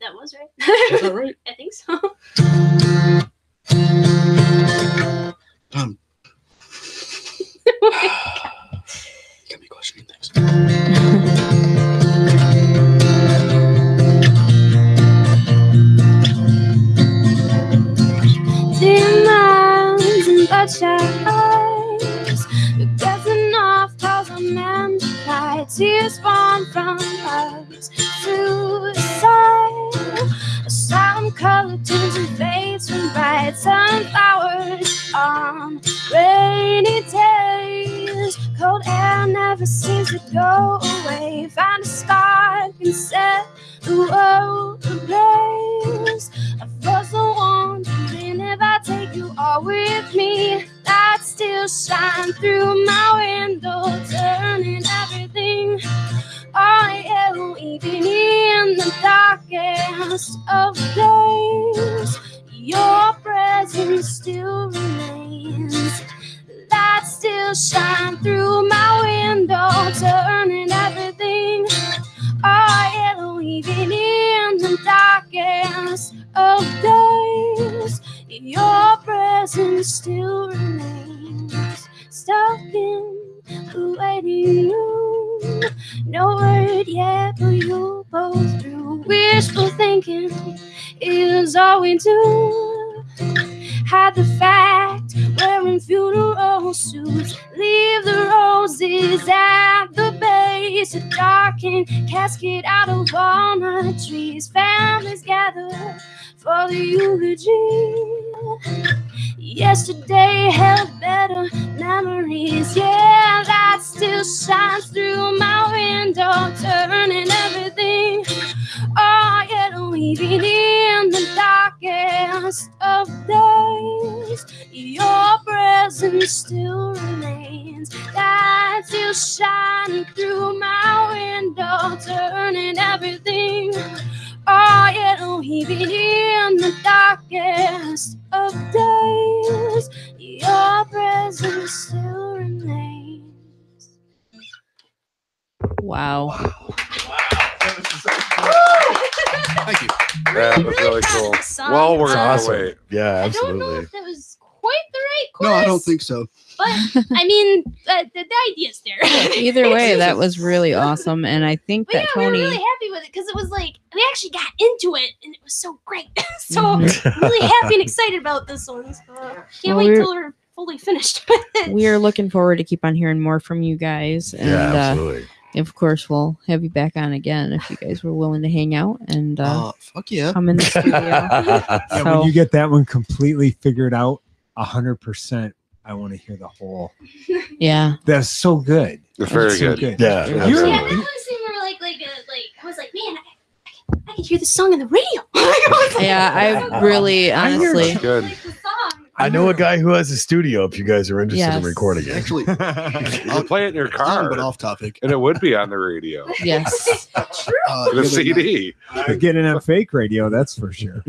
Speaker 5: That was right.
Speaker 6: Is that right?
Speaker 5: I think so.
Speaker 6: You got me questioning things.
Speaker 5: Demands and bloodshot eyes. You're getting off cause I'm meant to cry. Tears fall from us. Suicide. Some color turns and fades from bright sunflowers on rainy days. Cold air never seems to go away. Find a spark and set the world ablaze. I was the one wondering if I take you all with me. Lights still shine through my window, turning everything I am even in the darkest of days. Your presence still remains. Lights still shine through my window, turning everything. I am even in the darkest of days. Your presence still remains. Stuck in the waiting room. No word yet, but you both through. Wishful thinking is all we do. Hide the fact, wearing funeral suits. Leave the roses at the base. A darkened casket out of walnut trees. Families gather for the eulogy. Yesterday held better memories. Yeah, that still shines through my window, turning everything. Oh, yeah, leaving in the darkest of days. Your presence still remains. That still shining through my window, turning everything. Oh, yeah, leaving in the darkest of days. Your presence still remains.
Speaker 2: Wow.
Speaker 6: Thank you.
Speaker 1: That was really cool.
Speaker 5: Song.
Speaker 1: Well worth the
Speaker 3: Awesome.
Speaker 1: wait.
Speaker 3: Yeah,
Speaker 5: I don't know
Speaker 3: absolutely.
Speaker 5: if that was quite the right
Speaker 6: No,
Speaker 5: chorus.
Speaker 6: I don't think so.
Speaker 5: But I mean, the idea's there.
Speaker 2: Either way, that was really awesome, and I think
Speaker 5: But yeah,
Speaker 2: that
Speaker 5: we were
Speaker 2: Tony.
Speaker 5: really happy with it because it was like we actually got into it, and it was so great. So
Speaker 2: Mhm.
Speaker 5: really happy and excited about this one. So can't
Speaker 2: Well,
Speaker 5: wait
Speaker 2: we're-
Speaker 5: till we're fully finished with it.
Speaker 2: We are looking forward to keep on hearing more from you guys, and
Speaker 3: Yeah, absolutely.
Speaker 2: of course, we'll have you back on again if you guys were willing to hang out and
Speaker 6: Fuck yeah.
Speaker 2: come in the studio.
Speaker 4: Yeah,
Speaker 2: So-
Speaker 4: when you get that one completely figured out, 100%, I want to hear the whole.
Speaker 2: Yeah,
Speaker 4: That's so good.
Speaker 1: It's very
Speaker 4: So
Speaker 1: good.
Speaker 3: Yeah,
Speaker 4: You-
Speaker 5: Yeah,
Speaker 3: absolutely.
Speaker 5: we really seemed I was like, man, I could hear this song on the radio.
Speaker 2: yeah. I really,
Speaker 4: I hear
Speaker 2: honestly,
Speaker 1: That's good.
Speaker 5: Like the song.
Speaker 3: I know a guy who has a studio if you guys are interested in
Speaker 2: Yes.
Speaker 3: recording it.
Speaker 6: Actually,
Speaker 1: You can play it in your car,
Speaker 6: but off topic.
Speaker 1: and it would be on the radio.
Speaker 2: yes.
Speaker 5: True.
Speaker 1: The
Speaker 6: other night-
Speaker 1: CD.
Speaker 4: Getting a fake radio, that's for sure.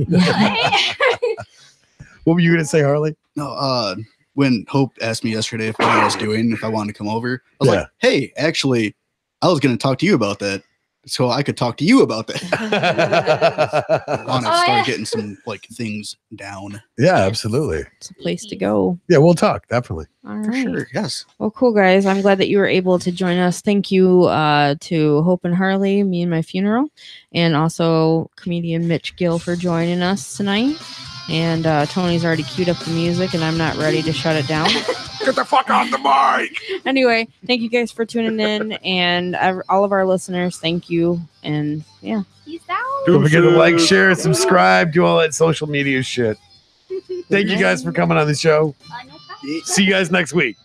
Speaker 3: What were you going to say, Harley?
Speaker 6: No, when Hope asked me yesterday what I was doing, if I wanted to come over, I was
Speaker 3: Yeah.
Speaker 6: like, hey, actually, I was going to talk to you about that. So I could talk to you about that. I want to
Speaker 5: Oh,
Speaker 6: start
Speaker 5: yeah.
Speaker 6: getting some like things down.
Speaker 3: Yeah, absolutely.
Speaker 2: It's a place to go.
Speaker 3: Yeah, we'll talk, definitely.
Speaker 2: All
Speaker 6: For
Speaker 2: right.
Speaker 6: sure. Yes.
Speaker 2: Well, cool, guys. I'm glad that you were able to join us. Thank you to Hope and Harley, Me and My Funeral, and also comedian Mitch Gill for joining us tonight. And Tony's already queued up the music, and I'm not ready to shut it down.
Speaker 1: Get the fuck off the mic!
Speaker 2: Anyway, thank you guys for tuning in, and all of our listeners, thank you. And yeah.
Speaker 5: Peace out.
Speaker 3: Don't forget to like, share, subscribe, do all that social media shit. Thank you guys for coming on the show.
Speaker 5: No problem.
Speaker 3: See you guys next week.